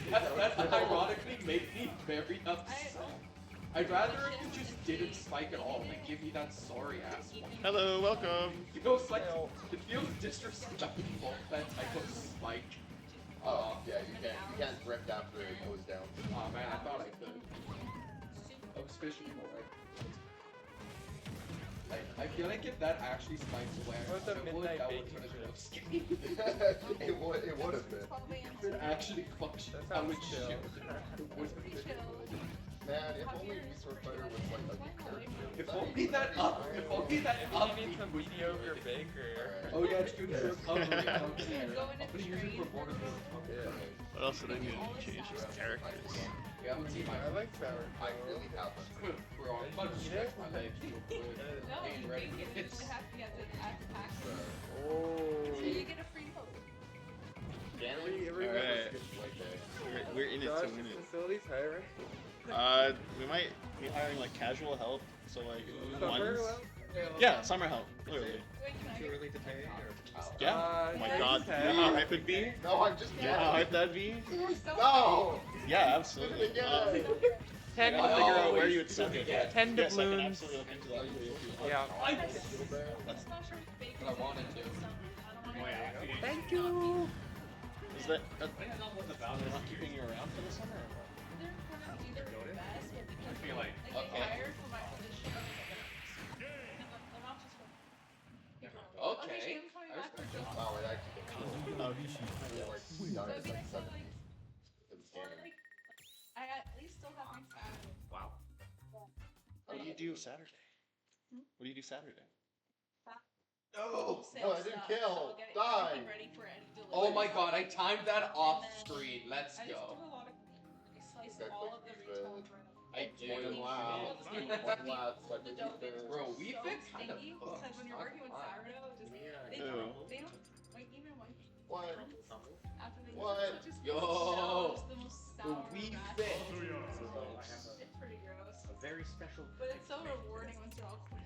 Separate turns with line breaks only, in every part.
That ironically made me very upset. I'd rather if you just didn't spike at all, like give me that sorry ass one.
Hello, welcome.
It feels like it feels disrespectful that type of spike.
Oh yeah, you can't drift after it goes down.
Oh man, I thought I could. I was fishing for it. I feel like if that actually spikes away,
What's a midnight
that
baking
would have
trip?
it would have been.
If it actually functioned,
That
I would
sounds
shit.
chill.
It would be
Man, if only Resource Fighter was like a new character.
If only that up, if only that
Maybe
up.
you need some mediocre baker.
Oh yeah, it's good for covering. I'm gonna use it for border.
Yeah.
What else did I need to change with characters?
Yeah, I'm a team.
I like sour.
I really have them.
Bro, I'm about to stretch my legs real quick.
No,
Ain't
you
ready.
bake it.
It's
You have to get the pack.
Oh.
So you get a free poke.
Alright. We're in it
Josh,
to win it.
facilities hiring?
We might be hiring like casual help, so like
Summer,
ones.
well?
Yeah, summer help, literally.
Wait, can I?
Too early to pay?
Yeah. Oh my
yeah,
god,
you
you
can.
know how hype it'd be?
No, I'm just
You know how hype that'd be?
No!
Yeah, absolutely.
Again.
10
I'll figure out where
always
you would set it.
10
Yes, I can
doubloons.
absolutely look into that for you if you want.
Yeah.
I'm not sure if bake
But I wanted to.
Thank you.
Is that they're not keeping you around for the summer? Or what?
They're gonna do their best, but because
feel like,
they
okay.
hired for my audition. They're not just for.
Okay.
Shane's coming back for Joe.
Wow, it actually
Oh,
yeah, like,
So
darn,
it'd
it's
be
like
nice to
7.
like,
It's
or
standard.
like, I at least still have my Saturday.
What do you do Saturday? What do you do Saturday?
No!
Sales
No, I didn't
stuff,
kill!
so get
Die!
everything ready for any delivery.
Oh my god, I timed that off
And then
screen. Let's
I just
go.
do a lot of. I slice
That's
all
like
of the
the-
retail bread.
I
More than
do.
wow.
The
More than wow. It's like
The
the
dough makes
Ether.
Bro,
it
we
so
fit kind of
sticky,
cooks,
because when you're
not
working with
gonna lie.
sourdough, just they
Ew.
don't like even when
What?
after they
What?
it just
Yo.
smells the most
The
sour
we
rat.
fit.
It's pretty gross,
A very special.
but it's so rewarding once you're all quick.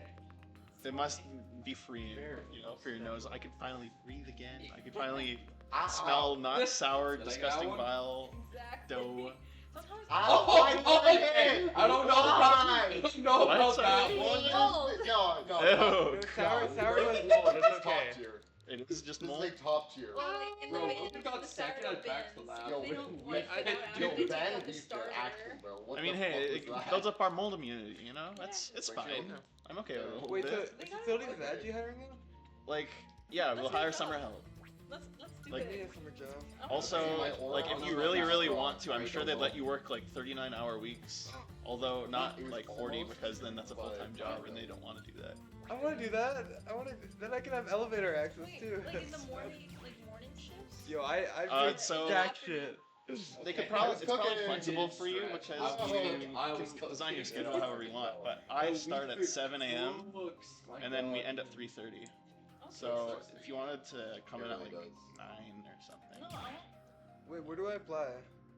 It must be freeing, you know, for your nose. I can finally breathe again. I can finally
Ow.
smell not sour,
You like
disgusting,
that one?
vile
Exactly.
dough.
Sometimes
Ow.
Oh, okay. I don't know about
Why?
I don't know about
What?
that
Sorry.
one.
No, no.
Ew.
Dude, sour was mold,
This
it's
is
okay.
top tier.
It is just
This
mold.
is like top tier.
Well, in
Bro,
the
we
bins,
got
the
second
sourdough
at back to
bins,
lab.
they
Yo,
don't
we
like
fit.
go
Yo,
after they take out the
vanity's their
starter.
action, bro. What
I mean,
the
hey,
fuck
it
was that?
builds up our mold immunity, you know? That's it's
Bring
fine.
it in.
I'm okay with it a little
Wait, so
bit.
They gotta
facilities
work
that
it.
you hiring them?
Like, yeah, we'll
Let's
hire
make
summer
help.
help.
Let's do
Like-
Give me
it.
a summer job.
Also,
My aura
like, if
on
you
my
really,
back
really
row,
want to, I'm
I
sure
don't
they'd
know.
let you work like 39-hour weeks. Although not
It was
like 40
almost,
because then that's a
but
full-time job and
kinda.
they don't want to do that.
I want to do that. I want to. Then I can have elevator access
Wait,
too.
like in the morning, like morning shifts?
Yo, I
So-
jack shit.
They could
Okay.
probably,
I was
it's probably
cooking.
flexible for you because
I was
you
cooking.
can design your schedule however you want. But I start at 7 a.m. and then we end at 3:30. So if you wanted to come in at like 9 or something,
No, I
Wait, where do I apply?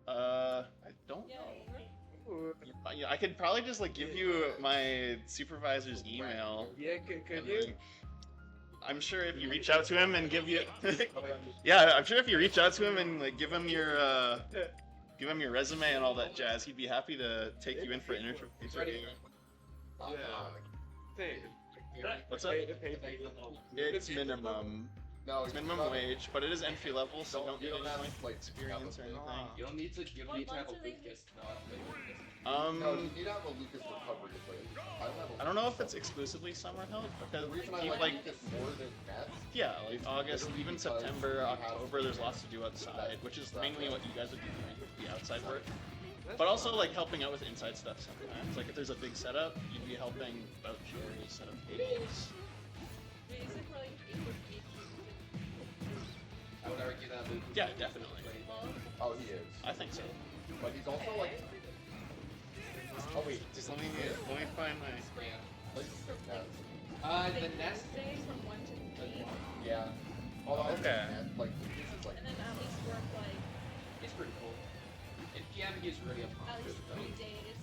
I don't
yeah,
know.
Ooh.
Yeah, I could probably just like give you my supervisor's email.
Yeah, could
and
you?
then I'm sure if you reach out to him and give you, yeah, I'm sure if you reach out to him and like give him your resume and all that jazz, he'd be happy to take you in for an interview.
Yeah. Say,
What's up? It's minimum.
No,
It's minimum wage, but it is entry level, so don't
You
get
don't
any
have
like
like
experience or anything.
You don't need to. You don't need to have a
What months are they
Lucas.
No, you need to have a Lucas recovery plate.
I don't know if it's exclusively summer help because
The reason I
keep,
like
like
Lucas more than Nets.
yeah, like August,
literally
even
because
September,
we have-
October. There's lots to do outside, which is mainly what you guys would be doing, the outside work.
that's
But also
fine.
like helping out with inside stuff sometimes. Like if there's a big setup, you'd be helping vouchers, set up tables.
basically like 8 to 8.
I would argue that Lucas.
Yeah, definitely.
Oh, he is.
I think so.
But he's also like.
Oh wait, just let me find my.
Like Nets.
The nest.
Days from 1 to 3.
Yeah. Although I think
Okay.
Nets, like Lucas is like.
And then at least work like
It's pretty cool. And PM is really a
at least 3 days.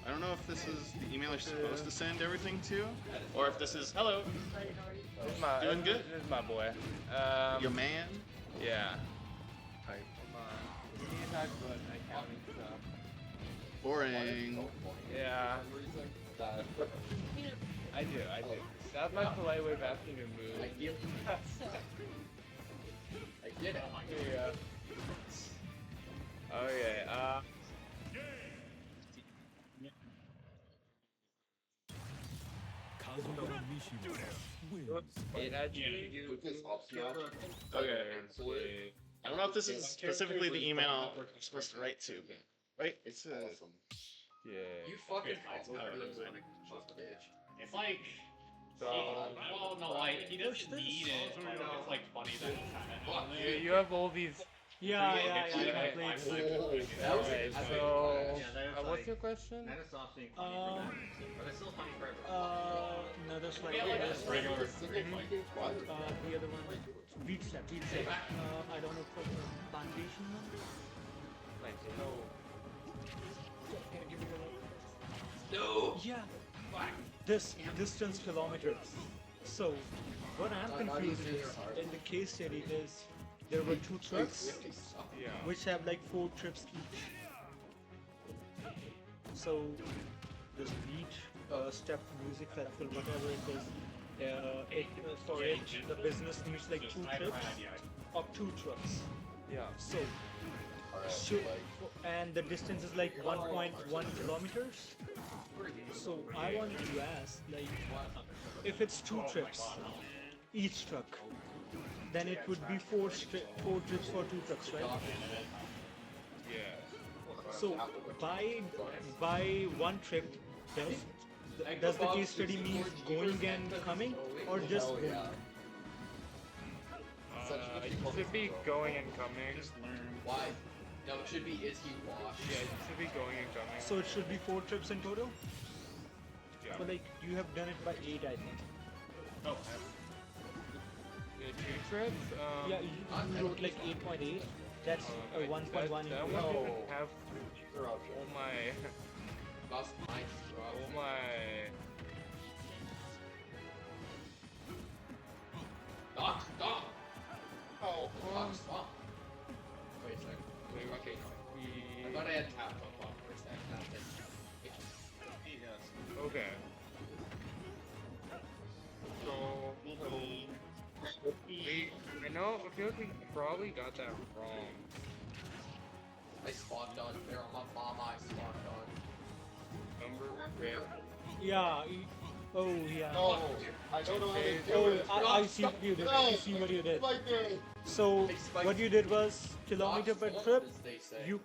I don't know if this is the email you're supposed to send everything to, or if this is hello,
This is my,
Doing good?
This is my boy.
your man.
Yeah.
Boring.
Yeah, I do. That's my polite way of asking to move.
I get it. I get it.
Yeah. Okay, it actually
Lucas Hopsnotch.
Okay. I don't know if this is specifically the email we're supposed to write to. Right?
It's awesome.
yeah.
You fucking
It's
bitch.
It's like, well, no, like, he doesn't need it, but it's like funny that it's kind of.
You have all these.
Yeah,
That was
Alright,
so.
Yeah, that is
What's
like-
your question?
That is something funny for them. But it's still funny for everyone.
Another slide.
Yeah, like this regular.
The other one, beat step. I don't know for the plantation one.
No!
Yeah. This distance kilometers. So, what I'm confused is in the case study is there were two trucks
Yeah.
which have like 4 trips each. So this beat, step, music festival, whatever it is, for it the business needs like 2 trips of 2 trucks.
Yeah.
So, should, and the distance is like 1.1 kilometers. So I wanted to ask, like, if it's 2 trips each truck, then it would be 4 trips for 2 trucks, right?
Yeah.
So by 1 trip, does the case study mean going and coming, or just going?
It should be going and coming.
Just learn.
Why? No, it should be is he washed?
Yeah, it should be going and coming.
So it should be 4 trips in total.
Yeah.
But like you have done it by 8, I think.
Oh,
Yeah, 2 trips?
Yeah, you wrote like 8.8. That's a 1.1
That
into
one
eight.
didn't have. Oh my.
Bust my
Oh my.
Stop! Stop!
Oh,
Stop! Stop! Wait a second. Okay. I thought I had tap up for a second.
Okay. So. I know, I feel like we probably got that wrong.
I spawned on there on my mama. I spawned on.
Number.
Yeah. Oh yeah.
no. I don't know how to do
Oh,
it.
I see what you did. I see what you did.
Like this.
So what you did was kilometer per trip.
As they say.
You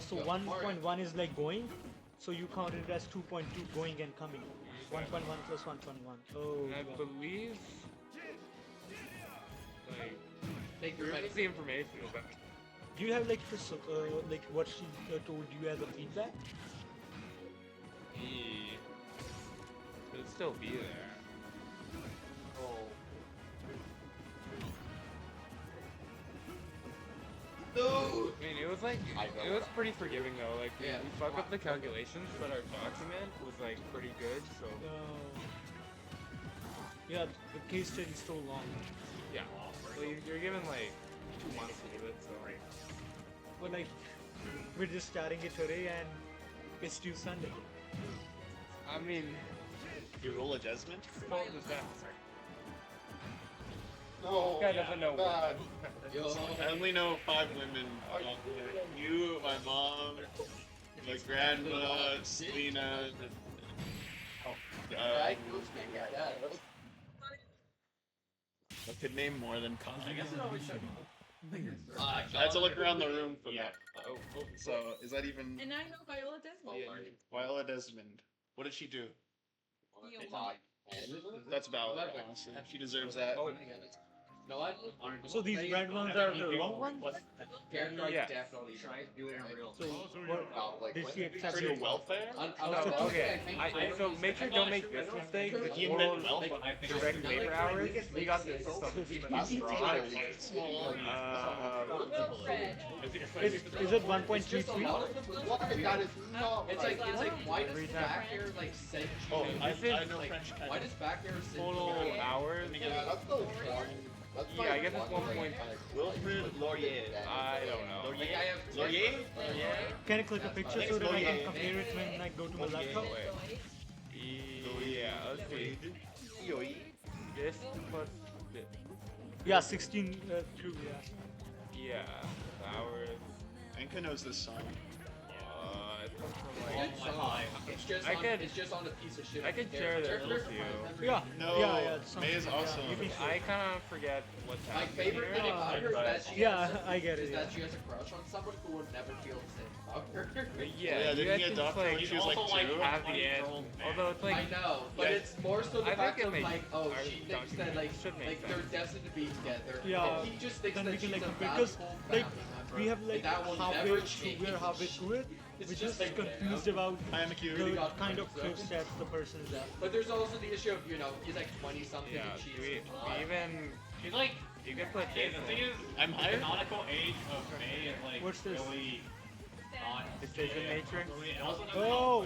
so 1.1 is like going. So you counted it as 2.2 going and coming. 1.1 plus 1.1. Oh.
And I
yeah.
believe. Like.
Take your
Where's
medicine.
the information about?
Do you have like like what she told you as a feedback?
It'd still be there.
No!
I mean, it was like, it was pretty forgiving though. Like,
Yeah.
we fucked up the calculations, but our document was like pretty good. So
Yeah, the case study is so long.
yeah. Well, you're given like 2 months to do it. So
But like, we're just starting it today and it's due Sunday.
I mean,
You roll a Desmond?
what was that?
No.
Guy doesn't know.
Bad.
Yo.
I only know 5 women. You, my mom, my grandma, Selena.
Right? Yeah.
I could name more than
I guess it always should.
I had to look around the room for that. So, is that even
And I know Viola Desmond.
Viola Desmond? What did she do?
You
That's valid, honestly. She deserves that.
No, I.
So these red ones are the wrong ones?
Character
Yeah.
definitely.
Try to do it in real.
So what, did she accept
For your
it?
welfare?
Okay, so make sure don't make this mistake. The
He invented
total
welfare.
direct labor hours, we got this from
Is it 1.33?
That is not
It's like why does
Every time.
back hair like send you?
Oh, I
like,
know
like,
French.
why does back hair send
total
you?
hours.
Yeah, that's still fine. That's
Yeah, I guess it's 1 point.
Wilfred Laurier.
I don't know.
Like I have
Laurier?
Can I click a picture so that I can compare it when I go to my laptop?
Yeah, okay. This plus this.
Yeah, 16 through, yeah.
Yeah, hours.
Enka knows this song.
It comes from
It's
like.
a good song. It's just
I
on,
could-
it's just on a piece of shit.
I could share this with you.
Yeah,
No,
yeah, it's
May is
something,
awesome.
yeah, you can share.
I kind of forget what's
My
happening
favorite
here,
thing about her is
but-
that she
Yeah,
has,
I get it,
is
yeah.
that she has a crush on someone who will never feel the same about her.
Yeah,
you
didn't
had
he
to
adopt her
like,
when she was like
also, like,
2?
have the end. Although it's like
I know, but
Yeah.
it's more so the
I
fact
think it
of
makes-
like, oh,
I
she thinks
don't
that
think
like,
it should make
like they're
sense.
destined to be together.
Yeah,
and he just thinks
then
that
we can
she's
like
a
compare because
valuable
like
family member,
we have like
and that will
halfway
never
through,
change.
we're halfway through it.
It's
We're
just
just
like,
confused about
Hi, I'm a cute.
the
got
kind of
friends,
cliff stats the person is at.
But there's also the issue of, you know, he's like 20 something
yeah,
and she's
we even
She's like,
you can put
okay,
this
the thing
in.
is,
I'm
the
higher?
canonical age of May is like
What's this?
really not
Decision matrix.
And also the
Oh,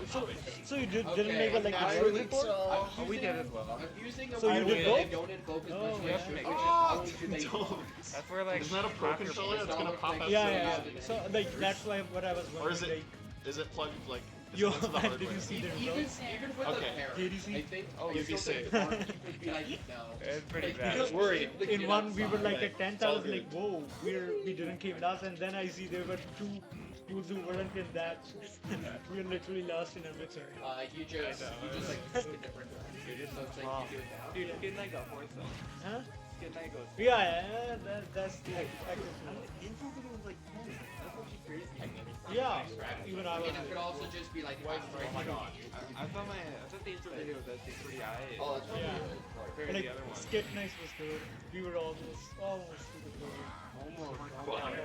so you didn't make a like a
I
word
think
report?
so.
Oh, we did as well.
I'm using a
So you
word
did
that I
both?
don't invoke as
Oh,
much as I
yeah.
should, which is
Oh,
how do they
That's where like
Isn't that a pro
half your
controller
bullets
that's gonna
are.
pop out?
Yeah, yeah. So like that's why what I was
Or is
wondering.
it, is it plugged like, is
Yo,
it into the
did
hardware?
you see the
Even,
results?
even with
Okay.
a parent,
Did you see?
I think
Oh,
I
you'd be
still think
safe.
the barkeep would be like, no.
It's pretty
Like,
bad.
because
Worried.
the
In
kid
one we were
outside,
like at 10,000,
all
like whoa, we didn't came last, and then I see there were 2 schools who weren't in that. We were literally lost in a mixer.
you just like pick a different dude. So it's like you do it now.
Dude, Skid Night got forced though.
Huh?
Skid Night goes.
Yeah, that's the active. Yeah, even I
I
was.
mean, it could also just be like, oh my god.
I thought the intro video was actually pretty high.
Oh, that's really
Yeah.
good.
Compared to
Like
the other one.
skip nice was good. We were almost to the goal.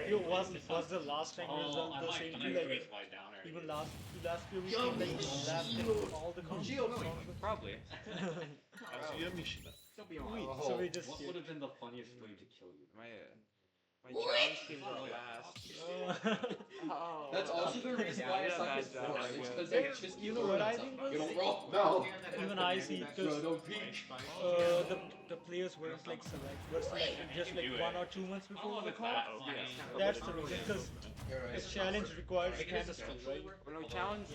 Yo, was the last time we
Oh, I
the
might,
same
I
thing?
might
Like
slide down there.
even last year we
Yo,
came like last in all the songs.
Probably.
Kazuya Mishima.
So we just
What would have been the funniest way to kill you?
My challenge seems to last. Oh.
That's also the reason why I suck at sports. It's because it's just
You know what I think was?
You don't roll.
No.
Even I see because
don't peek.
the players weren't like selected just like 1 or 2 months before the call.
That
That's the reason because this challenge requires chemistry, right?
Well, no, challenge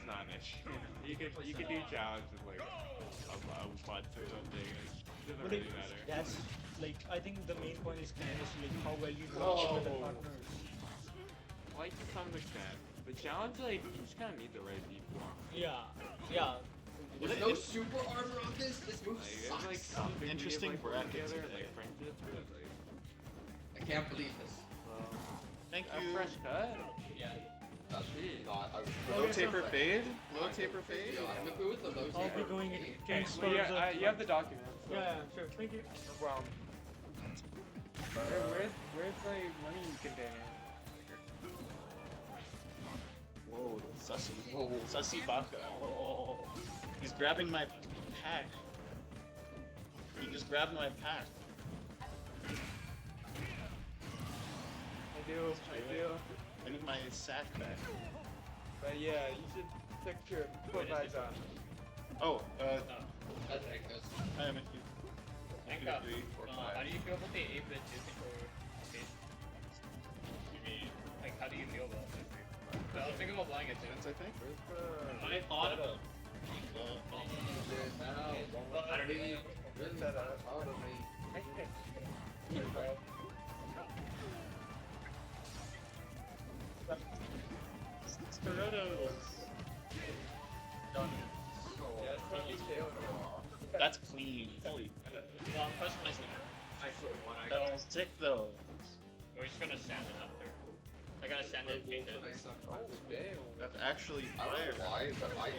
not an issue. You could do challenge with like a month or something. It doesn't
But
really
like,
matter.
that's like I think the main point is chemistry, like how well you know each other partners.
Like to some extent. The challenge, like, you just kind of need the right people.
Yeah, yeah.
There's no super armor on this. This move
Like, it's like
sucks.
something
Interesting
we have, like, work
brackets
together,
today.
like friendship. But, like,
I can't believe this.
Thank
a
you.
fresh cut.
Yeah. That's not. I was.
Low
Okay, so-
taper fade? Low taper fade?
Yeah, I'm good with the low
I'll be
taper.
going in
Okay,
case
well,
for
yeah, you have the document. So.
yeah, sure. Thank you.
No problem. Where's like money container?
Whoa, Sussy. Whoa, Sussy Baka. He's grabbing my pack. He just grabbed my pack.
I do.
I need my sack back.
But yeah, you should check your foot bags on.
Oh,
That's like this.
I am a cute.
How do you feel about the 8-bit Disney for space? You mean, like, how do you feel about it? I was thinking about buying it too.
I think.
I thought about it. I don't even know.
Out of me.
That's clean. Holy.
Well, I'm customizing it.
That's sick though.
We're just gonna sand it after. I gotta sand it and paint it.
That's actually
I don't
fire.
know why, but I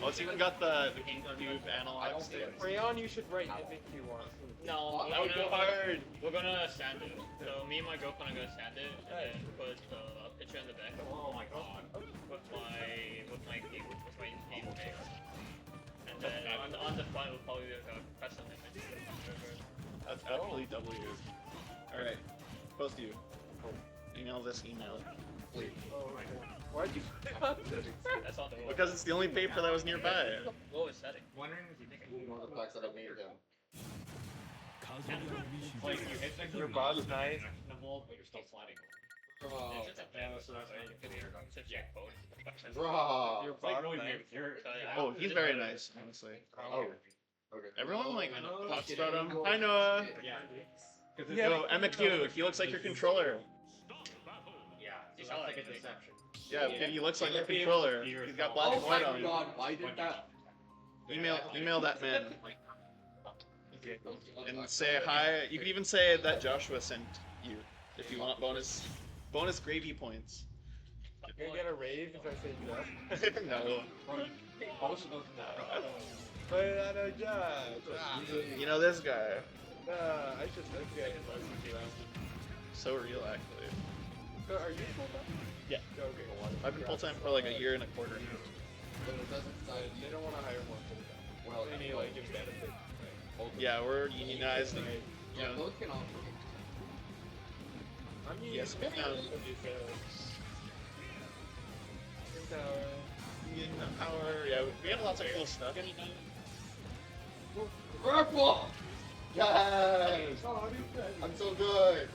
Oh, it's even got the GameCube analog stick.
Rayon, you should write anything you want.
No,
That would go hard.
we're gonna sand it. So me and my girlfriend are gonna sand it and then put a picture in the back. Oh my god. With my evil face. And then on the front we'll probably do a custom image.
That's absolutely W. Alright. Both of you. Email this email.
please.
Why'd you put it on this?
That's all the
Because it's the only paper that was nearby.
lowest setting.
One of the facts that I made him.
Like you hit the
Your bob's nice.
actionable, but you're still sliding.
Oh.
It's just a bad It's a jackpot.
Bruh.
It's like really weird.
Oh, he's very nice, honestly.
Oh. Okay.
Everyone like talks about him. Hi Noah.
Yeah.
Yo, MQ, he looks like your controller.
Yeah,
It's like a deception.
Yeah, he looks like your controller. He's got black
Oh
and white
my
on.
god, why did that?
Email that man. And say hi. You can even say that Joshua sent you if you want bonus gravy points.
You gonna get a raise if I say yes?
No.
But I know Josh.
You know this guy.
I should okay.
So real, actually.
So are you full time?
Yeah.
Okay.
I've been full time for like a year and a quarter now.
But it doesn't decide. They don't want to hire more full time. Well, any like in benefit.
Yeah, we're unionized and you know,
Both can offer.
I'm
yes,
union
power. Yeah, we have lots of cool stuff.
Purple!
Yes! I'm so good.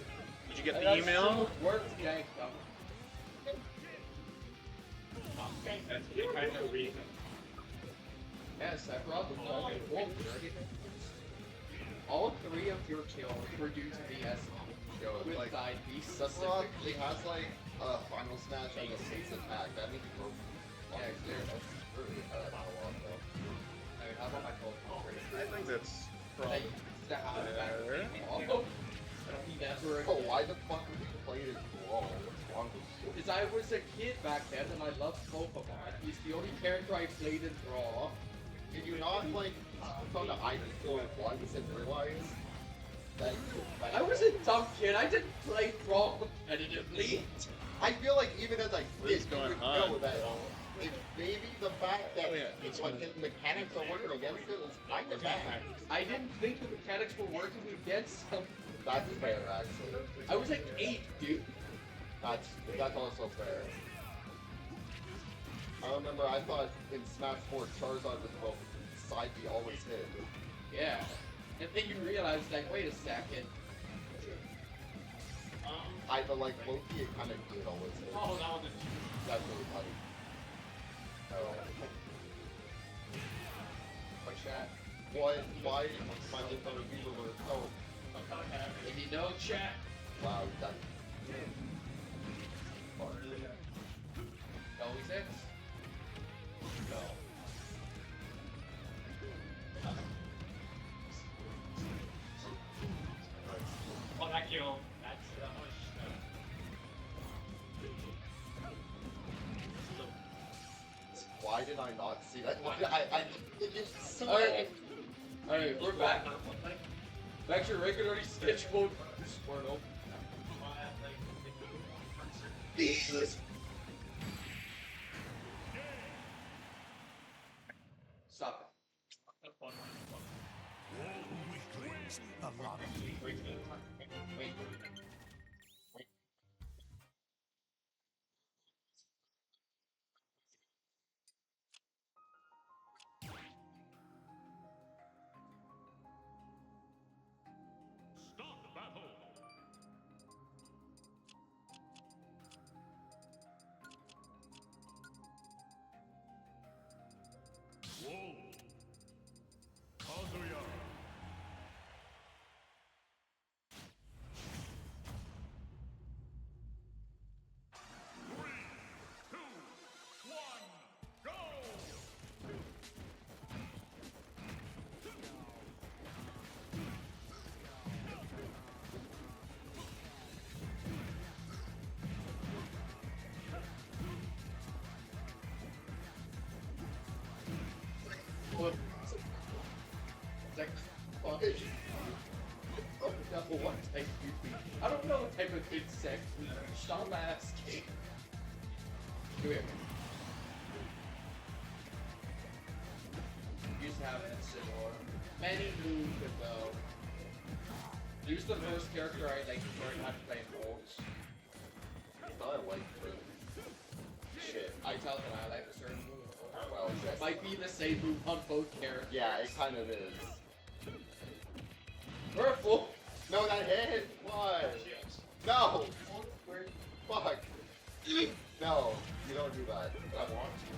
Did you get the email?
Works yanked up. Yes, I brought the ball. All three of your kills were due to the S with
Like,
side B
the frog, he
specifically.
has like a final snatch and a 6 attack. That means he broke.
Yeah, clear.
That's really how long though.
I mean, how about my cold
I think that's
I used to have it back
There.
then. Oh, never
Oh,
again.
why the fuck would you play it brawl? What's wrong with you?
Because I was a kid back then and I loved Pokemon. He's the only character I played in Brawl.
Did you not like go to ID4 once and realize that?
I was a dumb kid. I didn't play Brawl competitively.
I feel like even as I
What
did,
is
you
going
would
on?
know that it maybe the fact that
Oh, yeah.
like the mechanics are working against it was kind of bad.
I didn't think the mechanics were working against him.
That's fair, actually.
I was like 8, dude.
That's also fair. I remember I thought in Smash 4 Charizard was both side B always hit.
Yeah. And then you realize, like, wait a second.
But like Loki, it kind of did always hit.
Oh, that was
That's really funny. Oh.
my chat.
Why my little reviewer was oh
If you know chat,
wow that
always X.
no.
Oh, that kill. That's
Why did I not see that? It's so
Alright. Alright, we're back. Back to regularly scheduled Squirtle. Stop it. Wait. What? Like, fuck. Oh, no, what type of I don't know what type of insect. Stop asking. Come here. Used to have an Incineroar. Many moons ago. He was the first character I like learned how to play Bolts.
I thought I liked it.
Shit. I tell them I like a certain move.
Well,
It might be the same move on both characters.
yeah, it kind of is.
Purple!
No, that hit. Why? No. Fuck. No, you don't do that. I want to.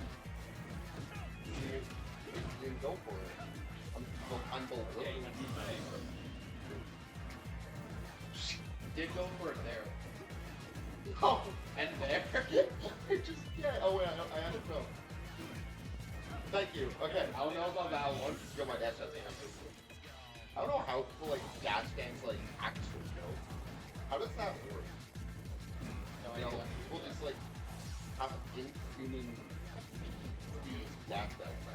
You go for it. I'm belittling you.
Did go for it there.
Oh,
And there.
I just oh wait, I had to throw. Thank you. Okay.
I don't know about that one.
Yo, my dash doesn't have this. I don't know how people like dash dance like actually go. How does that work?
No
You know,
idea.
people just like have inhuman speed dash dance.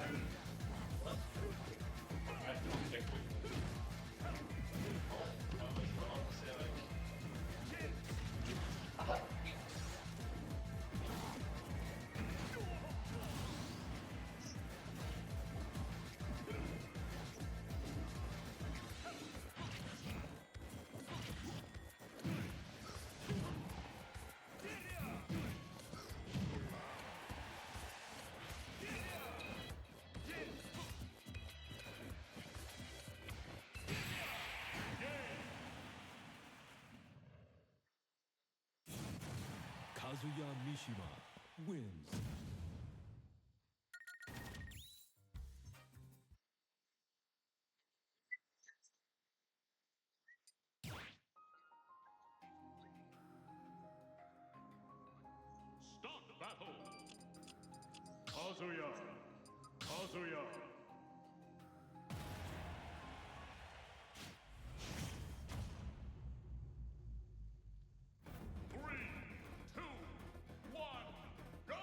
Kazuya Mishima wins.
Start the battle! Kazuya! Kazuya! Three, two, one, go!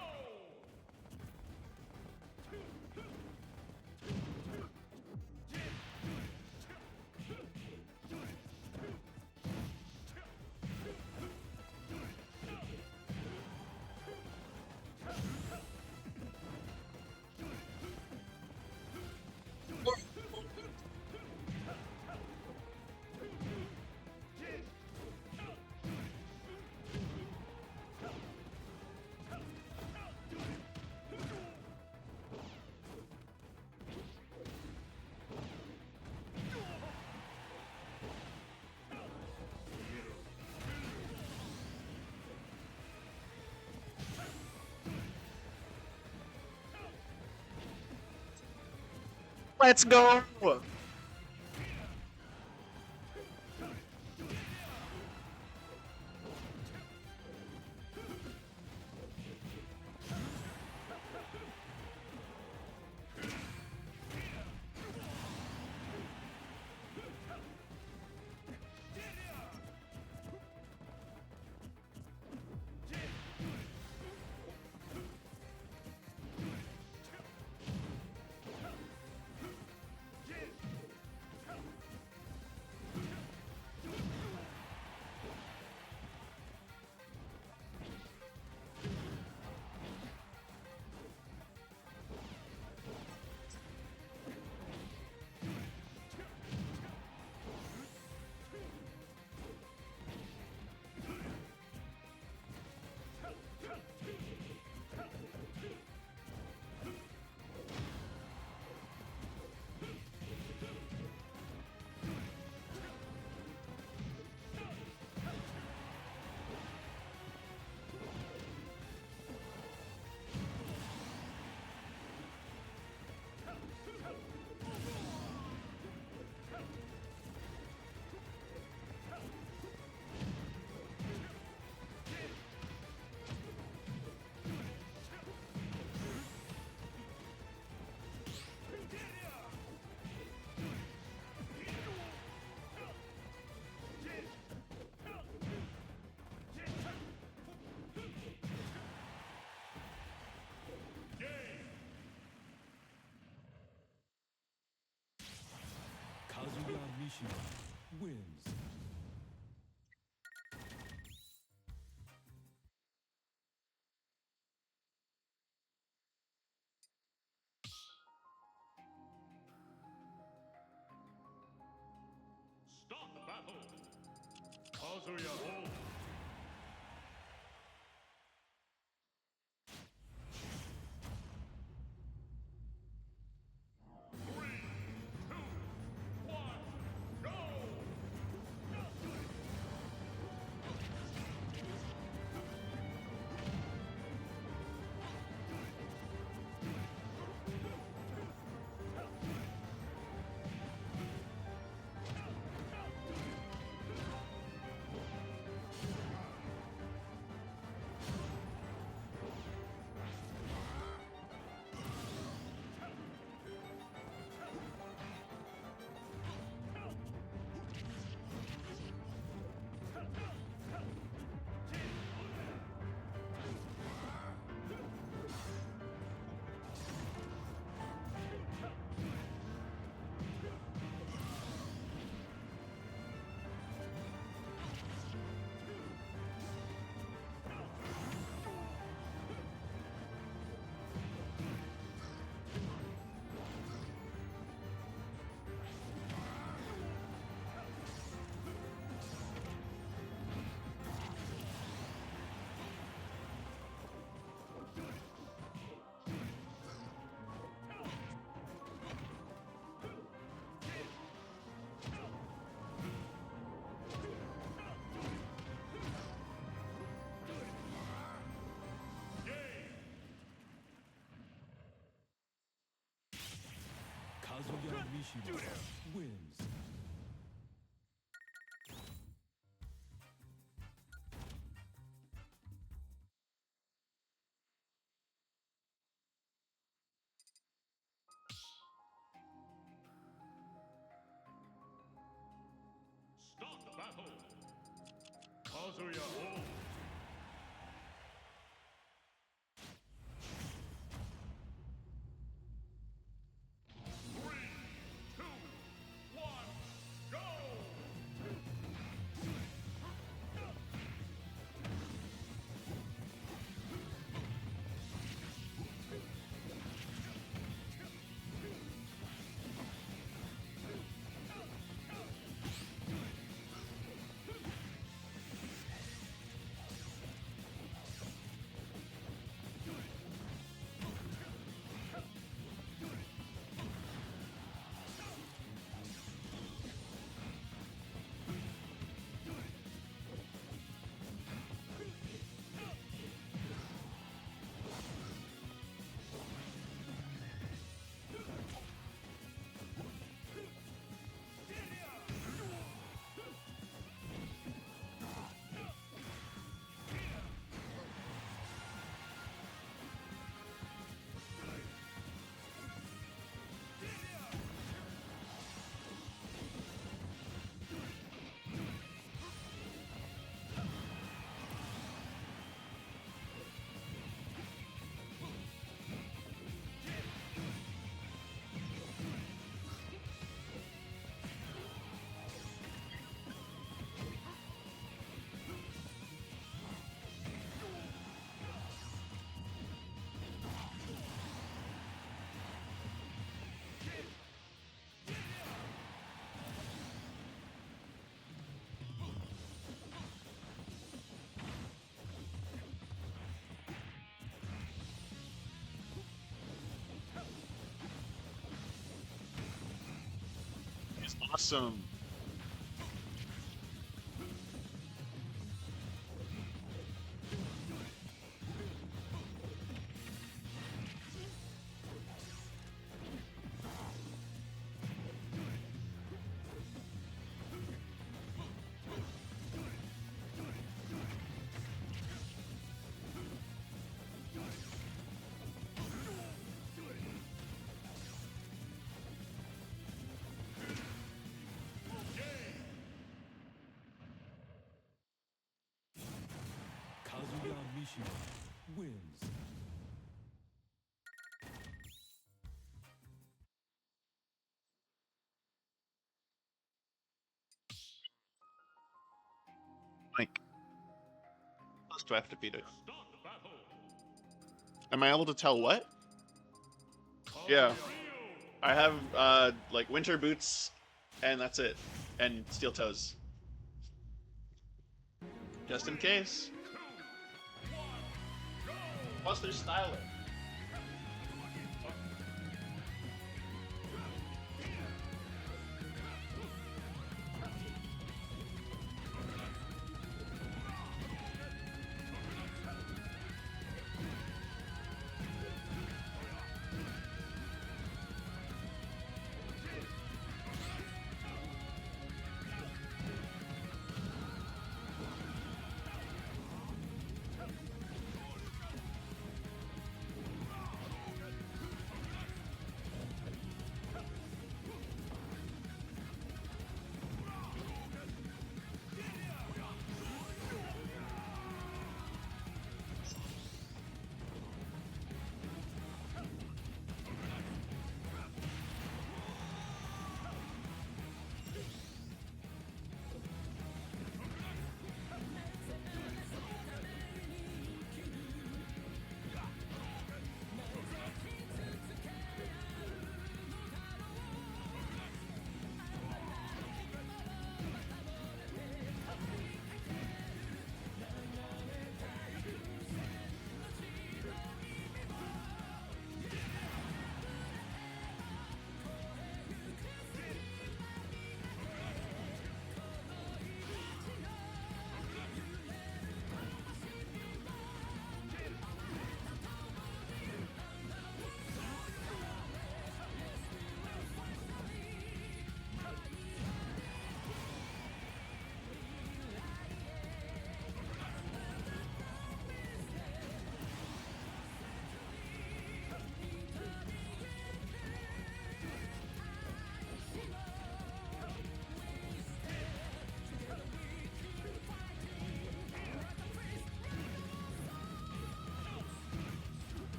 Let's go!
Kazuya Mishima wins.
Start the battle! Kazuya hold! Three, two, one, go!
Mishima wins.
Start the battle. Kazuya hold. Three, two, one, go!
It's awesome.
Kazuya Mishima wins.
Like, what else do I have to beat it?
Start the battle.
Am I able to tell what? Yeah. I have like winter boots, and that's it, and steel toes, just in case. Plus, there's styler.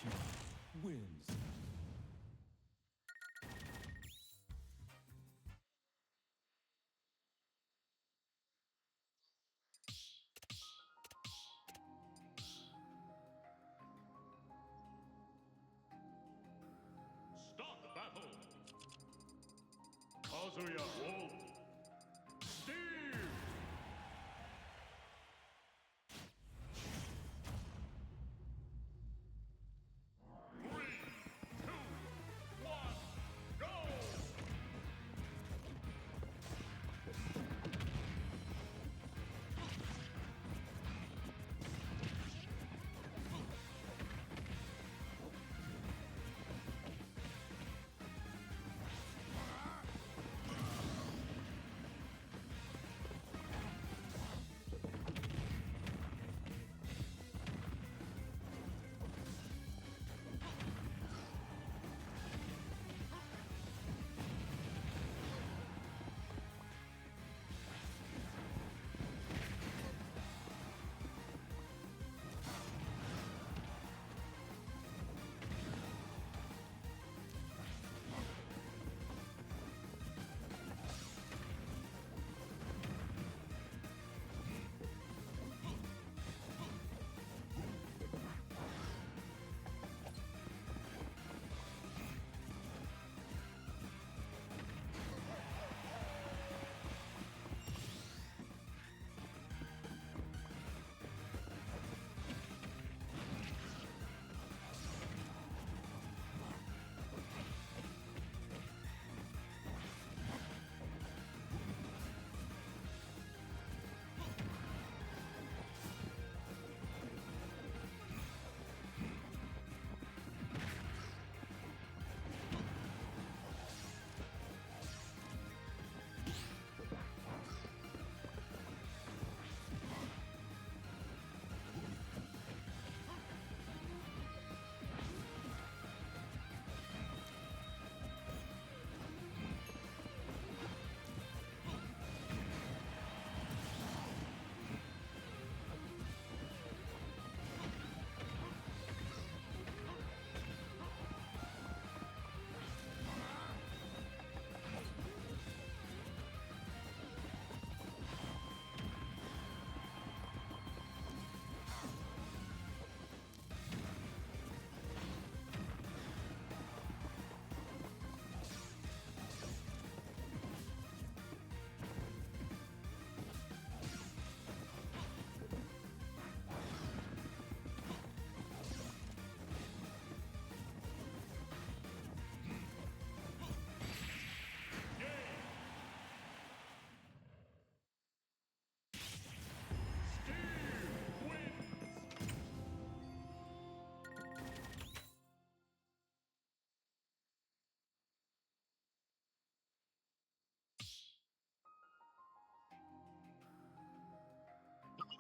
Mishima wins.
Start the battle. Kazuya Wolf. Steel. Three, two, one, go.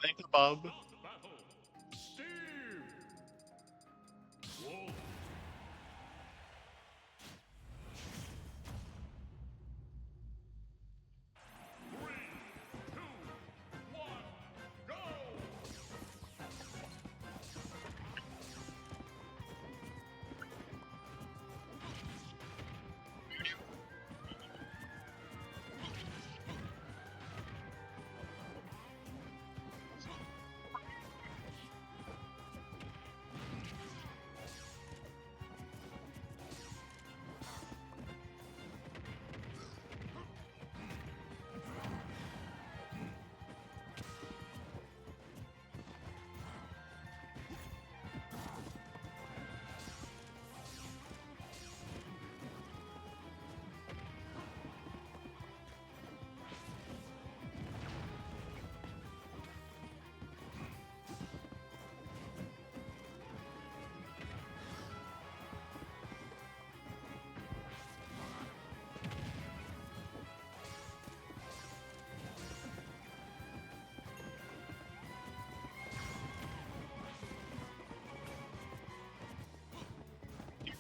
Thank you, Bob.
Start the battle. Steel. Wolf. Three, two, one, go.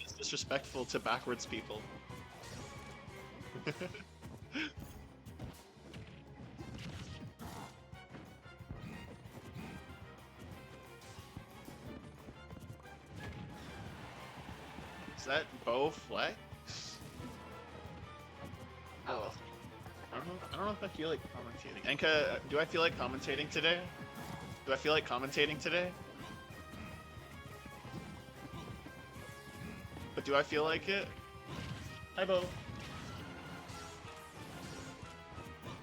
It's disrespectful to backwards people. Is that Bo Flex?
Oh.
I don't know if I feel like commentating. Enka, do I feel like commentating today? Do I feel like commentating today? But do I feel like it? Hi, Bo.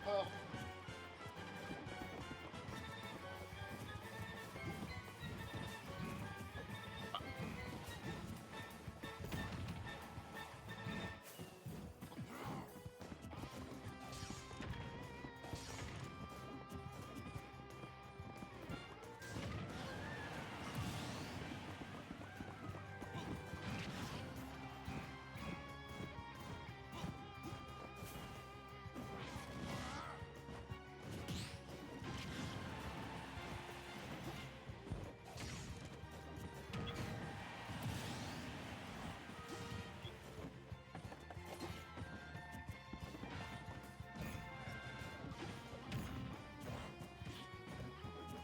Oh.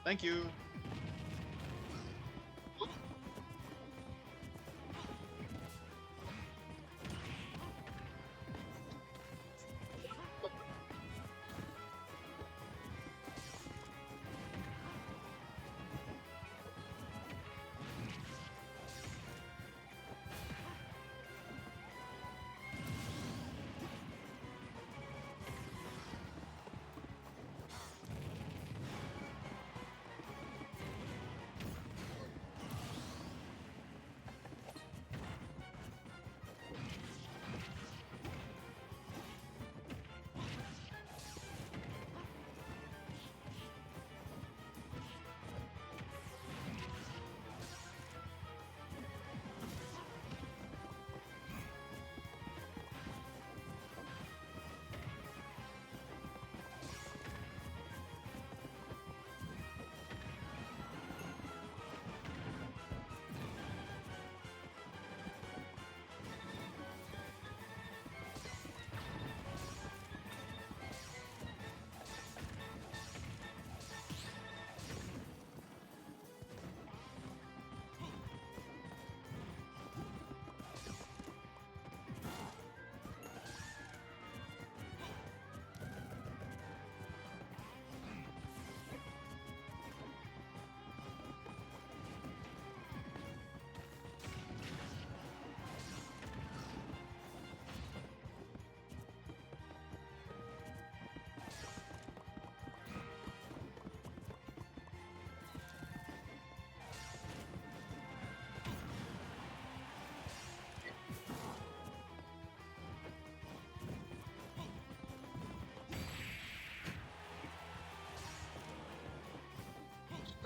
Thank you.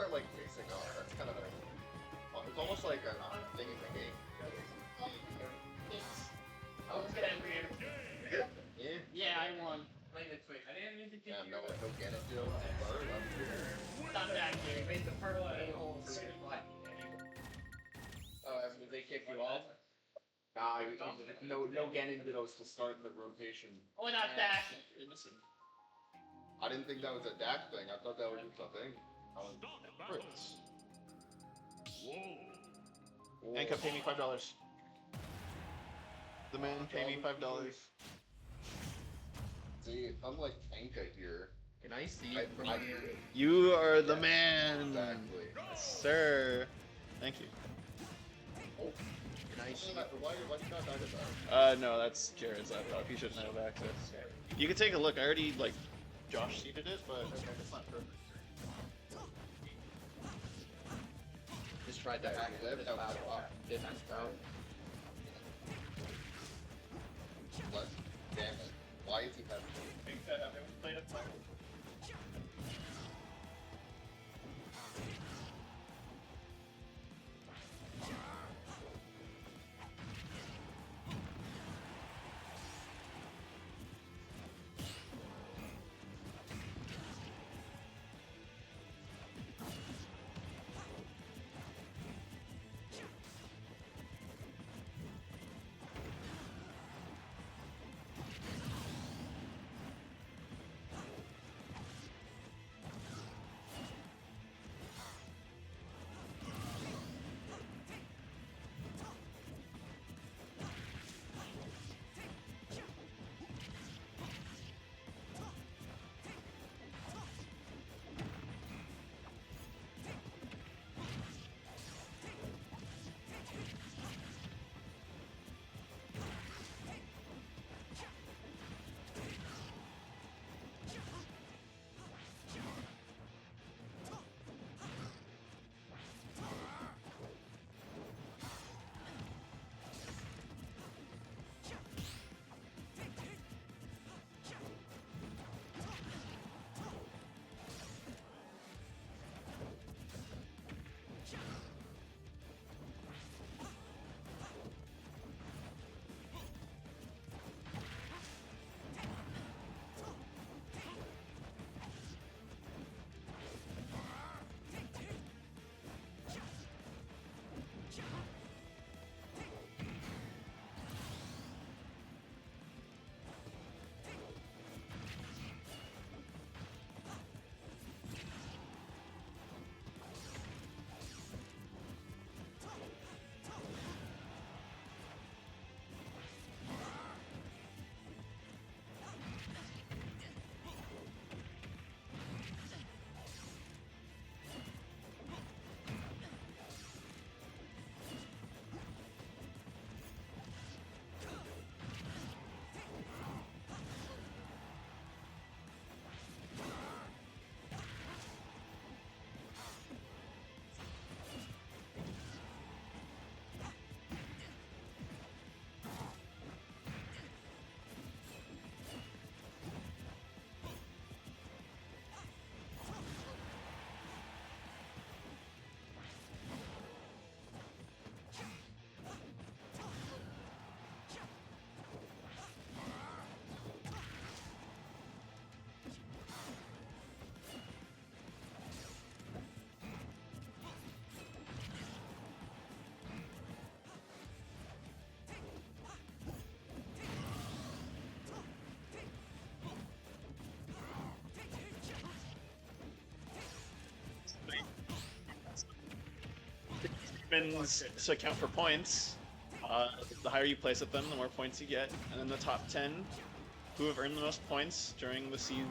Start like facing off. That's kind of a. It's almost like a thing in the game.
I was gonna agree.
Yeah.
Yeah, I won. Play this week. I didn't mean to
Yeah,
give
no,
you.
no get it, Joe.
Stop that, you made the purple a-hole for your butt. Did they kick you off? Nah, no getting into those to start the rotation.
Oh, not that.
I didn't think that was a dash thing. I thought that was just a thing.
Fritz.
Whoa.
Enka, pay me $5. The man, pay me $5.
See, unlike Enka here,
Can I see
I,
it from
I,
here?
You are the man.
exactly.
Sir. Thank you.
Can I see
Why did you not talk about it?
No, that's Jared's laptop. He shouldn't have access. You can take a look. I already, like, Josh seeded it, but it's not perfect.
Just tried to hack it. Didn't out.
What? Damn it. Why is he having
spins to account for points. The higher you place at them, the more points you get. And then the top 10 who have earned the most points during the season,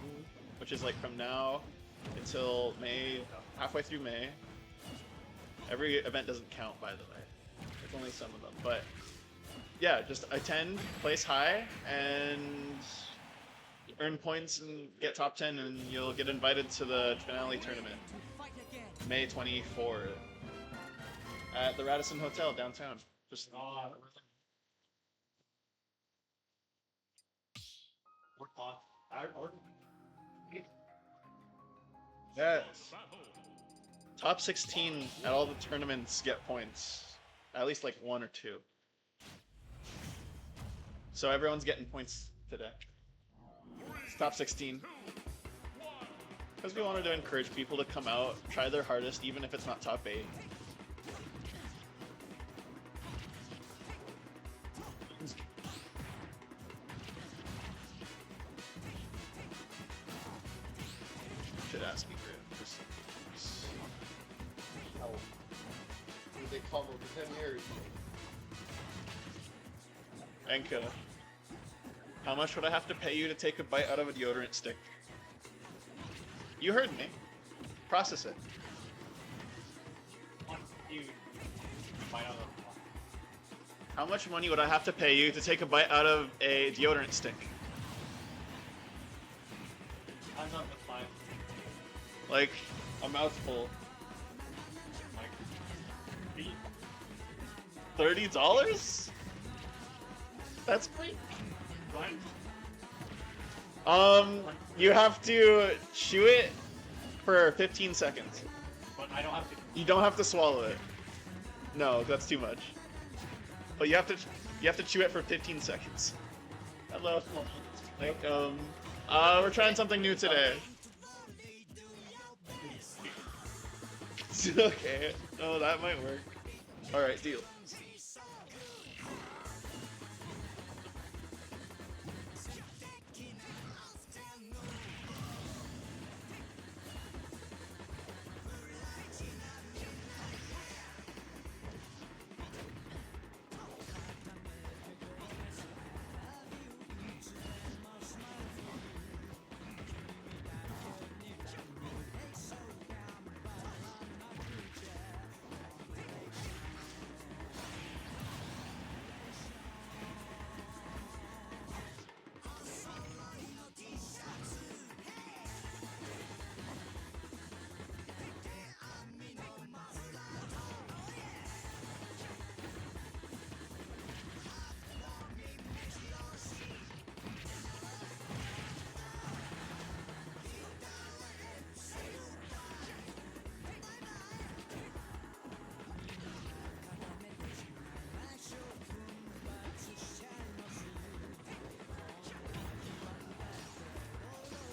which is like from now until May, halfway through May. Every event doesn't count, by the way. It's only some of them. But yeah, just attend, place high, and earn points and get top 10, and you'll get invited to the finale tournament. May 24th at the Radisson Hotel downtown. Just yeah. Top 16 at all the tournaments get points. At least like 1 or 2. So everyone's getting points today. It's top 16. Because we wanted to encourage people to come out, try their hardest, even if it's not top 8. Should ask me for
How did they come over 10 years?
Enka, how much would I have to pay you to take a bite out of a deodorant stick? You heard me. Process it. How much money would I have to pay you to take a bite out of a deodorant stick?
I'm not the five.
Like a mouthful. $30? That's pretty. You have to chew it for 15 seconds.
But I don't have to.
You don't have to swallow it. No, that's too much. But you have to chew it for 15 seconds. Hello. Like, we're trying something new today. Okay. Oh, that might work. Alright, deal.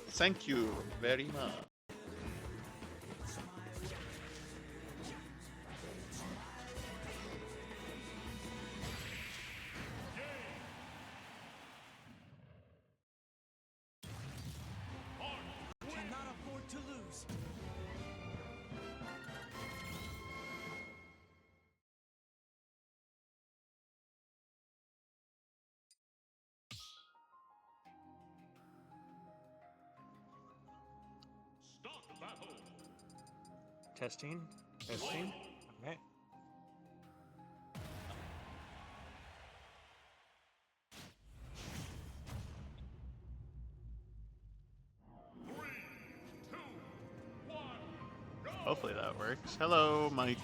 Thank you very much.
Cannot afford to lose.
Start the battle.
Testing. Testing. Okay.
Hopefully that works. Hello, Mike.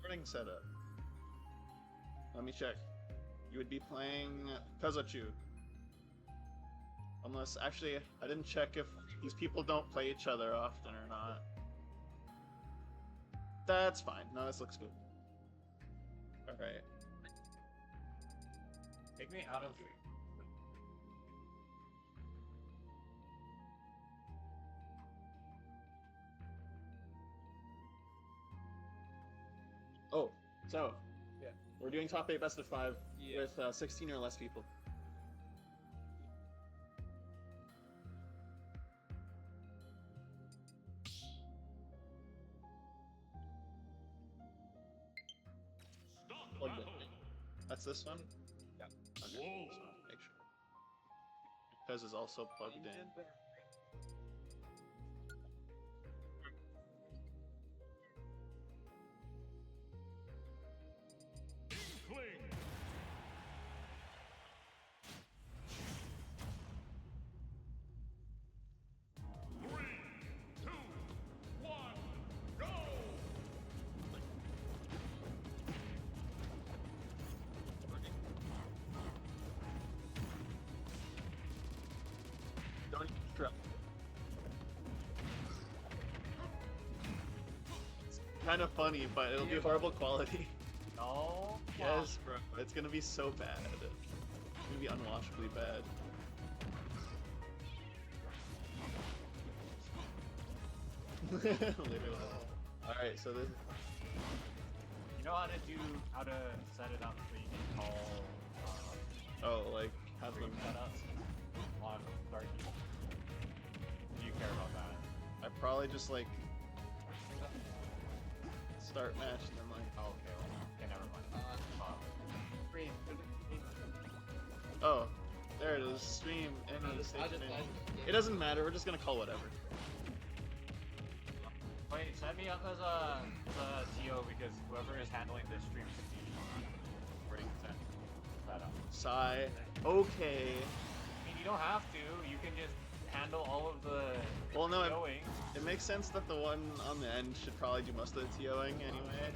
Recording setup. Let me check. You would be playing Kazachu. Unless, actually, I didn't check if these people don't play each other often or not. That's fine. No, this looks good. Alright.
Take me out of.
Oh, so.
Yeah.
We're doing top 8 best of 5
Yeah.
with 16 or less people.
Stop the
Plugged
battle.
in. That's this one?
Yeah.
Okay,
Whoa.
just wanna make sure. Because is also plugged in.
Cling. Three, two, one, go!
Don't even try. It's kind of funny, but it'll be horrible quality.
No.
Yes, bro. It's gonna be so bad. It's gonna be unwatchably bad. Alright, so this.
You know how to set it up so you can call
Oh, like, have them.
setups on Dark Evil? Do you care about that?
I probably just, like, start match and then, like.
Oh, okay, well, okay, never mind.
Oh, there it is. Stream any station. It doesn't matter. We're just gonna call whatever.
Wait, set me up as a TO because whoever is handling this stream should be pretty consent. That up.
Sigh. Okay.
I mean, you don't have to. You can just handle all of the
Well, no,
TOing.
it makes sense that the one on the end should probably do most of the TOing anyway.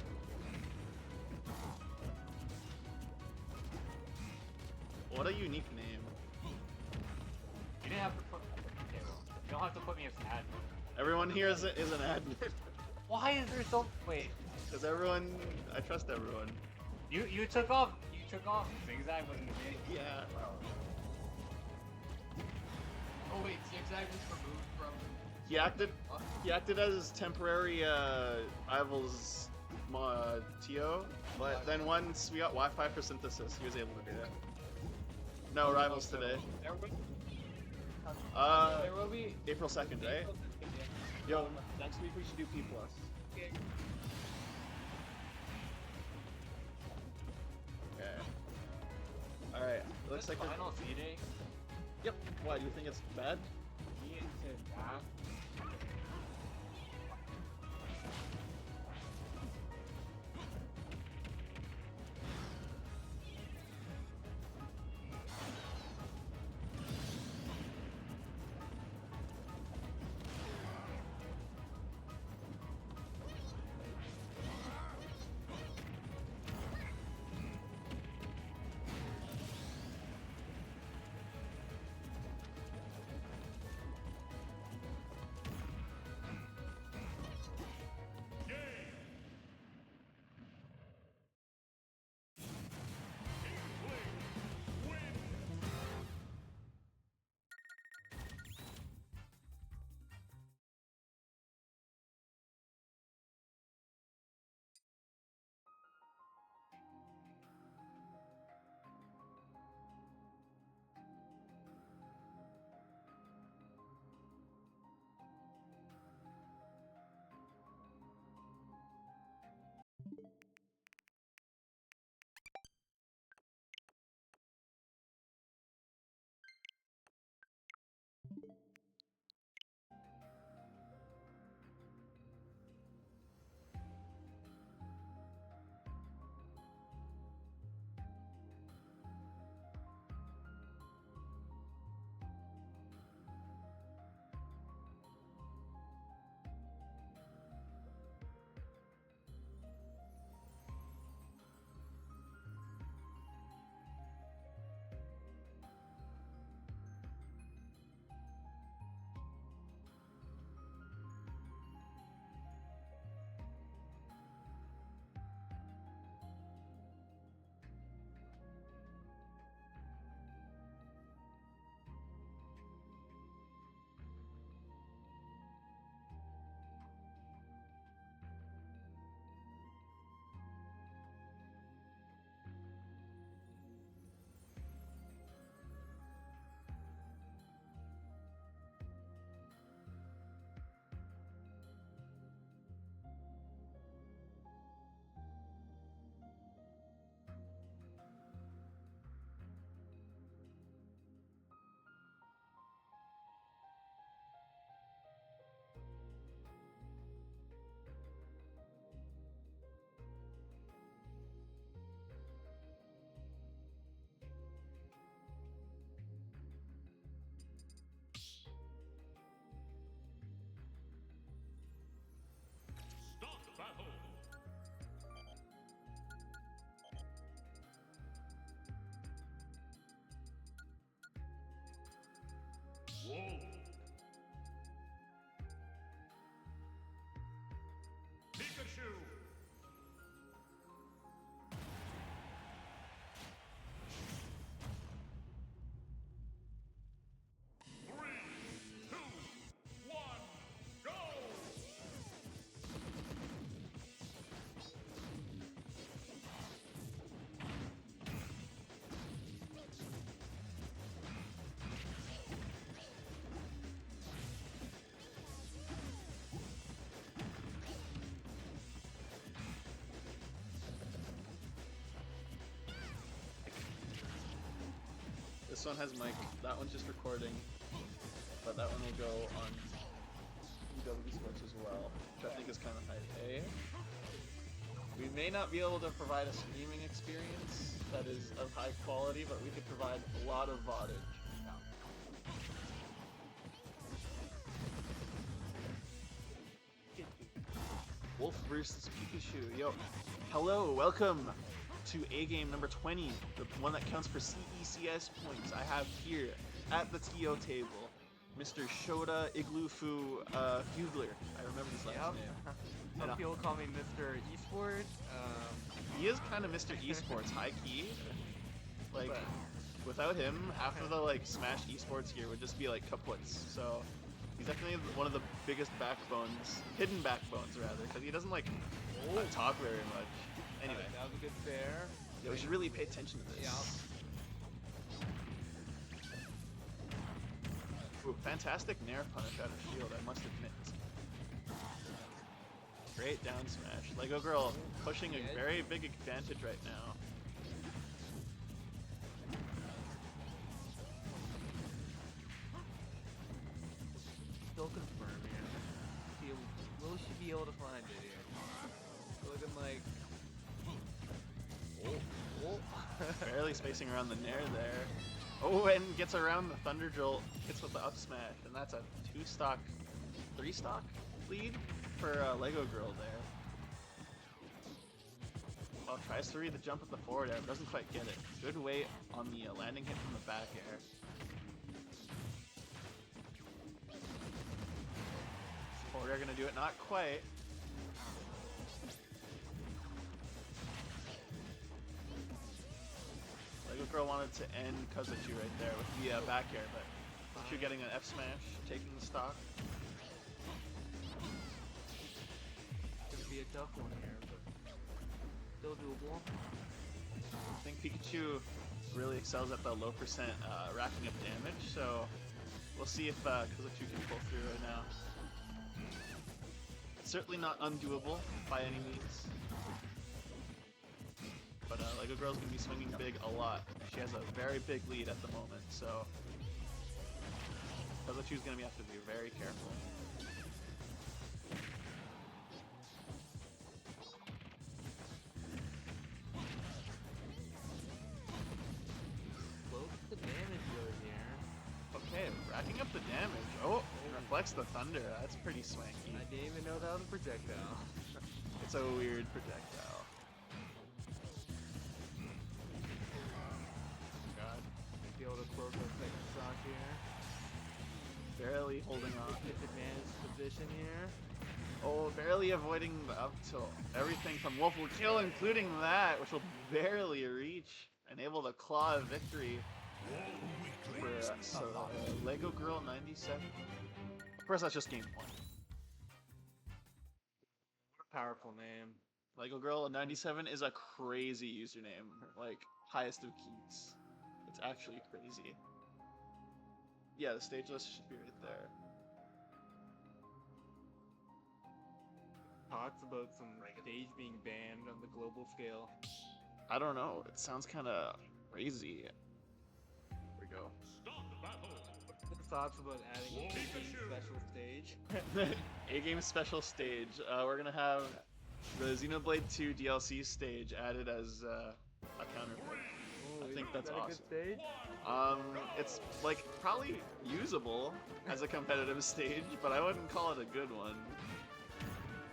What a unique name.
You didn't have to put. Okay, well, you don't have to put me as admin.
Everyone here is an admin.
Why is there so? Wait,
Because everyone, I trust everyone.
you took off. You took off. Zigzag was in the game.
Yeah.
Oh wait, Zigzag was removed from.
He acted as temporary Rivals TO, but then once we got Wi-Fi for synthesis, he was able to do that. No, Rivals today.
There will be.
April 2nd, right? Yo, next week we should do P+.
Okay.
Okay. Alright, looks like we're...
final seeding.
Yep. Why, do you think it's bad?
Me and Sid back.
This one has mic. That one's just recording. But that one will go on VOD Sports as well, which I think is kind of high pay. We may not be able to provide a streaming experience that is of high quality, but we could provide a lot of VODage. Wolf versus Pikachu. Yo, hello, welcome to A game number 20, the one that counts for CECS points. I have here at the TO table Mr. Shota Iglufu Fugler. I remember his last name.
Some people call me Mr. Esports.
He is kind of Mr. Esports, high key. Like, without him, half of the like Smash Esports here would just be like kaputs. So he's definitely one of the biggest backbones, hidden backbones rather, because he doesn't like talk very much. Anyway,
that was a good fair.
Yeah, we should really pay attention to this.
Yeah.
Ooh, fantastic Nair punish out of shield, I must admit. Great down smash. Lego Girl pushing a very big advantage right now.
Still confirming. Will she be able to find it here? Looking like.
Barely spacing around the Nair there. Oh, and gets around the Thunder Jolt, hits with the up smash, and that's a 2-stock, 3-stock lead for Lego Girl there. Well, tries to read the jump with the forward air, but doesn't quite get it. Good weight on the landing hit from the back air. Forward air gonna do it, not quite. Lego Girl wanted to end Kazuchu right there with the back air, but Kazuchu getting an F smash, taking the stock.
It's gonna be a tough one here, but still doable.
I think Pikachu really excels at the low percent racking up damage, so we'll see if Kazuchu can pull through right now. It's certainly not undoable by any means. But Lego Girl's gonna be swinging big a lot. She has a very big lead at the moment, so Kazuchu's gonna have to be very careful.
Close the damage load here.
Okay, racking up the damage. Oh, reflects the thunder. That's pretty swanky.
I didn't even know that was a projectile.
It's a weird projectile.
Be able to close the second stock here.
Barely holding on.
Disadvantaged position here.
Oh, barely avoiding the up tilt. Everything from Wolf will kill, including that, which will barely reach. Enable the claw of victory for Lego Girl 97. Of course, that's just game point.
What a powerful name.
Lego Girl 97 is a crazy username. Like, highest of keys. It's actually crazy. Yeah, the stage list should be right there.
Talks about some stage being banned on the global scale.
I don't know. It sounds kind of crazy. Here we go.
Thoughts about adding a special stage?
A-game special stage. We're gonna have the Xenoblade 2 DLC stage added as a counterpart. I think that's awesome.
A good stage?
It's like probably usable as a competitive stage, but I wouldn't call it a good one.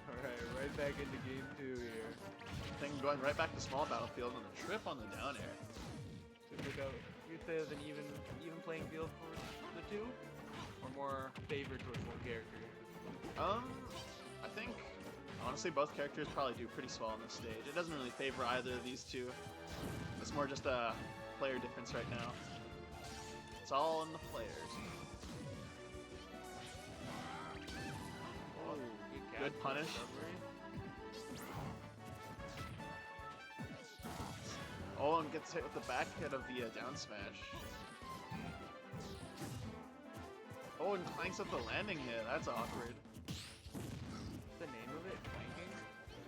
Alright, right back into game 2 here.
I think going right back to small battlefield and a trip on the down air.
You'd say there's an even playing field for the two? Or more favored towards one character?
I think honestly both characters probably do pretty swell on this stage. It doesn't really favor either of these two. It's more just a player difference right now. It's all in the players.
Oh,
good punish. Oh, and gets hit with the back hit of the down smash. Oh, and clanks up the landing hit. That's awkward.
What's the name of it? Clanking?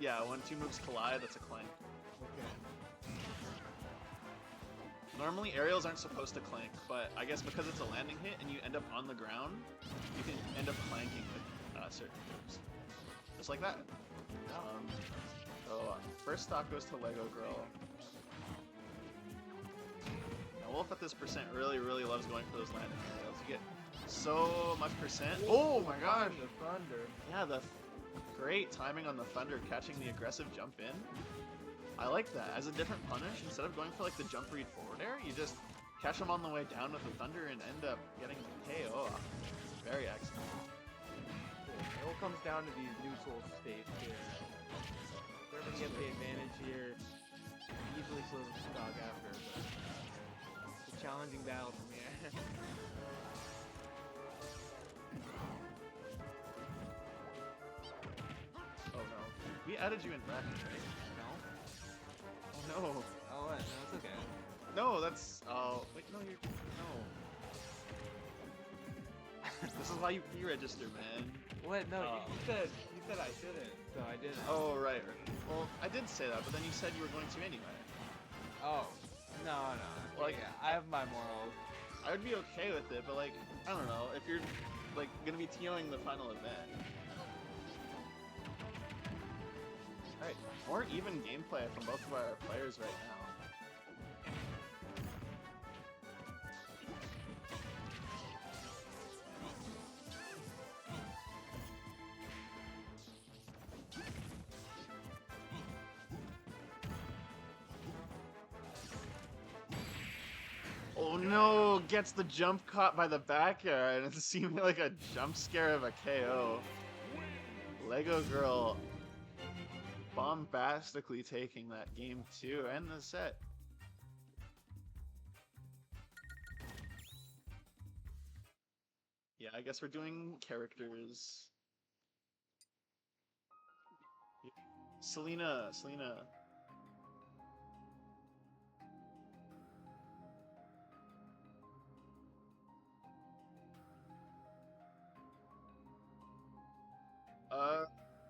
Yeah, when two moves collide, that's a clank.
Okay.
Normally aerials aren't supposed to clank, but I guess because it's a landing hit and you end up on the ground, you can end up clanking with certain moves. Just like that. So first stock goes to Lego Girl. Now Wolf at this percent really loves going for those landing aerials. You get so much percent. Oh my gosh!
The thunder.
Yeah, the great timing on the thunder, catching the aggressive jump in. I like that. As a different punish, instead of going for like the jump read forward air, you just catch them on the way down with the thunder and end up getting the KO. Very excellent.
It all comes down to these neutral states here. Whoever gets the advantage here easily slows the stock after, but it's a challenging battle for me.
Oh no. We added you in bracket, right?
No?
Oh no.
Oh what? No, it's okay.
No, that's wait, no, you're no. This is why you pre-register, man.
What? No, you said I shouldn't, so I didn't.
Oh right. Well, I did say that, but then you said you were going to anyway.
Oh. No.
Like,
Yeah, I have my morals.
I would be okay with it, but like, I don't know, if you're like gonna be TOing the final event. Alright, more even gameplay from both of our players right now. Oh no, gets the jump caught by the back air, and it seemed like a jump scare of a KO. Lego Girl bombastically taking that game 2 and the set. Yeah, I guess we're doing characters. Selena.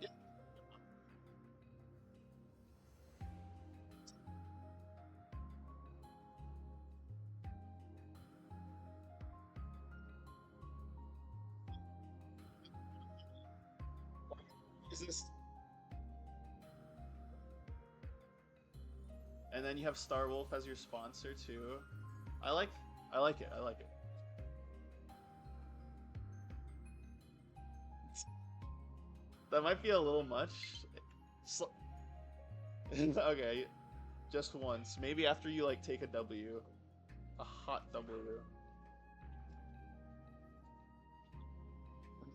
Yeah. Is this? And then you have Star Wolf as your sponsor too. I like it. That might be a little much. Okay, just once. Maybe after you like take a W. A hot W.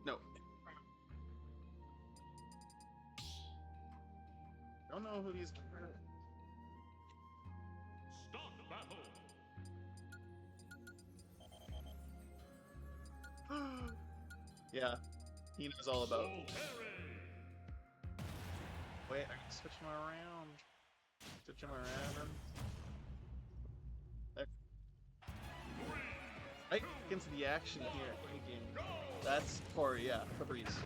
No. Don't know who these
Start the battle.
Yeah, he knows all about.
Oh, Harry.
Wait, I can switch him around. Switch him around. There. Right into the action here. Game. That's for Fabrice.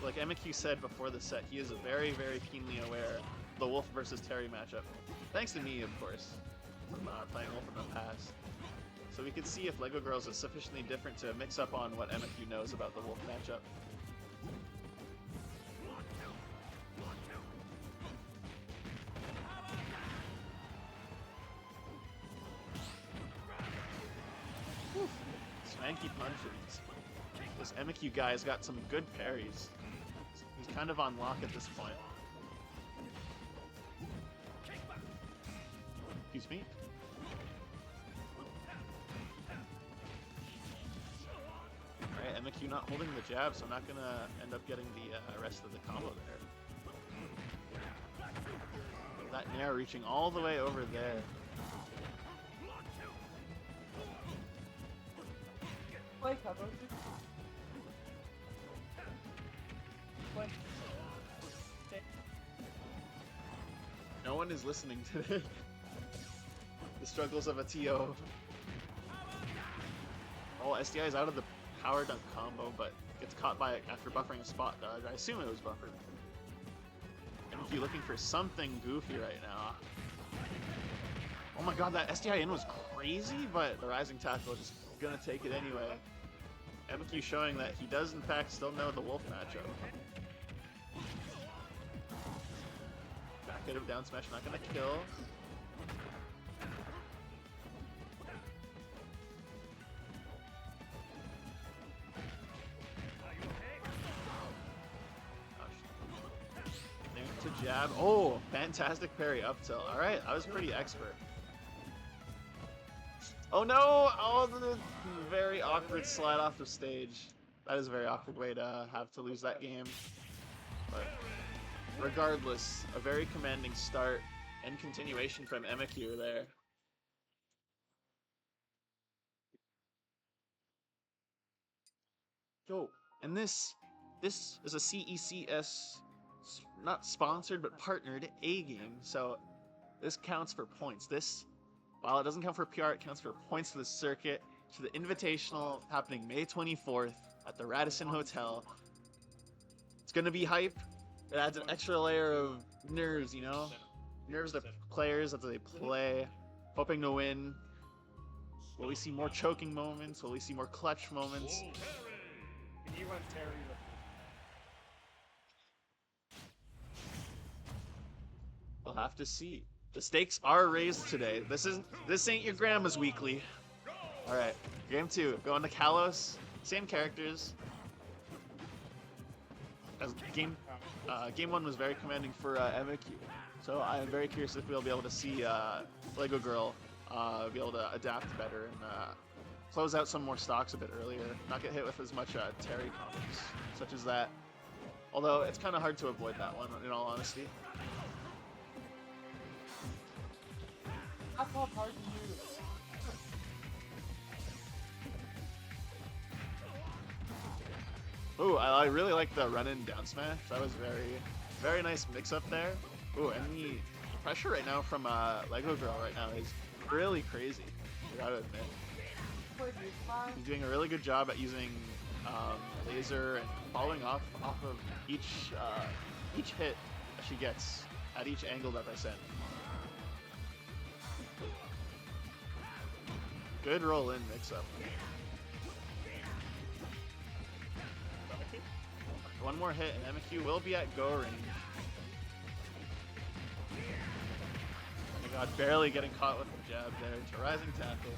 Like MQ said before the set, he is very keenly aware of the Wolf versus Terry matchup. Thanks to me, of course, from playing Wolf in the past. So we could see if Lego Girls is sufficiently different to mix up on what MQ knows about the Wolf matchup. Whew. Swanky punches. This MQ guy's got some good parries. He's kind of on lock at this point. Excuse me. Alright, MQ not holding the jab, so not gonna end up getting the rest of the combo there. That Nair reaching all the way over there. No one is listening today. The struggles of a TO. Oh, SDI is out of the tower dunk combo, but gets caught by it after buffering a spot dodge. I assume it was buffered. MQ looking for something goofy right now. Oh my god, that SDI in was crazy, but the rising tackle is just gonna take it anyway. MQ showing that he does in fact still know the Wolf matchup. Back hit of down smash, not gonna kill. To jab. Oh, fantastic parry up tilt. Alright, I was pretty expert. Oh no! Oh, the very awkward slide off the stage. That is a very awkward way to have to lose that game. But regardless, a very commanding start and continuation from Emiku there. Yo, and this is a CECS, not sponsored but partnered A game, so this counts for points. While it doesn't count for PR, it counts for points to the circuit, to the Invitational happening May 24th at the Radisson Hotel. It's gonna be hype. It adds an extra layer of nerves, you know? Nerves to players as they play, hoping to win. Will we see more choking moments? Will we see more clutch moments?
He went Terry.
We'll have to see. The stakes are raised today. This ain't your grandma's weekly. All right, game 2, going to Kalos. Same characters. As game 1 was very commanding for MQ, so I am very curious if we'll be able to see Lego Girl be able to adapt better and close out some more stocks a bit earlier, not get hit with as much Terry combos, such as that. Although it's kind of hard to avoid that one, in all honesty.
I thought hard to use.
Ooh, I really like the run-in down smash. That was very nice mix-up there. Ooh, and the pressure right now from Lego Girl right now is really crazy, I gotta admit. He's doing a really good job at using laser and following off of each hit that she gets at each angle that they send. Good roll-in mix-up. One more hit and MQ will be at go range. Oh my god, barely getting caught with the jab there to rising tackle.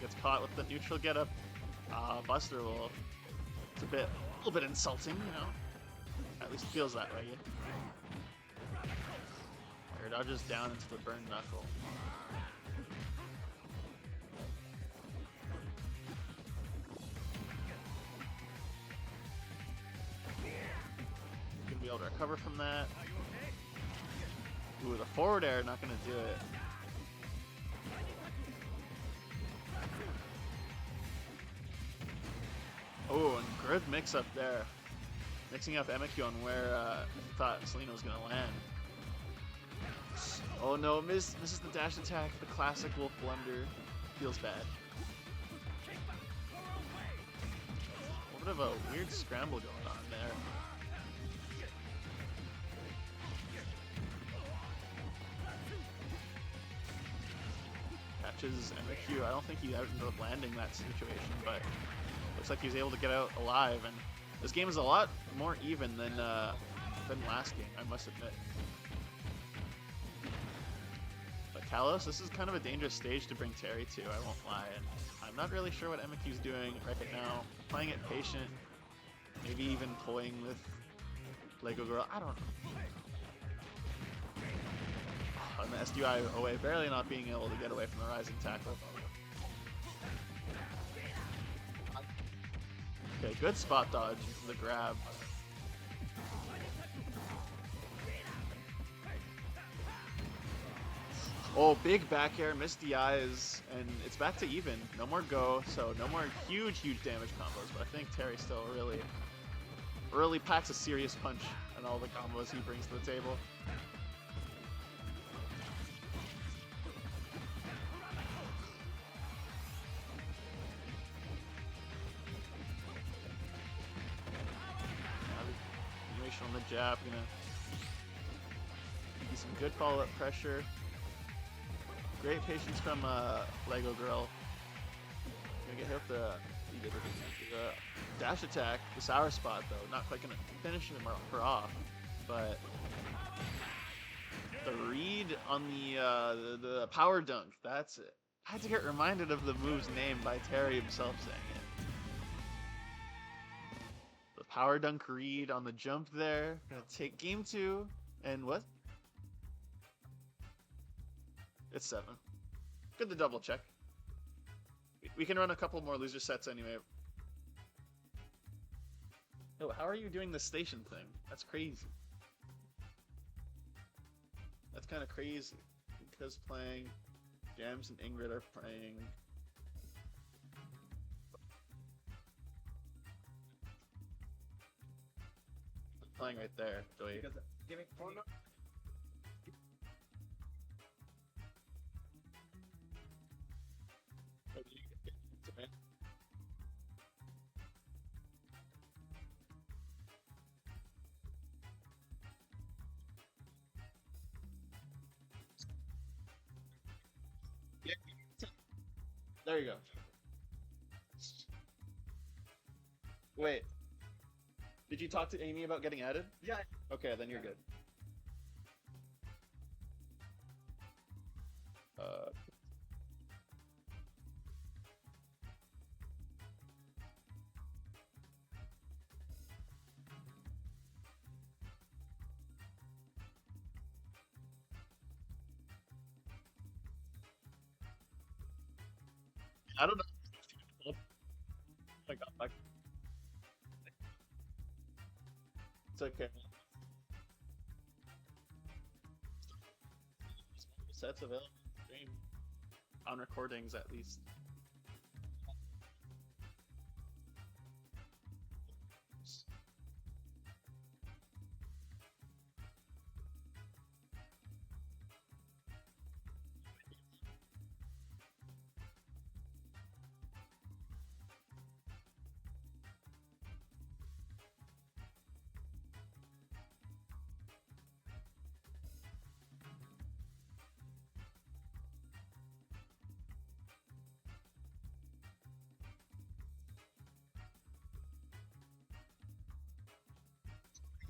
Gets caught with the neutral get-up. Buster Wolf. It's a little bit insulting, you know? At least it feels that way. Air dodges down into the burn knuckle. Gonna be able to recover from that. Ooh, the forward air, not gonna do it. Oh, and good mix up there. Mixing up MQ on where he thought Selena was gonna land. Oh no, misses the dash attack, the classic Wolf blunder. Feels bad. A little bit of a weird scramble going on there. Catches MQ. I don't think he ended up landing that situation, but looks like he was able to get out alive. And this game is a lot more even than last game, I must admit. But Kalos, this is kind of a dangerous stage to bring Terry to, I won't lie. And I'm not really sure what Emikyu's doing right now. Playing it patient, maybe even toying with Lego Girl, I don't know. Oh, and the SDI away, barely not being able to get away from the rising tackle. Okay, good spot dodge into the grab. Oh, big back air, missed the eyes, and it's back to even. No more go, so no more huge damage combos, but I think Terry still really packs a serious punch in all the combos he brings to the table. the jab, gonna do some good follow-up pressure. Great patience from Lego Girl. Gonna get hit with the dash attack, the sour spot though. Not quite gonna finish her off, but the read on the power dunk. That's it. I had to get reminded of the move's name by Terry himself saying it. The power dunk read on the jump there. Gonna take game 2, and what? It's 7. Good to double check. We can run a couple more loser sets anyway. Oh, how are you doing the station thing? That's crazy. That's kind of crazy. Because playing, Jams and Ingrid are playing. Playing right there, Joey.
Give me. Oh, no.
There you go. Wait. Did you talk to Amy about getting added?
Yeah.
Okay, then you're good. I don't know. Oh my god. It's okay. Sets available on stream. On recordings, at least.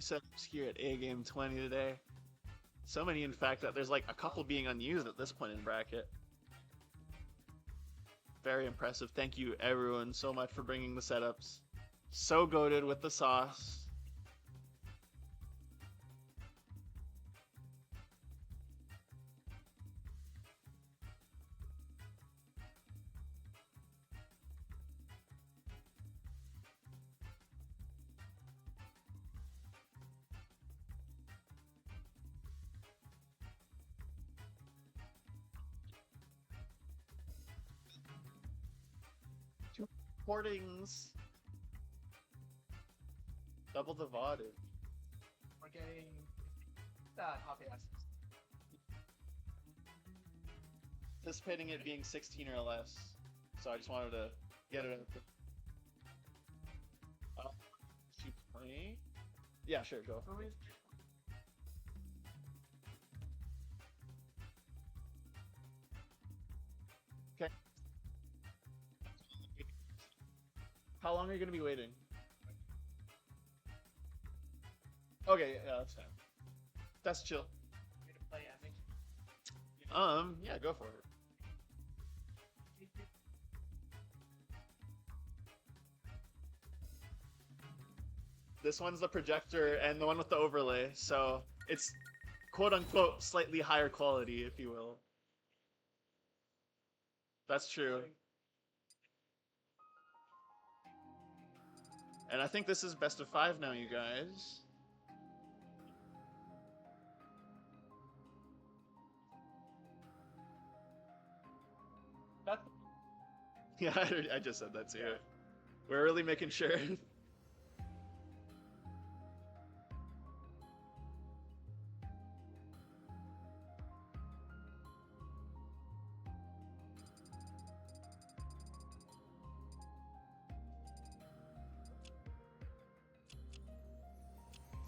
Setups here at A Game 20 today. So many, in fact, that there's like a couple being unused at this point in bracket. Very impressive. Thank you, everyone, so much for bringing the setups. So goated with the sauce. Recordings. Double the VOD.
We're getting hobby asses.
Anticipating it being 16 or less, so I just wanted to get it out there. To play? Yeah, sure, go. Okay. How long are you gonna be waiting? Okay, yeah, that's fine. That's chill. Yeah, go for it. This one's the projector and the one with the overlay, so it's quote-unquote slightly higher quality, if you will. That's true. And I think this is best of 5 now, you guys. Yeah, I just said that too. Yeah. We're really making sure.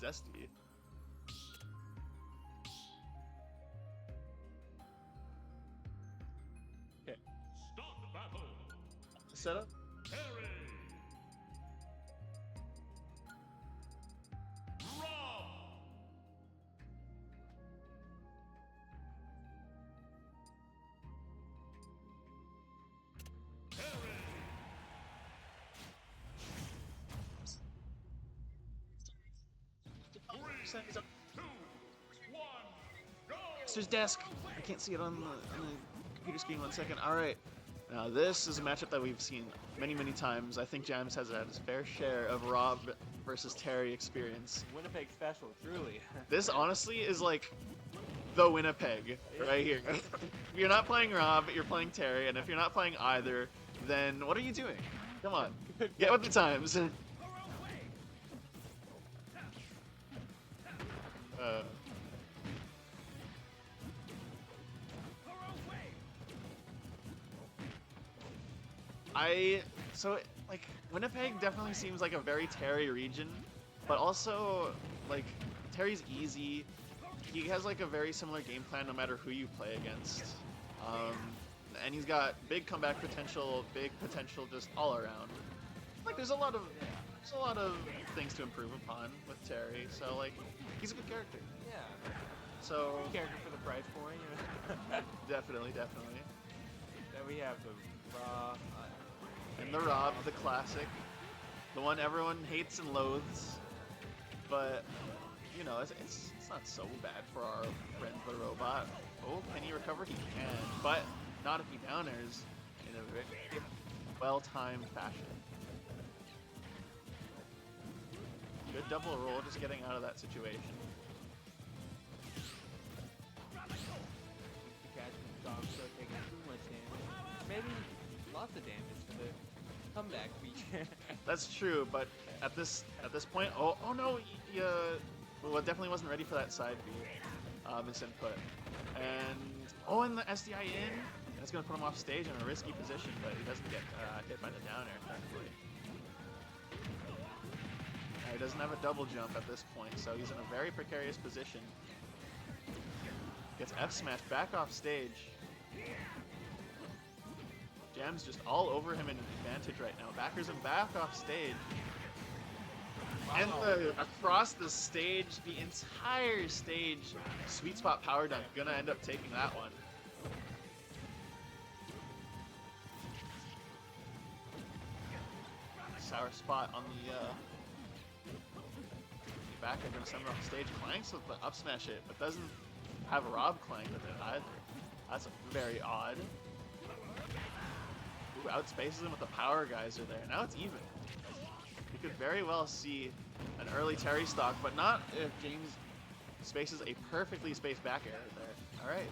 zesty. Okay.
Start battle.
Setup.
Harry. Rob. Harry.
100% he's up.
2, 1, go.
Master's desk. I can't see it on the computer screen. 1 second. All right. Now this is a matchup that we've seen many, many times. I think Jams has had his fair share of Rob versus Terry experience.
Winnipeg special, truly.
This honestly is like the Winnipeg right here. If you're not playing Rob, you're playing Terry, and if you're not playing either, then what are you doing? Come on, get with the times. Like Winnipeg definitely seems like a very Terry region, but also like Terry's easy. He has like a very similar game plan no matter who you play against, and he's got big comeback potential, big potential just all around. Like there's a lot of things to improve upon with Terry. So like he's a good character.
Yeah.
So
Character for the price point. You know?
definitely.
Then we have the Raw.
And the Rob, the classic, the one everyone hates and loathes, but you know it's not so bad for our friend the robot. Oh, can he recover? He can, but not if he downers in a very well-timed fashion. Good double roll, just getting out of that situation.
The catch dog start taking too much damage. Maybe lots of damage for the comeback feature.
That's true, but at this point, oh no, he well, definitely wasn't ready for that side B, misinput, and the SDI in, and it's gonna put him off stage in a risky position, but he doesn't get hit by the down air, thankfully. He doesn't have a double jump at this point, so he's in a very precarious position. Gets F smashed back off stage. Jam's just all over him in advantage right now. Backers him back off stage. And across the stage, the entire stage, sweet spot power dunk. Gonna end up taking that one. Sour spot on the backer. Gonna send him off stage. Clanks with the up smash it, but doesn't have Rob clank with it either. That's very odd. Ooh, outspaces him with the power geyser there. Now it's even. You could very well see an early Terry stock, but not if James spaces a perfectly spaced back air there. Alright.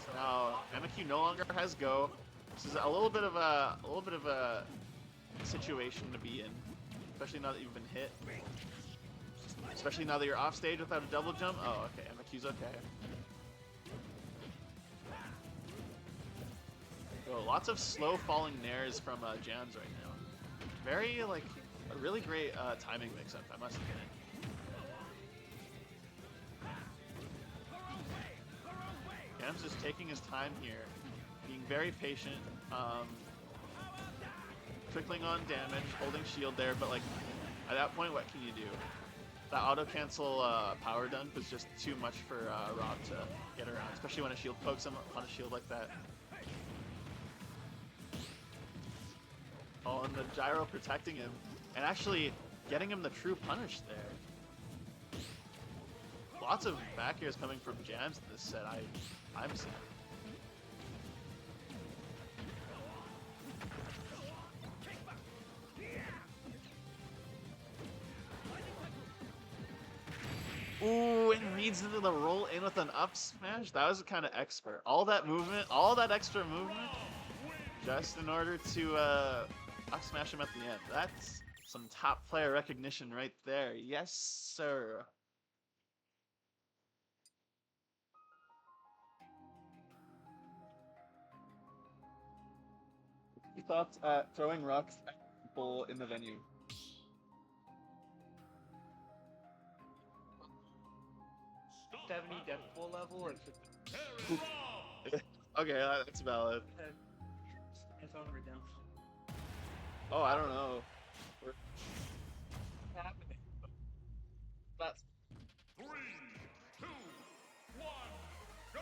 So now MQ no longer has go. This is a little bit of a situation to be in. Especially now that you've been hit. Especially now that you're off stage without a double jump. Oh, okay. MQ's okay. Oh, lots of slow falling nairs from Jams right now. Very, like, a really great timing mix-up, I must admit. Jams just taking his time here, being very patient, trickling on damage, holding shield there, but like, at that point, what can you do? That auto-cancel power dunk was just too much for Rob to get around, especially when a shield pokes him on a shield like that. Oh, and the gyro protecting him, and actually getting him the true punish there. Lots of back airs coming from Jams in this set, I'm seeing. Ooh, and reads into the roll in with an up smash. That was kind of expert. All that movement, all that extra movement, just in order to up smash him at the end. That's some top player recognition right there. Yes, sir. Your thoughts at throwing rocks at people in the venue?
70 death pool level, it's just
Okay, that's valid.
It's on redemption.
Oh, I don't know.
happening.
That's
3, 2, 1, go!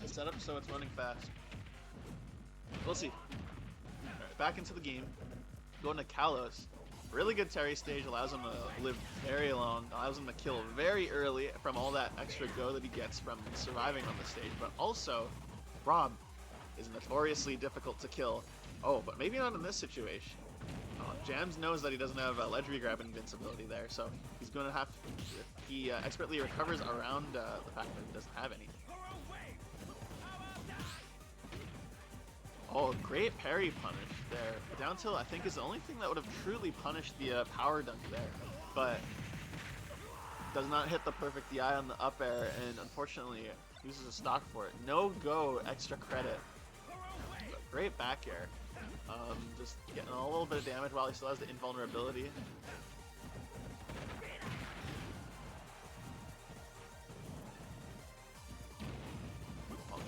the setup, so it's running fast. We'll see. Alright, back into the game. Going to Kalos. Really good Terry stage, allows him to live very long, allows him to kill very early from all that extra go that he gets from surviving on the stage, but also, Rob is notoriously difficult to kill. Oh, but maybe not in this situation. Jams knows that he doesn't have ledge regrab invincibility there, so he's going to have... He expertly recovers around the fact that he doesn't have any. Oh, great parry punish there. Down tilt, I think, is the only thing that would have truly punished the power dunk there. But does not hit the perfect DI on the up air, and unfortunately loses a stock for it. No go, extra credit. But great back air. Just getting a little bit of damage while he still has the invulnerability.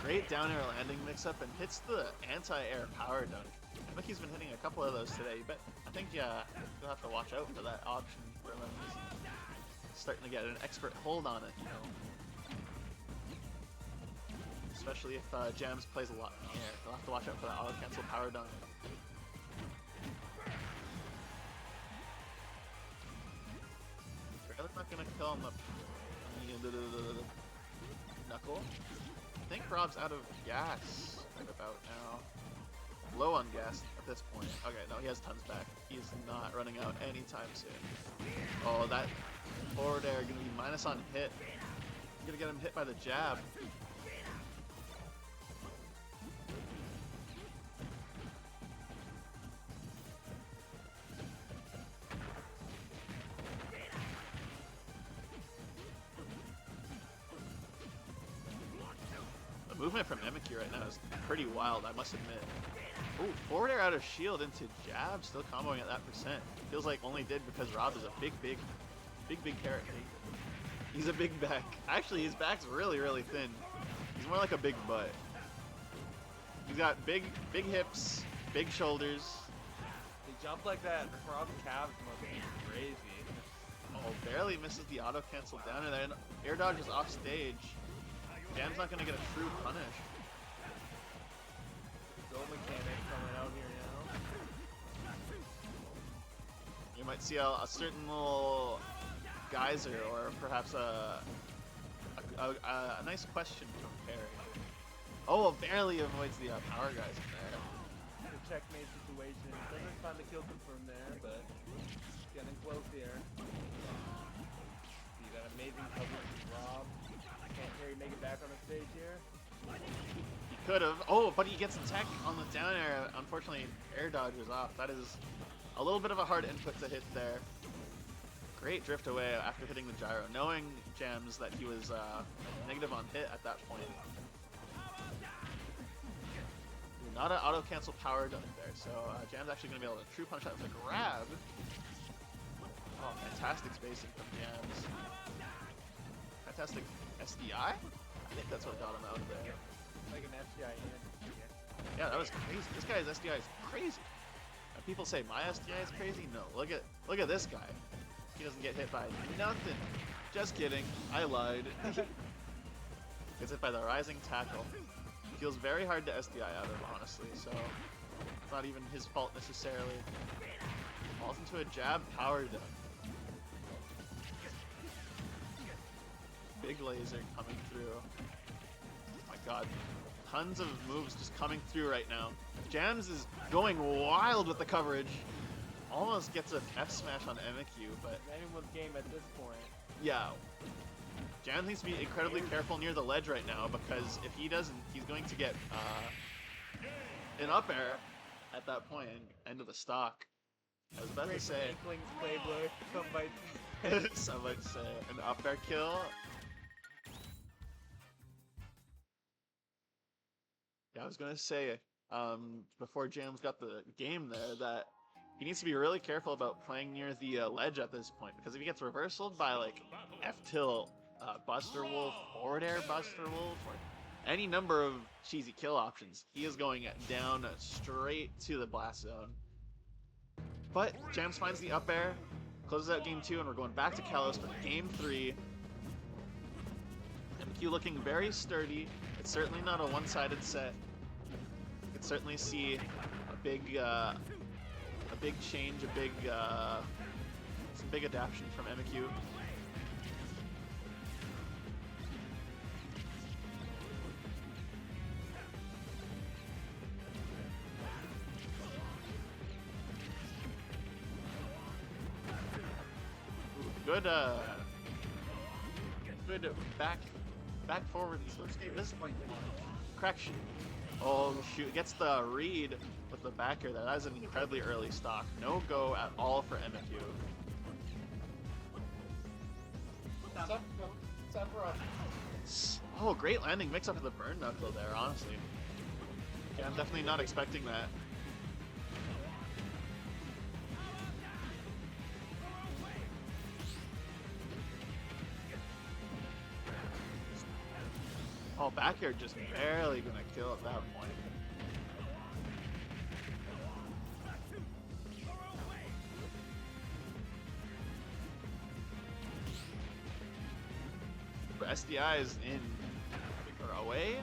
Great down air landing mix up and hits the anti-air power dunk. I think he's been hitting a couple of those today, but I think you'll have to watch out for that option for him. He's starting to get an expert hold on it, you know. Especially if Jams plays a lot in the air. He'll have to watch out for that auto cancel power dunk. Really not gonna kill him up. Knuckle. I think Rob's out of gas right about now. Low on gas at this point. Okay, no, he has tons back. He's not running out anytime soon. Oh, that forward air gonna be minus on hit. Gonna get him hit by the jab. Movement from Emeki right now is pretty wild, I must admit. Oh, forward air out of shield into jab, still comboing at that percent. Feels like only did because Rob is a big character. He's a big back. Actually, his back's really thin. He's more like a big butt. He's got big hips, big shoulders.
They jump like that from calves must be crazy.
Oh, barely misses the auto cancel down there. And air dodge is off stage. Jam's not gonna get a true punish.
Go mechanic coming out here now.
You might see a certain little geyser, or perhaps a nice question from Perry. Oh, barely avoids the power geyser there.
The checkmate situation. Doesn't find the kill confirm there, but getting close here. See that amazing coverage from Rob. Can't Perry make it back on the stage here?
He could have. Oh, but he gets a tech on the down air. Unfortunately, air dodge was off. That is a little bit of a hard input to hit there. Great drift away after hitting the gyro, knowing Jams that he was negative on hit at that point. Not an auto cancel power dunk there, so Jams actually going to be able to true punish that with a grab. Oh, fantastic spacing from Jams. Fantastic SDI? I think that's what got him out of there.
Like an SDI in.
Yeah, that was crazy. This guy's SDI is crazy. And people say my SDI is crazy? No, look at this guy. He doesn't get hit by nothing. Just kidding. I lied. Gets hit by the rising tackle. Feels very hard to SDI out of, honestly, so it's not even his fault necessarily. Falls into a jab power dunk. Big laser coming through. Oh my god. Tons of moves just coming through right now. Jams is going wild with the coverage. Almost gets an F smash on MQ, but
Anyone's game at this point.
yeah. Jams needs to be incredibly careful near the ledge right now, because if he doesn't, he's going to get an up air at that point, end of the stock. I was about to say.
Inkling's playbook.
Some might say an up air kill. Yeah, I was gonna say before Jams got the game there that he needs to be really careful about playing near the ledge at this point, because if he gets reversaled by like F tilt Buster Wolf, forward air Buster Wolf, or any number of cheesy kill options, he is going down straight to the blast zone. But Jams finds the up air, closes out game 2, and we're going back to Kalos for game 3. MQ looking very sturdy. It's certainly not a one-sided set. You can certainly see a big change, some big adaptation from MQ. Good, good back forward. This point, crack shoot. Oh shoot! Gets the read with the backer there. That is an incredibly early stock. No go at all for MFU. Oh, great landing mix up of the burn knuckle there. Honestly, yeah, I'm definitely not expecting that. Oh, back air just barely gonna kill at that point. But SDI is in or away?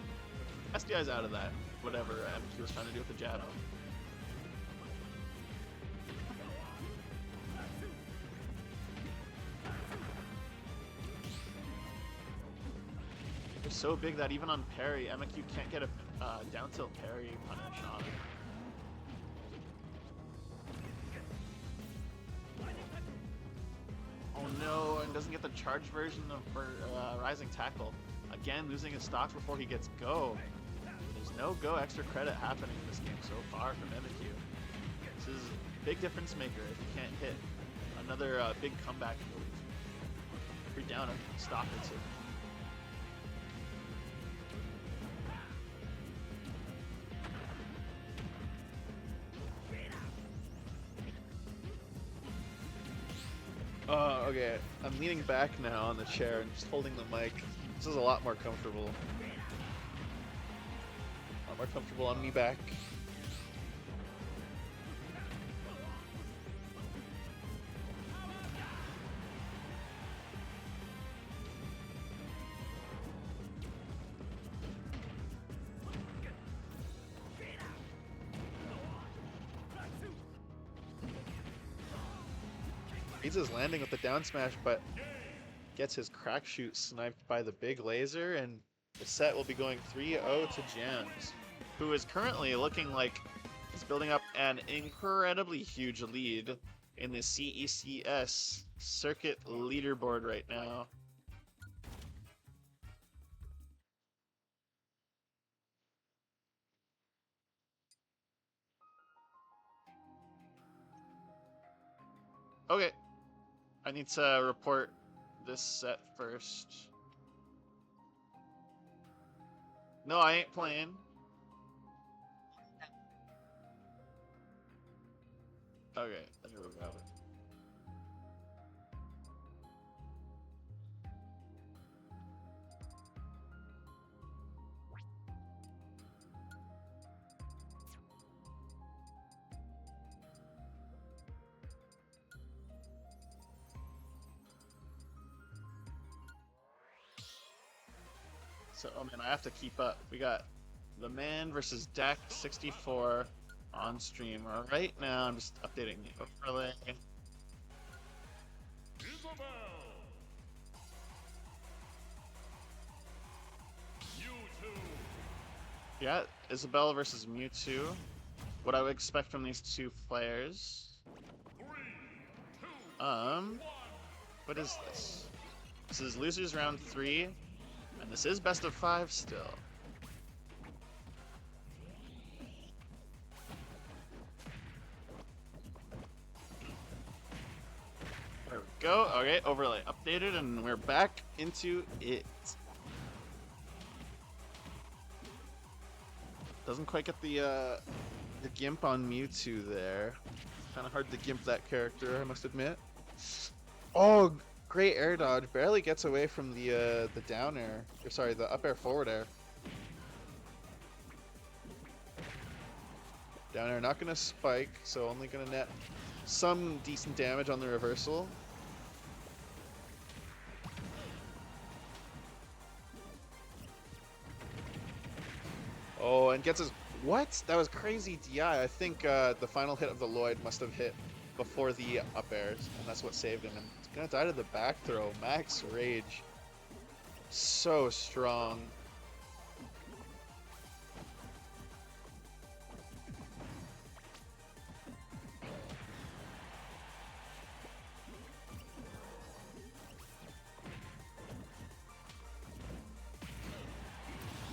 SDI is out of that. Whatever MQ was trying to do with the jab. So big that even on parry, MQ can't get a down tilt parry punish on it. Oh no, and doesn't get the charged version of Rising Tackle. Again, losing his stocks before he gets go. There's no go extra credit happening in this game so far from MQ. This is a big difference maker if you can't hit another big comeback move. If you're down a stock or two. Okay, I'm leaning back now on the chair and just holding the mic. This is a lot more comfortable. A lot more comfortable on me back. Reads his landing with the down smash, but gets his crack shoot sniped by the big laser, and the set will be going 3-0 to Jams, who is currently looking like he's building up an incredibly huge lead in the CECS circuit leaderboard right now. Okay. I need to report this set first. No, I ain't playing. Okay, there we go. So, oh man, I have to keep up. We got the man versus Dak 64 on stream right now. I'm just updating the overlay. Yeah, Isabelle versus Mewtwo. What I would expect from these two players. What is this? This is losers round 3. And this is best of 5 still. There we go. Okay, overlay updated, and we're back into it. Doesn't quite get the gimp on Mewtwo there.
Kind of hard to gimp that character, I must admit. Oh, great air dodge. Barely gets away from the down air. Or sorry, the up air forward air. Down air not gonna spike, so only gonna net some decent damage on the reversal. Oh, and gets his... What? That was crazy DI. I think the final hit of the Lloyd must have hit before the up airs, and that's what saved him. And he's gonna die to the back throw. Max Rage. So strong.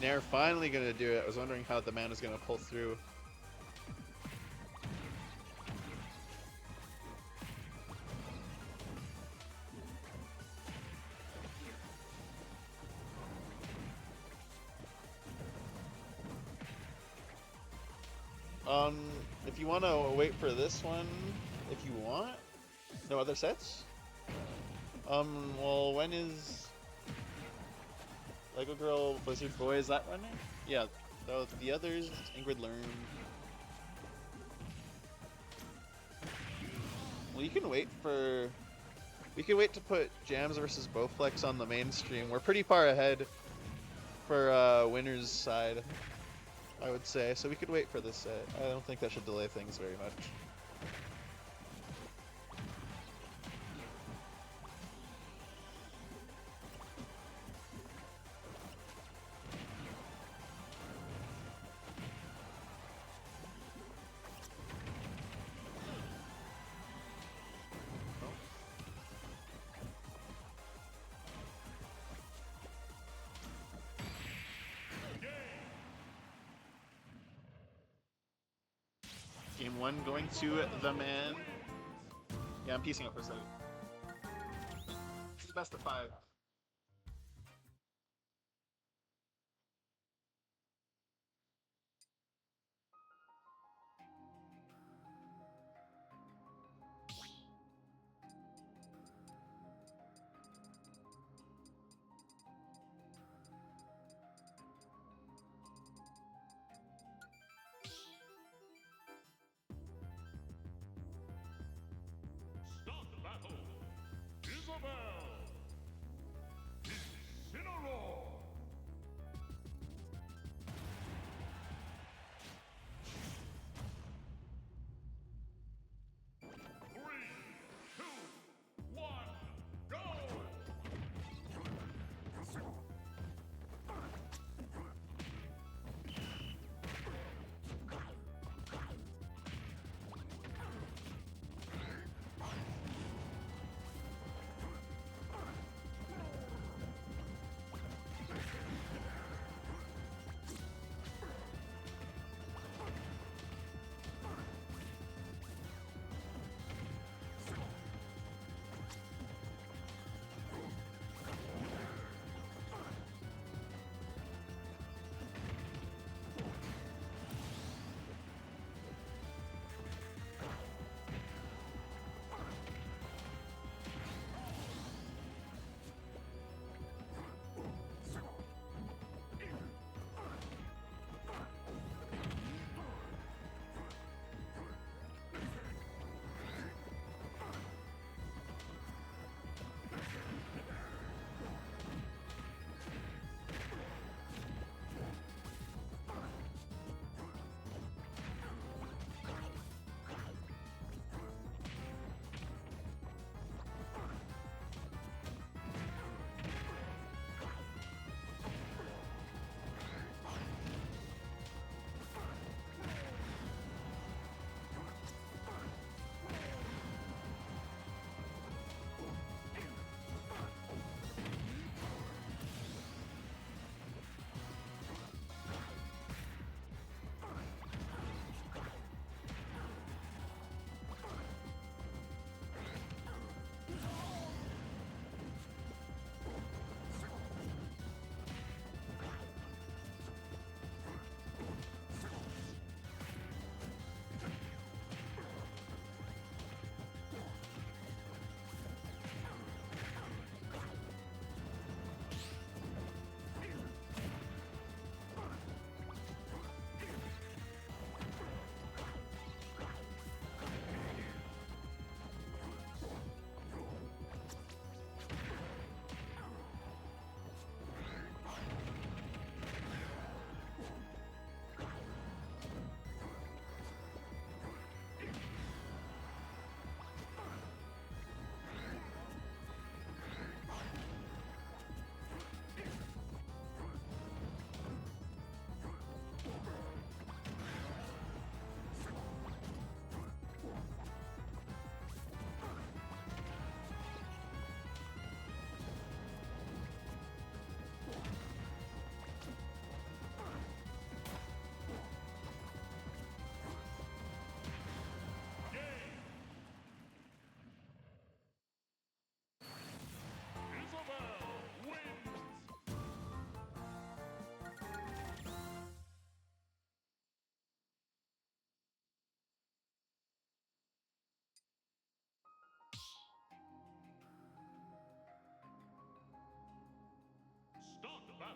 Nair finally gonna do it. I was wondering how the man was gonna pull through. If you want to wait for this one, if you want. No other sets? Well, when is Lego Girl Blizzard Boy, is that running? Yeah, the others, Ingrid Learn. Well, you can wait for... We can wait to put Jams versus Bowflex on the mainstream. We're pretty far ahead for winners side, I would say. So we could wait for this set. I don't think that should delay things very much. Game 1 going to the man. Yeah, I'm piecing up for a second. It's best of 5.
Start the battle. Isabel.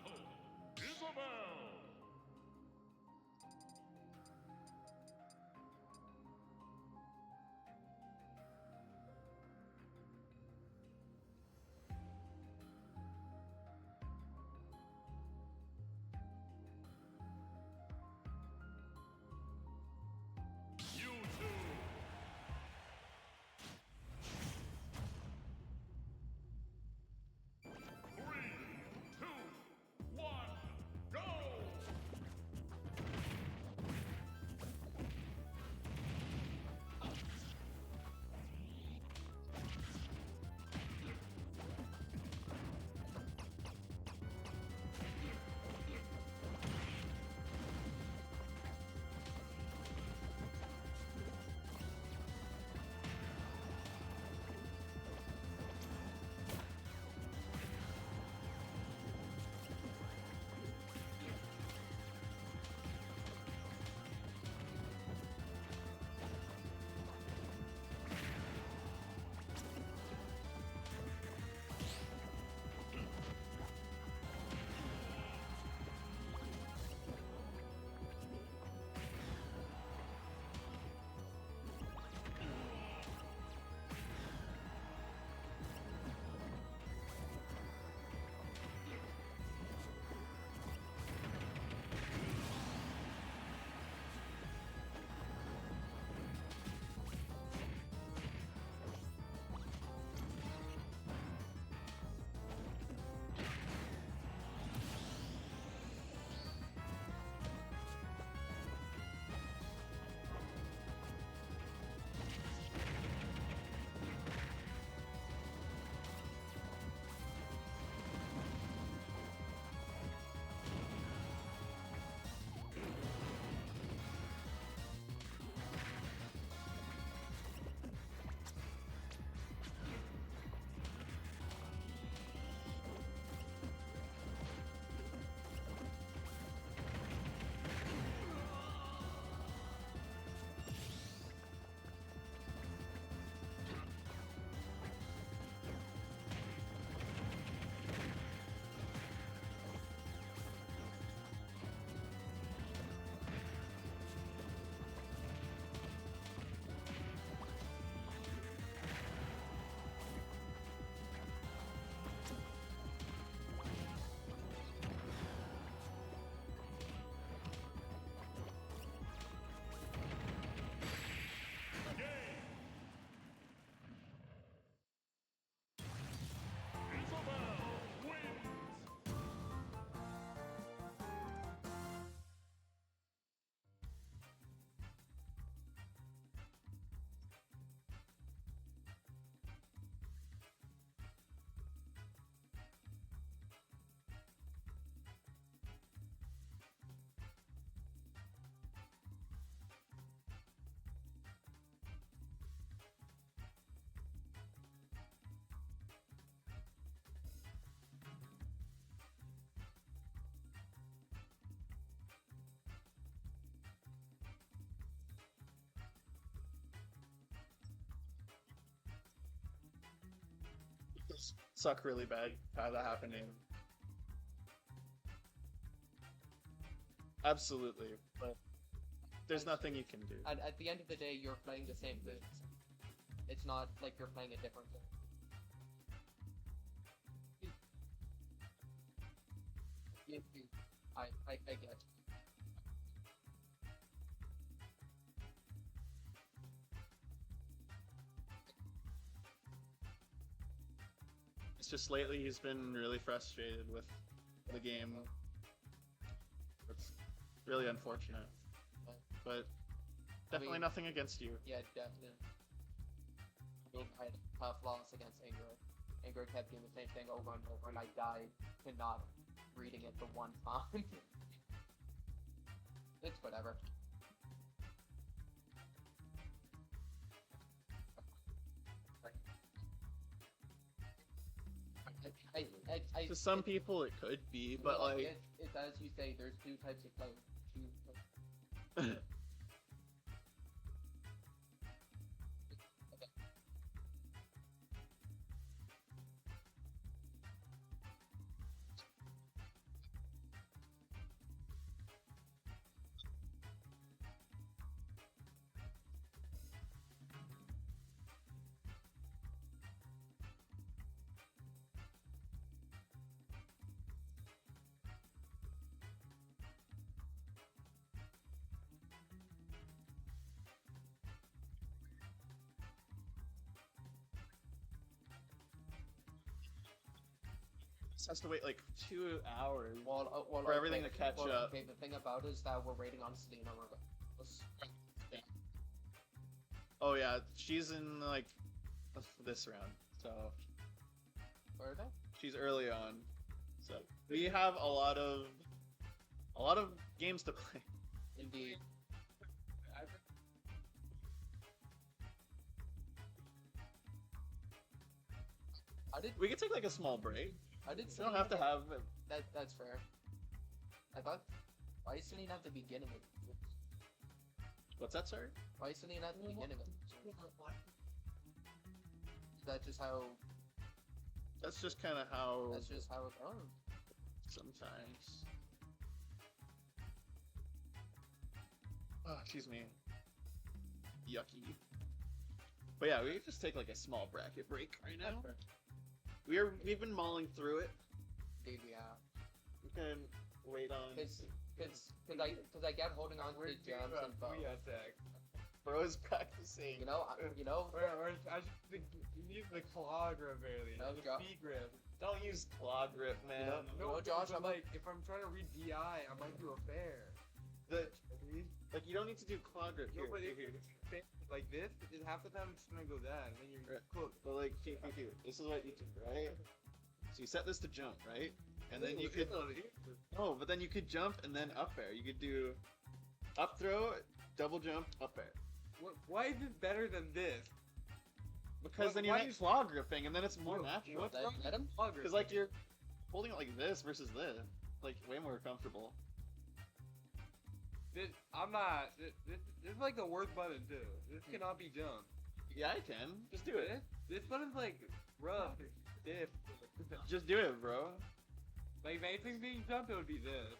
battle, Isabel! You two! 3, 2, 1, go! Isabel wins!
This suck really bad have that happening. Absolutely, but there's nothing you can do.
At the end of the day, you're playing the same thing. It's not like you're playing a different thing. I get.
It's just lately he's been really frustrated with the game. It's really unfortunate, but definitely nothing against you.
Yeah, definitely. I mean, I had a tough loss against Ingrid. Ingrid kept doing the same thing over and over, and I died to not reading it the one time. It's whatever.
To some people it could be, but
well,
like...
it's as you say, there's two types of players.
has to wait like 2 hours
Well,
for everything to
okay,
catch
well,
up.
Okay, the thing about it is that we're waiting on Selena regardless.
Oh yeah, she's in like this round, so
Where are they?
she's early on. So we have a lot of games to play.
Indeed.
We could take like a small break.
I did.
We don't have to have.
That's fair. I thought. Why is Selena at the beginning of it?
What's that, sir?
Why is Selena at the beginning of it? Is that just how?
That's just kind of how.
That's just how it goes.
Sometimes. Oh, excuse me. Yucky. But yeah, we could just take like a small bracket break right now. We've been mauling through it.
Dude, yeah.
We can wait on.
Cause I get holding on to the jams and bow.
Bro's practicing.
You know.
I should use the claw grip earlier.
No,
The
Jo-
B grip.
Don't use claw grip, man.
You know, Josh,
I'm like, if I'm trying to read DI, I might do a fair.
Like you don't need to do claw grip
No,
here.
but if
here.
it's like this, half the time it's gonna go that, and then you're cooked.
But like, here. This is what you do, right? So you set this to jump, right? And then you could. No, but then you could jump and then up air. You could do up throw, double jump, up air.
Why is it better than this?
Because then you're not claw gripping, and then it's more natural.
What's wrong with him?
Because like you're holding it like this versus this, like way more comfortable.
I'm not. This is like the worst button too. This cannot be jumped.
Yeah, I can. Just do it.
This button's like rough, stiff.
Just do it, bro.
Like if anything being jumped, it would be this.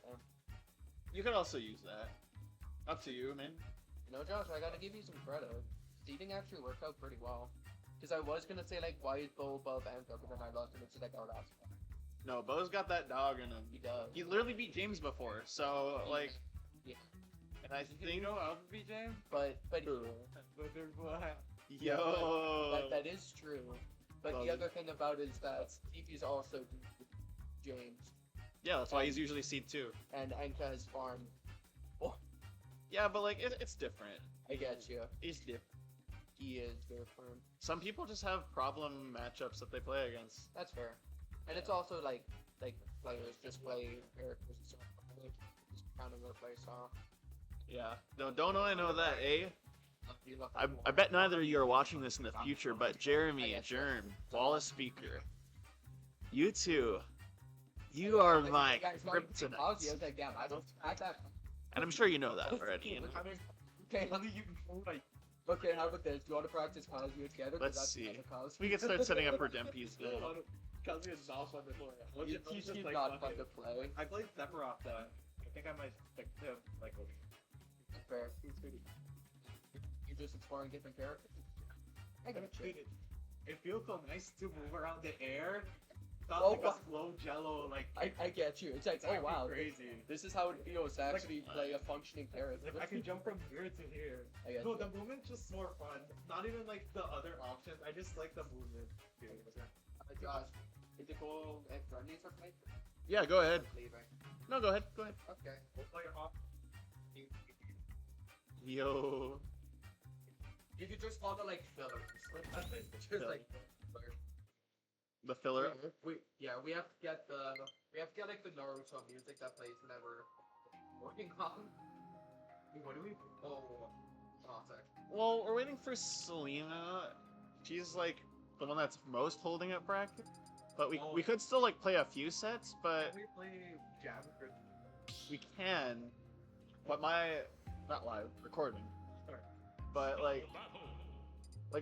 You could also use that. Up to you, man.
You know, Josh, I gotta give you some credit. Seeding actually worked out pretty well. Because I was gonna say like, why is Bo above Anka, but then I lost and it's like, oh, that's fine.
No, Bo's got that dog in him.
He does.
He literally beat James before, so like.
Yeah.
And I think.
You know Alpha beat James?
But
But there's what?
Yo.
that is true. But the other thing about it is that Steve is also James.
Yeah, that's why he's usually seed 2.
And Anka has farmed. Oh,
Yeah, but like it's different.
I get you.
He's different.
He is different.
Some people just have problem matchups that they play against.
That's fair. And it's also like players just play characters and stuff. Just kind of their play style.
Yeah. Don't I know that, eh? I bet neither of you are watching this in the future, but Jeremy, Germ, Wallace Speaker, you two, you are my kryptonite. And I'm sure you know that already.
Okay, how about this? Do you want to practice Kazuya together?
Let's see. We can start setting up for Dempi's though.
Kazuya is not fun to play.
He's not fun to play.
I played Sephiroth though. I think I might stick to like.
Fair. You're just exploring different characters. I got
Dude, it feels so nice to move around the air. Not
Oh,
like a slow jello, like.
I get you. It's like, oh wow,
crazy.
this is how it feels to actually play a functioning character.
Like I can jump from here to here.
I get
No,
you.
the movement's just more fun. Not even like the other options. I just like the movement.
Josh, is it cool if Grundy's are playing?
Yeah, go ahead.
Leaving.
No, go ahead. Go ahead.
Okay.
We'll play off.
Yo.
You could just call it like fillers. Just like fillers.
The filler.
We have to get like the Naruto music that plays whenever working on. What do we? Oh, sorry.
Well, we're waiting for Selena. She's like the one that's most holding up bracket. But we could still like play a few sets, but
We play Jam or
we can. But not live, recording.
Sorry.
But like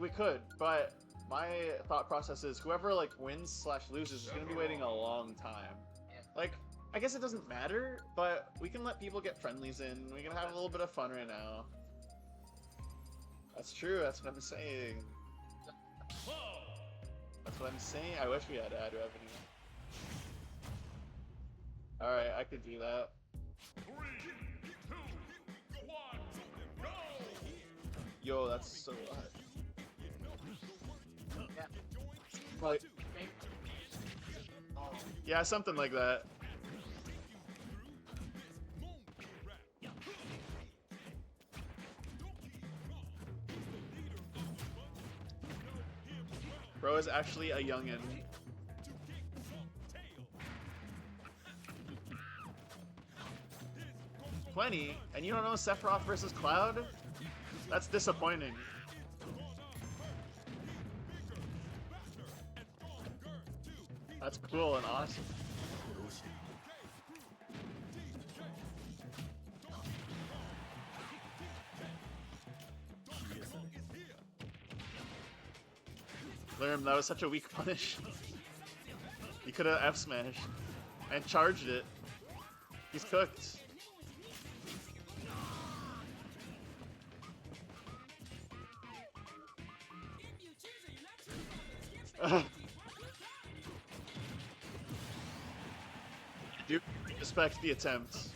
we could, but my thought process is whoever like wins / loses is gonna be waiting a long time.
Yeah.
Like, I guess it doesn't matter, but we can let people get friendlies in. We can have a little bit of fun right now. That's true. That's what I'm saying. That's what I'm saying. I wish we had ad revenue. All right, I could do that.
3, 2, 1, go!
Yo, that's so hot. Like, Yeah, something like that. Bro is actually a youngin. Plenty, and you don't know Sephiroth versus Cloud? That's disappointing. That's cool and awesome. Lerm, that was such a weak punish. You could have F smashed and charged it. He's cooked. Do respect the attempt.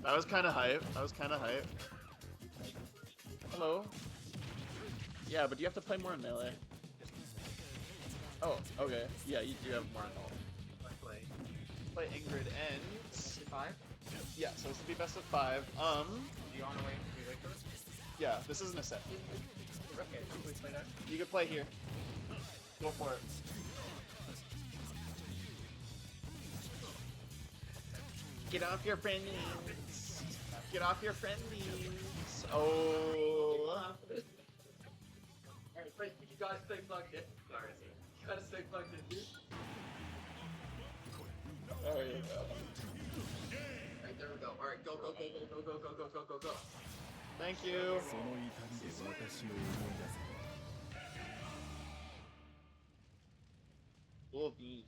That was kind of hype. That was kind of hype. Hello. Yeah, but you have to play more in melee. Oh, okay. Yeah, you do have more in melee. Play Ingrid and
5?
yeah, so this will be best of 5.
Do you want to wait for it?
Yeah, this isn't a set.
Okay, can we play that?
You can play here. Go for it. Get off your friendlies. Get off your friendlies. Oh.
Alright, wait, you gotta stay plugged in. Sorry, you gotta stay plugged in, dude.
Alright.
Alright, there we go. Alright, go, go, go, go, go, go, go, go, go, go.
Thank you. Cool beans.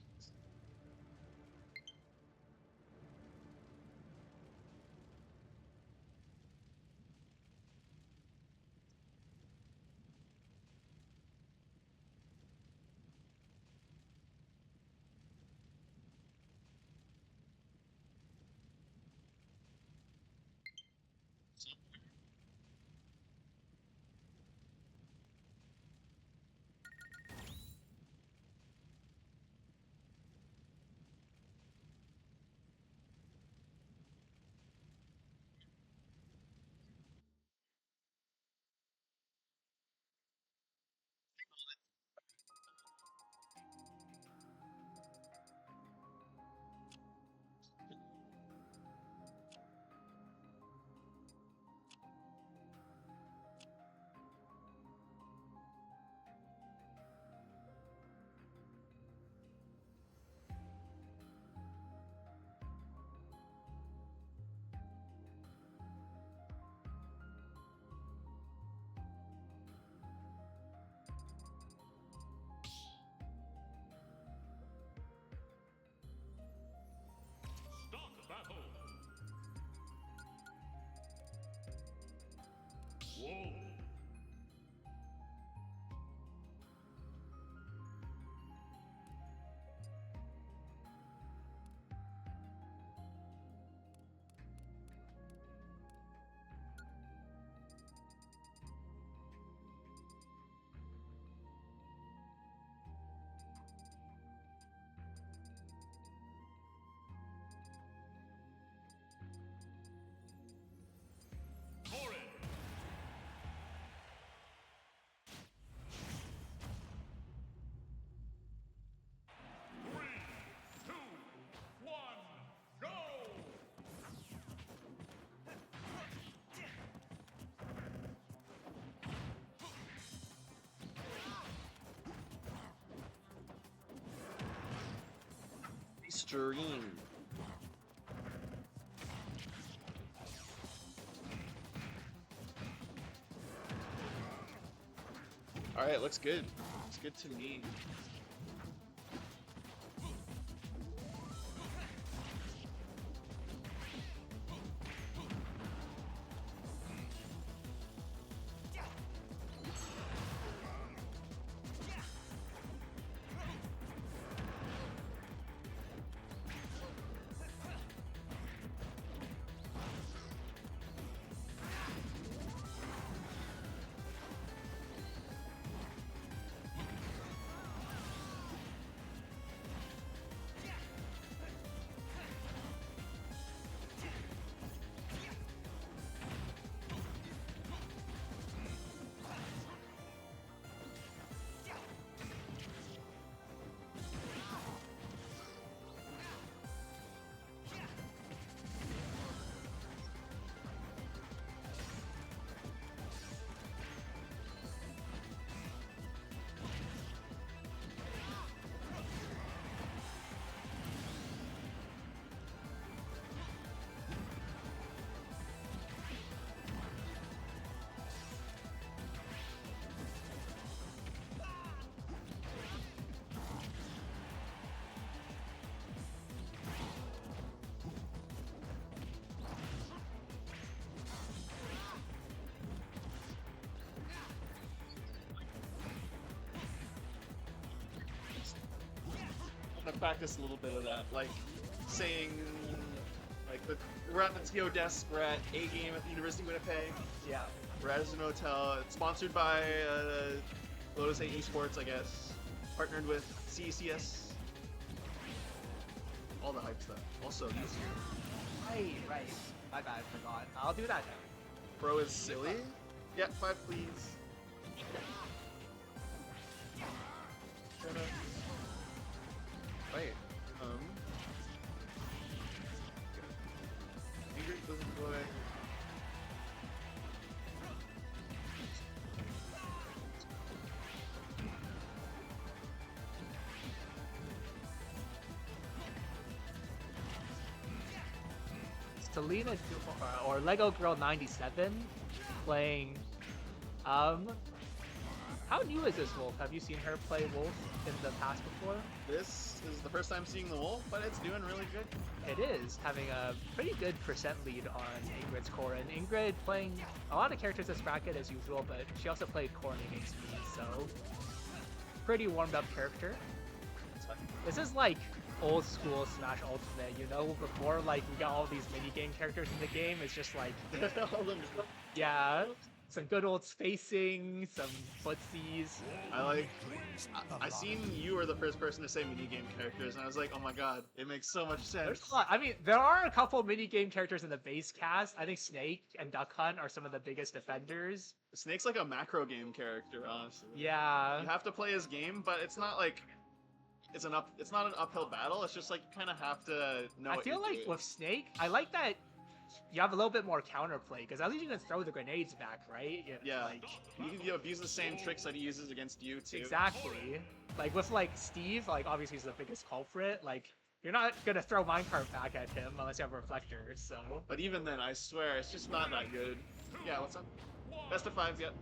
Start battle. Whoa. For it. 3, 2, 1, go!
Stream. Alright, looks good. Looks good to me. I've practiced a little bit of that, like saying, like we're at the TO desk, we're at A game at the University of Winnipeg.
Yeah.
We're at an hotel. It's sponsored by Lotus 8 Esports, I guess. Partnered with CECS. All the hype stuff. Also, this
Right. My bad, forgot. I'll do that now.
bro is silly. Yeah, 5 please. Wait. Ingrid doesn't play.
Selena or Lego Girl 97 playing. How new is this Wolf? Have you seen her play Wolf in the past before?
This is the first time seeing the wolf, but it's doing really good.
It is, having a pretty good percent lead on Ingrid's core, and Ingrid playing a lot of characters this bracket as usual, but she also played Corrin against me, so pretty warmed up character. This is like old school Smash Ultimate, you know, before like we got all these minigame characters in the game, it's just like, yeah, some good old spacing, some footsies.
I seen you were the first person to say minigame characters, and I was like, oh my god, it makes so much sense.
There's a lot. I mean, there are a couple minigame characters in the base cast. I think Snake and Duck Hunt are some of the biggest defenders.
Snake's like a macro game character, honestly.
Yeah.
You have to play his game, but it's not like it's not an uphill battle. It's just like you kind of have to know.
I
what
feel
you're
like
doing.
with Snake, I like that you have a little bit more counterplay because at least you can throw the grenades back, right?
Yeah,
Like,
you abuse the same tricks that he uses against you too.
exactly. Like with like Steve, like obviously he's the biggest culprit. Like you're not gonna throw minecart back at him unless you have reflectors. So.
But even then, I swear, it's just not that good. Yeah, what's up? Best of 5s yet.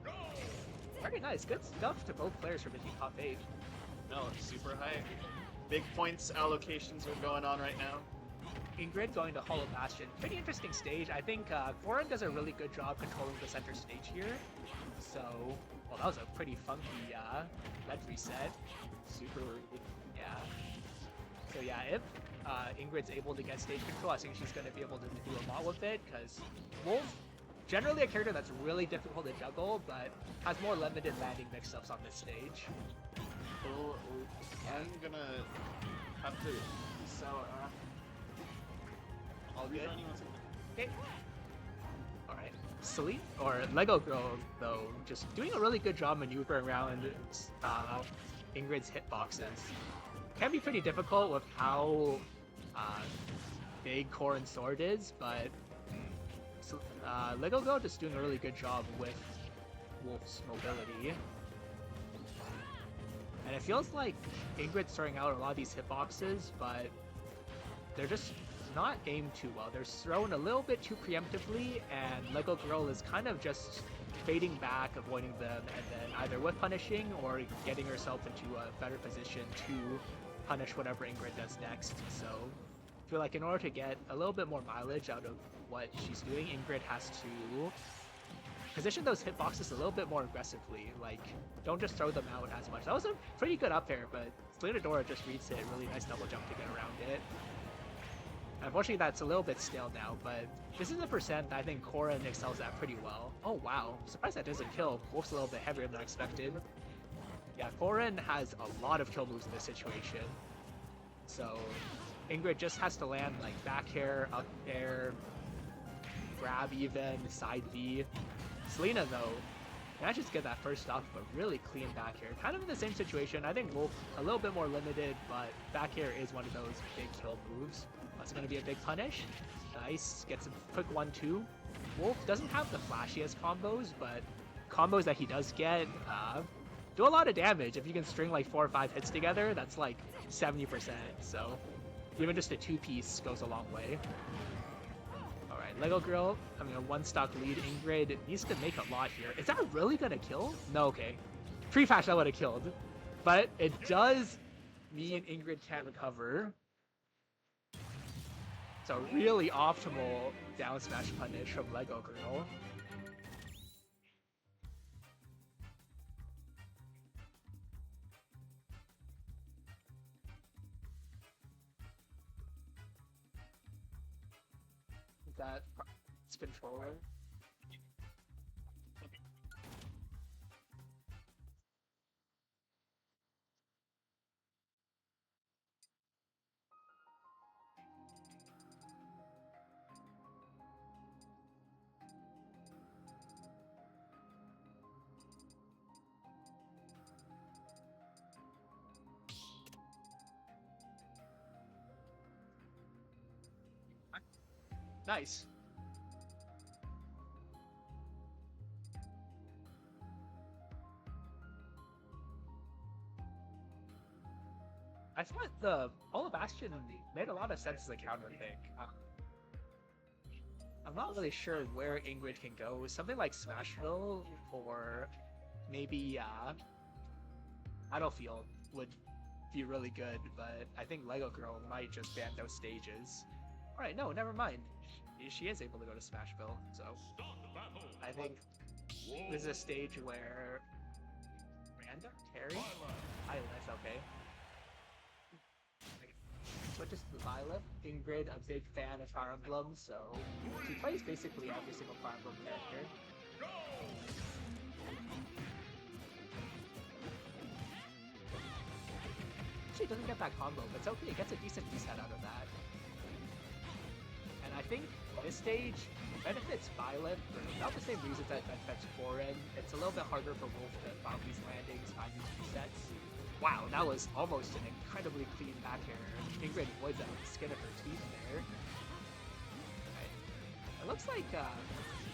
Very nice. Good stuff to both players for making top 8.
No, it's super high. Big points allocations are going on right now.
Ingrid going to Hollow Bastion. Pretty interesting stage. I think Corrin does a really good job controlling the center stage here. So, well, that was a pretty funky ledge reset.
Super rude.
Yeah. So yeah, if Ingrid's able to get stage control, I think she's going to be able to do a lot with it, because Wolf, generally a character that's really difficult to juggle, but has more limited landing mix-ups on this stage.
I'm gonna have to sell it. I'll be joining once again.
Okay. Alright. Celine, or Lego Girl, though, just doing a really good job maneuvering around Ingrid's hitboxes. Can be pretty difficult with how big Corrin's sword is, but Lego Girl just doing a really good job with Wolf's mobility. And it feels like Ingrid's throwing out a lot of these hitboxes, but they're just not aimed too well. They're thrown a little bit too preemptively, and Lego Girl is kind of just fading back, avoiding them, and then either whip punishing or getting herself into a better position to punish whatever Ingrid does next. So I feel like in order to get a little bit more mileage out of what she's doing, Ingrid has to position those hitboxes a little bit more aggressively. Like, don't just throw them out as much. That was a pretty good up air, but Dora just reads it. Really nice double jump to get around it. Unfortunately, that's a little bit stale now, but this is a percent that I think Corrin excels at pretty well. Oh wow, surprised that doesn't kill. Wolf's a little bit heavier than I expected. Yeah, Corrin has a lot of kill moves in this situation. So Ingrid just has to land like back air, up air, grab even, side B. Selena though, manages to get that first stock, but really clean back air. Kind of in the same situation. I think Wolf a little bit more limited, but back air is one of those big kill moves. That's going to be a big punish. Nice. Gets a quick 1-2. Wolf doesn't have the flashiest combos, but combos that he does get do a lot of damage. If you can string like 4 or 5 hits together, that's like 70%. So even just a 2-piece goes a long way. Alright, Lego Girl, I mean a 1-stock lead. Ingrid needs to make a lot here. Is that really going to kill? No, okay. Pre-patch that would have killed. But it does mean Ingrid can't recover. So really optimal down smash punish from Lego Girl.
that spin forward. Nice. I thought the Polo Bastion made a lot of sense as a counter pick. I'm not really sure where Ingrid can go. Something like Smashville or maybe Battlefield would be really good, but I think Lego Girl might just ban those stages. Alright, no, never mind. She is able to go to Smashville, so I think this is a stage where Miranda Terry? Violet, okay. Switches to Violet. Ingrid, a big fan of Fire Emblem, so she plays basically every single Fire Emblem character. She doesn't get that combo, but it's okay, it gets a decent reset out of that. And I think this stage benefits Violet for about the same reasons that benefits Foreign. It's a little bit harder for Wolf to find these landings, find these resets. Wow, that was almost an incredibly clean back air. Ingrid avoids that with the skin of her teeth there. Right. It looks like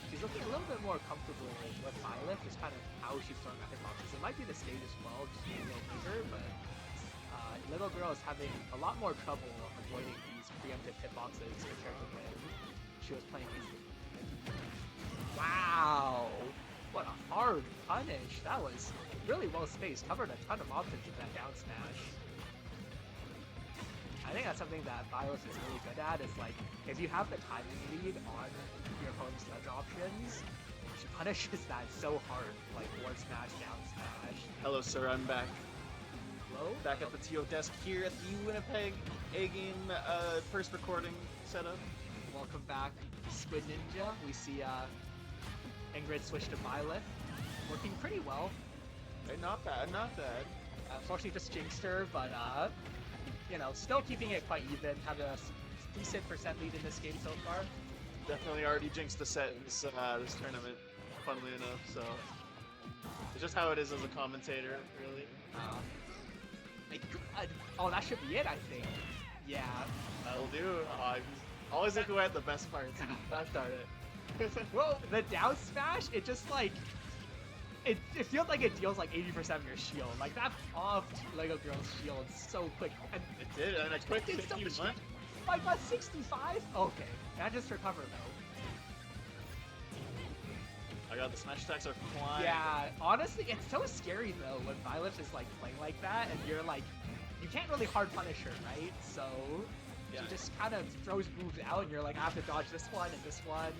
she's looking a little bit more comfortable with Violet, just kind of how she's throwing out hitboxes. It might be the stage as well, just being a little bigger, but Little Girl is having a lot more trouble avoiding these preemptive hitboxes compared to when she was playing against them. Wow! What a hard punish! That was really well spaced, covered a ton of options with that down smash. I think that's something that Violet is really good at, is like, if you have the timing lead on your opponent's ledge options, she punishes that so hard, like forward smash, down smash.
Hello, sir. I'm back.
Hello?
Back at the TO desk here at the Winnipeg A-Game first recording setup.
Welcome back, Squid Ninja. We see Ingrid switch to Violet. Working pretty well.
Hey, not bad, not bad.
Unfortunately just jinxed her, but you know, still keeping it quite even. Have a decent percent lead in this game so far.
Definitely already jinxed the set in this tournament, funnily enough, so... It's just how it is as a commentator, really.
My god. Oh, that should be it, I think. Yeah.
That'll do. I'm always looking at the best parts.
That's it. Well, the down smash, it just like... It feels like it deals like 80% of your shield. Like, that popped Lego Girl's shield so quick. And
it did, and a quick 51.
Like, what, 65? Okay. That just recovered, though.
I got the smash attacks are flying.
Yeah, honestly, it's so scary, though, when Violet is, like, playing like that, and you're, like... You can't really hard punish her, right? So... Yeah. She just kind of throws moves out, and you're like, I have to dodge this one and this one.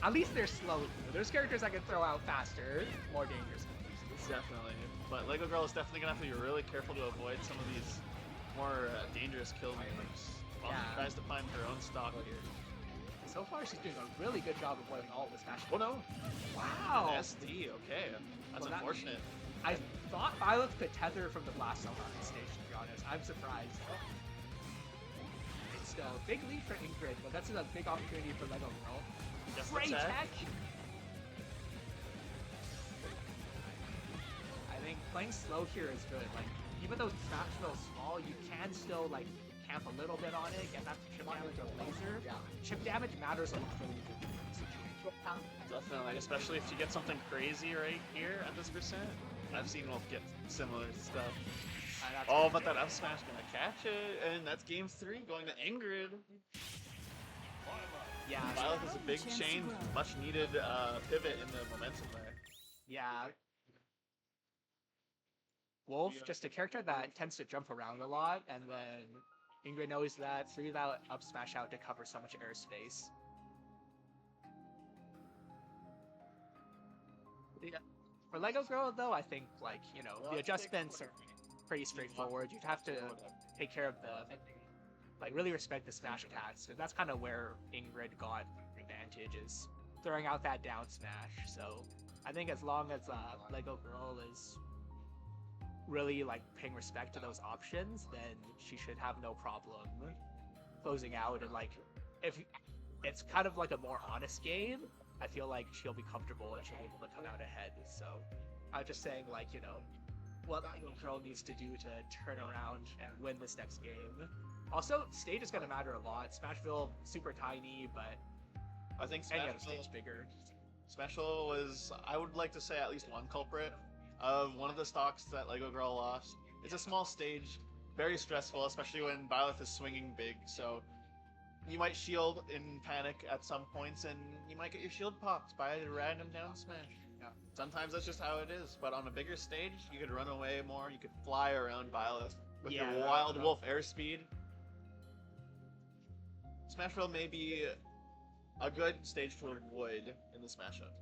At least they're slow. There's characters I can throw out faster, more dangerous.
Definitely. But Lego Girl is definitely going to have to be really careful to avoid some of these more dangerous kill moves while she tries to find her own stock here.
So far, she's doing a really good job avoiding all of this smash.
Oh no!
Wow!
An SD, okay. That's unfortunate.
I thought Violet could tether from the blast zone on this stage, to be honest. I'm surprised. It's still a big lead for Ingrid, but that's a big opportunity for Lego Girl. Great tech! I think playing slow here is good. Like, even though Smashville's small, you can still, like, camp a little bit on it, get that chip damage or laser. Yeah. Chip damage matters a lot for the situation.
Definitely, especially if you get something crazy right here at this percent. I've seen Wolf get similar stuff. Oh, but that up smash gonna catch it, and that's game 3 going to Ingrid.
Yeah,
Violet is a big change, much needed pivot in the momentum there.
Yeah. Wolf, just a character that tends to jump around a lot, and then Ingrid knows that, threw that up smash out to cover so much airspace. Yeah. For Lego Girl, though, I think, like, you know, the adjustments are pretty straightforward. You'd have to take care of the like really respect the smash attacks. So that's kind of where Ingrid got advantage, is throwing out that down smash. So I think as long as Lego Girl is really like paying respect to those options, then she should have no problem closing out. And like if it's kind of like a more honest game, I feel like she'll be comfortable and she'll be able to come out ahead. So I'm just saying, like, you know, what Lego Girl needs to do to turn around and win this next game. Also, stage is going to matter a lot. Smashville, super tiny, but
I think
any other stage bigger.
Smashville was, I would like to say, at least one culprit of one of the stocks that Lego Girl lost. It's a small stage, very stressful, especially when Byleth is swinging big, so you might shield in panic at some points, and you might get your shield popped by a random down smash.
Yeah.
Sometimes that's just how it is, but on a bigger stage, you could run away more, you could fly around Byleth with your Wild Wolf airspeed. Smashville may be a good stage to avoid in this matchup.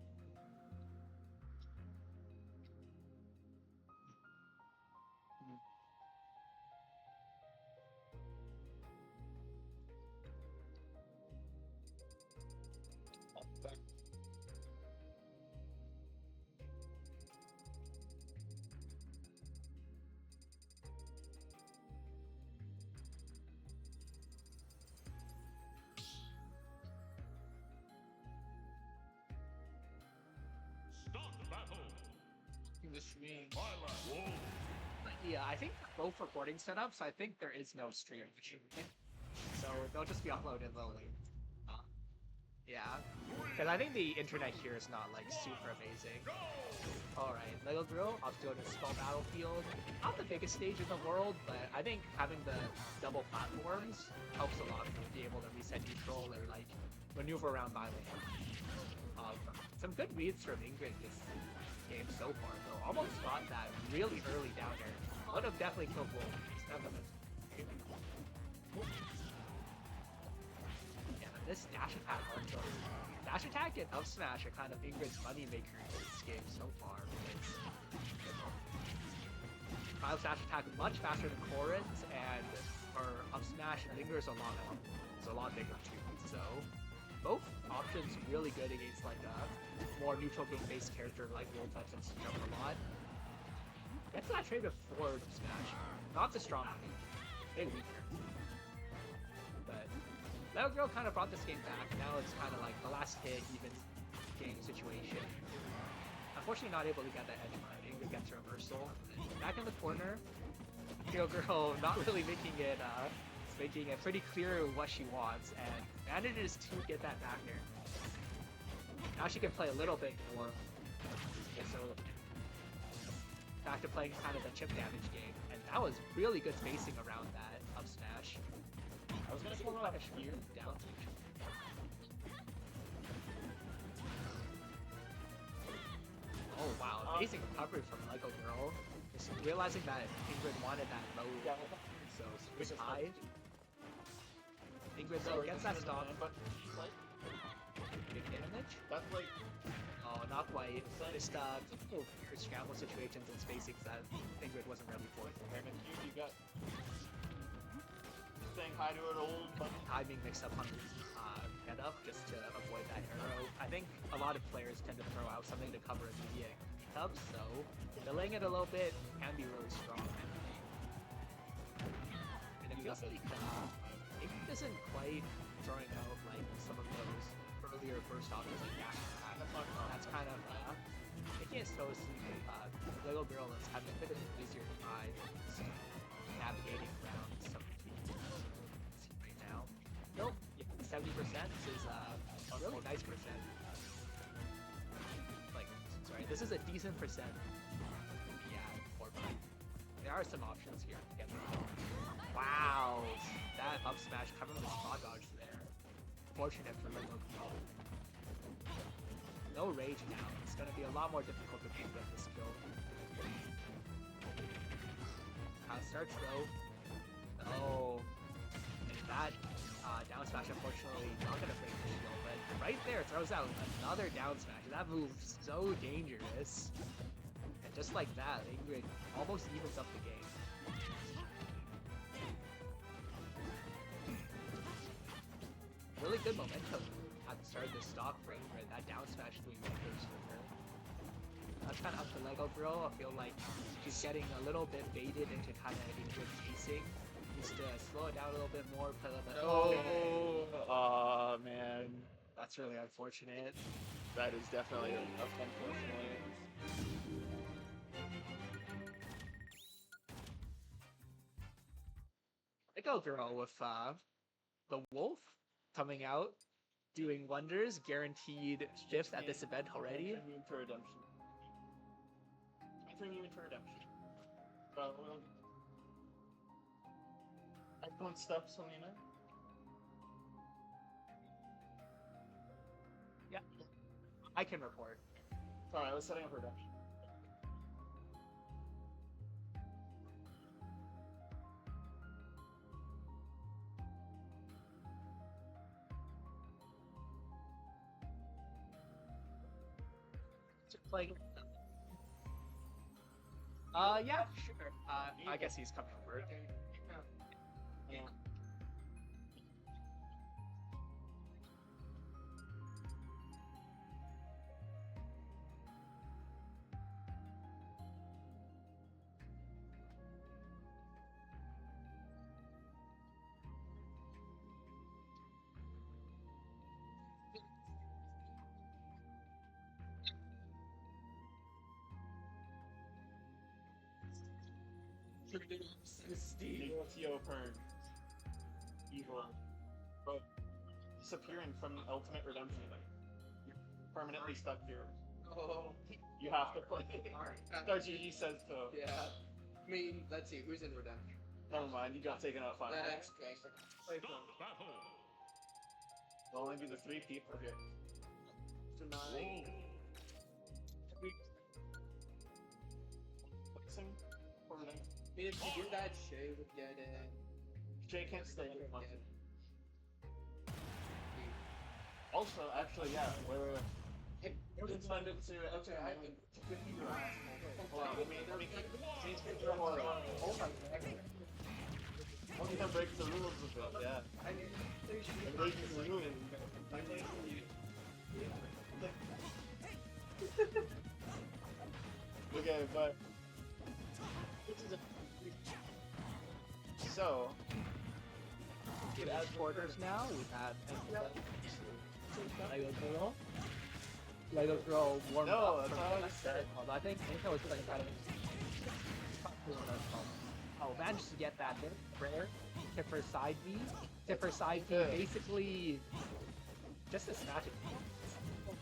Start the battle.
Yeah, I think both recording setups, I think there is no stream. So they'll just be uploaded locally. Yeah, because I think the internet here is not like super amazing. Alright, Lego Girl, off to a small battlefield. Not the biggest stage in the world, but I think having the double platforms helps a lot to be able to reset neutral or like maneuver around by lane. Some good reads from Ingrid this game so far, though. Almost got that really early down there. Would have definitely killed Wolf. Yeah, this dash attack also. Dash attack and up smash are kind of Ingrid's moneymaker in this game so far. Kyle's dash attack much faster than Corin's, and her up smash lingers a lot bigger too. So both options really good against like a more neutral game based character like Wolf that tends to jump a lot. Gets that trade before smash. Not the strong big weaker. But Lego Girl kind of brought this game back. Now it's kind of like the last hit, even game situation. Unfortunately, not able to get that edge behind. Ingrid gets a reversal. Back in the corner, Lego Girl not really making it pretty clear what she wants, and manages to get that back there. Now she can play a little bit more. Okay, so back to playing kind of the chip damage game, and that was really good spacing around that up smash. I was gonna pull out a sheer down smash. Oh wow, amazing recovery from Lego Girl. Just realizing that Ingrid wanted that low, so switch high. Ingrid though gets that stop. Big damage?
That's like...
Oh, not quite. Just typical scramble situations and spacings that Ingrid wasn't ready for.
You got... saying hi to an old buddy.
Timing mixed up on head up just to avoid that arrow. I think a lot of players tend to throw out something to cover immediate hubs, so delaying it a little bit can be really strong. And it feels like Ingrid isn't quite throwing out like some of those earlier burst options like dash attack. That's kind of making it so Lego Girl is having a bit of an easier time navigating around some of the right now. Nope, 70% is a really nice percent. Like, sorry, this is a decent percent. Yeah, 4 there are some options here to get them. Wow, that up smash covering the spot dodge there. Fortunate for Lego Girl. No rage now. It's going to be a lot more difficult to beat with this skill. Starts though. Oh, and that down smash unfortunately not going to break the shield, but right there throws out another down smash. That move's so dangerous. And just like that, Ingrid almost evens up the game. good momentum at the start of this stock frame where that down smash doing wonders for her. That's kind of up to Lego Girl. I feel like she's getting a little bit baited into kind of a good pacing. Needs to slow it down a little bit more, play a little bit.
Oh man,
That's really unfortunate.
that is definitely unfortunately.
Lego Girl with the Wolf coming out, doing wonders, guaranteed 5th at this event already.
Entering for redemption. Entering for redemption. Well, excellent stuff, Selena.
Yeah, I can report.
Sorry, I was setting up redemption.
Like, yeah, sure. I guess he's coming over.
Yeah.
Steve.
Tio Pern. Evil. But disappearing from Ultimate Redemption. You're permanently stuck here.
Oh.
You have to play.
Alright.
GG says so.
Yeah. I mean, let's see, who's in Redemption?
Never mind, you got taken out finally.
Next game.
Battle.
There'll only be the 3 people here.
Tonight.
Fixing for redemption.
I mean, if you do that, Shay would get in.
Jay can't stay in one. Also, actually, yeah, we're intended to.
Okay, I can.
Hold on, let me change the drum order. Only can break the rules a bit, yeah. And break the rules. Okay, but so
Get as quarters now. We have Lego Girl. Lego Girl warmed
No,
up.
that's
from
not what I
what
said.
Although I think Intel was playing kind of. Oh, managed to get that hit. Prayer. Tip her side B. Tip her side B. Basically, just a smash.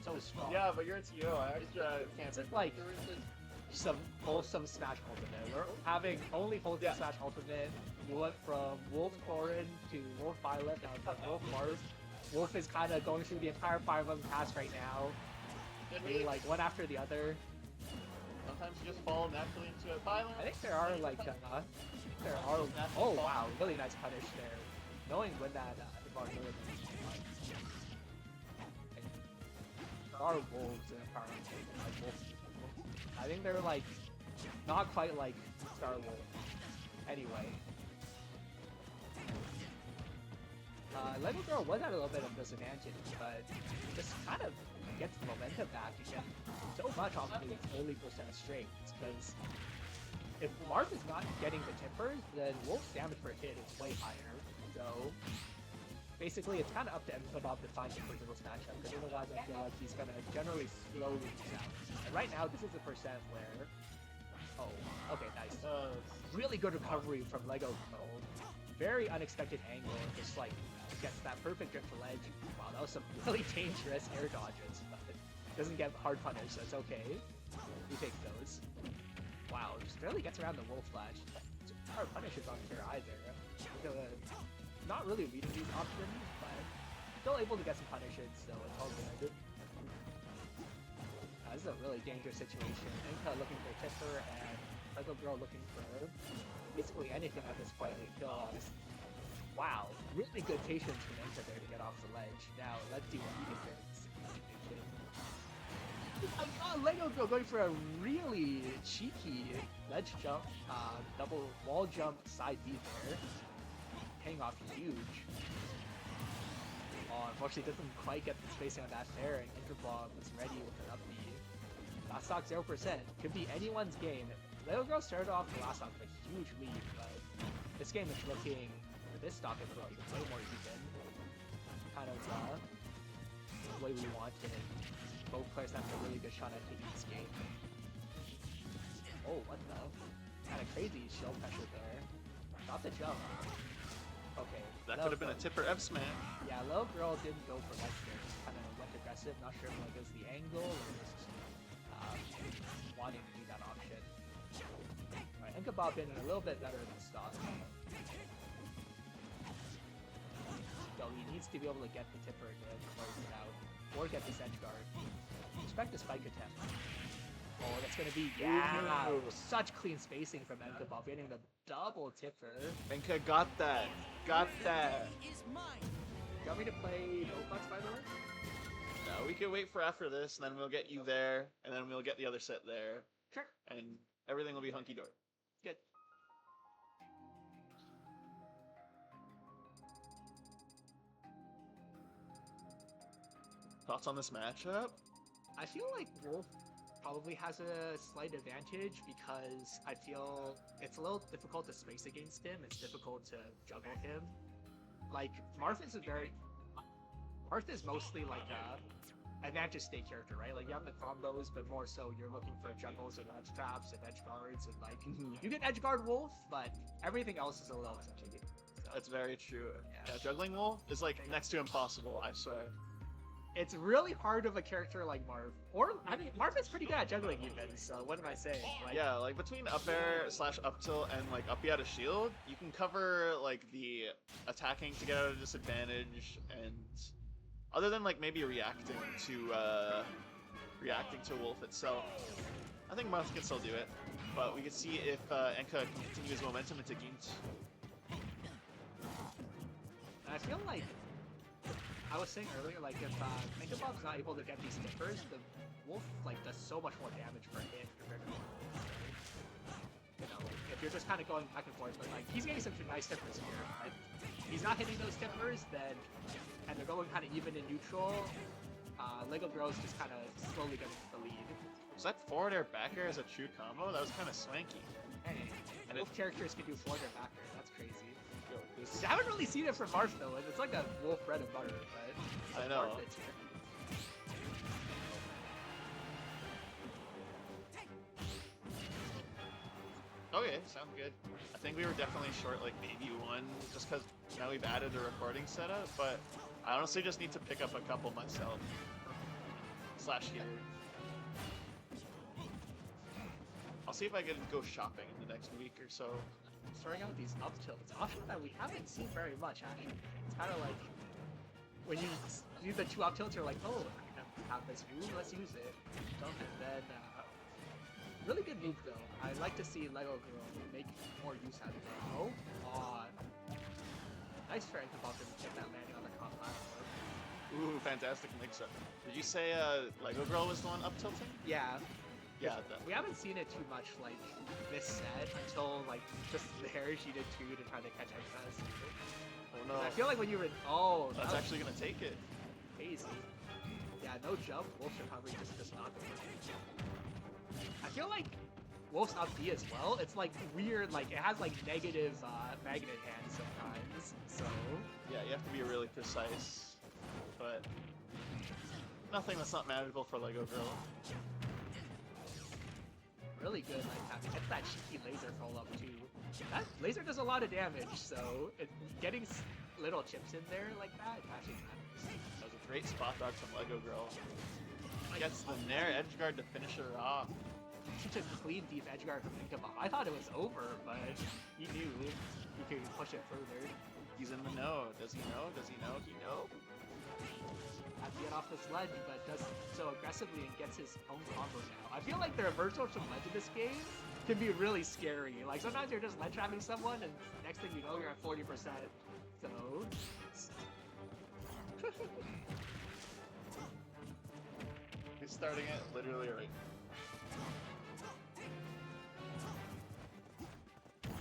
So strong.
yeah, but you're a TO. I extra can't.
It's like some wholesome smash ultimate. We're having only wholesome smash ultimate. We went from Wolf Thorin to Wolf Violet, now to Wolf Mars. Wolf is kind of going through the entire Fire Emblem cast right now. Being like one after the other.
Sometimes you just fall naturally into a violent.
I think there are like, oh wow, really nice punish there. Knowing when that, there are wolves in Fire Emblem, like wolves. I think they're like, not quite like Star Wolf. Anyway. Lego Girl was at a little bit of disadvantage, but just kind of gets the momentum back again so much off of these early percent strengths, because if Marth is not getting the tippers, then Wolf's damage per hit is way higher. So basically it's kind of up to him about the fine tippers in this matchup, because otherwise I feel like he's going to generally slowly lose out. And right now this is a percent where... Oh, okay, nice. Really good recovery from Lego Girl. Very unexpected angle, just like gets that perfect drift to ledge. Wow, that was some really dangerous air dodges, but doesn't get hard punish, so it's okay. We take those. Wow, just barely gets around the wolf flash. Hard punish is unfair either. Not really leading these options, but still able to get some punishes, so it's all good. This is a really dangerous situation. Inka looking for Tipper and Lego Girl looking for basically anything at this point to kill us. Wow, really good patience from Inka there to get off the ledge. Now, let's see what he can do. Lego Girl going for a really cheeky ledge jump, double wall jump side B there. Paying off huge. Oh, unfortunately, doesn't quite get the spacing on that fair, and Interball was ready with an up B. Last stock 0%. Could be anyone's game. Little Girl started off the last stock with a huge lead, but this game is looking, for this stock, it's looking way more even. Kind of the way we wanted. Both players have a really good shot at taking this game. Oh, what the? Kind of crazy shield pressure there. Got the jump. Okay.
That could have been a tipper F smash.
Yeah, Little Girl didn't go for X there. Just kind of went aggressive. Not sure if it was the angle or just wanting to do that option. Alright, Inkabop in a little bit better than Stock. So he needs to be able to get the tipper to close it out. Or get this edge guard. Expect the spike attempt. Oh, that's gonna be, yeah! Such clean spacing from Inkabop, getting the double tipper.
Enka got that. Got that.
Do you want me to play Roblox, by the way?
No, we can wait for after this, and then we'll get you there, and then we'll get the other set there.
Sure.
And everything will be hunky-dory.
Good.
Thoughts on this matchup?
I feel like Wolf probably has a slight advantage because I feel it's a little difficult to space against him. It's difficult to juggle him. Like, Marth is mostly like a advantage state character, right? Like, you have the combos, but more so you're looking for juggles and edge traps and edge guards and like, you can edge guard Wolf, but everything else is a little tricky. So,
That's very true. Yeah, juggling Wolf is like next to impossible, I swear.
it's really hard of a character like Marv. Or, I mean, Marv is pretty good at juggling even, so what am I saying? Like,
Yeah, like between up air / up tilt and like up B out of shield, you can cover like the attacking to get out of disadvantage, and other than like maybe reacting to Wolf itself, I think Marth can still do it. But we can see if Enka can continue his momentum into Gint.
I feel like I was saying earlier, like if Inkabob's not able to get these tippers, the Wolf like does so much more damage per hit compared to Wolf. You know, if you're just kind of going back and forth, but like he's getting some nice tippers here. Like, he's not hitting those tippers, then and they're going kind of even in neutral. Lego Girl's just kind of slowly getting the lead.
Was that forward air back air as a true combo? That was kind of swanky.
Hey, and Wolf characters can do forward air back air. That's crazy. I haven't really seen it from Marth though, and it's like a Wolf bread and butter, but
I know. Okay, sounds good. I think we were definitely short like maybe one, just because now we've added a recording setup, but I honestly just need to pick up a couple myself. / here. I'll see if I can go shopping in the next week or so.
Starting out with these up tilts, an option that we haven't seen very much actually. It's kind of like when you do the two up tilts, you're like, oh, I have this move, let's use it. Jump it, then really good move though. I'd like to see Lego Girl make more use out of it. Oh, nice for Inkabop to get that landing on the comp platform.
Ooh, fantastic mix-up. Did you say Lego Girl was the one up tilting?
Yeah.
Yeah,
we haven't seen it too much like this set until like just the hair she did too to try to catch X.
Oh no.
I feel like when you were
that's actually gonna take it.
Crazy. Yeah, no jump. Wolf's recovery just does not go. I feel like Wolf's up B as well. It's like weird, like it has like negative magnet hands sometimes. So
yeah, you have to be really precise, but nothing that's not manageable for Lego Girl.
Really good like that. Get that cheeky laser roll up too. That laser does a lot of damage, so getting little chips in there like that actually matters.
That was a great spot dodge from Lego Girl. Gets the Nair edgeguard to finish her off.
Such a clean deep edgeguard from Inkabop. I thought it was over, but he knew he could push it further.
He's in the know. Does he know? Does he know? He know.
Has to get off this ledge, but does so aggressively and gets his own combo now. I feel like the reversals from ledge in this game can be really scary. Like sometimes you're just ledge trapping someone, and next thing you know, you're at 40%. So.
He's starting it literally right.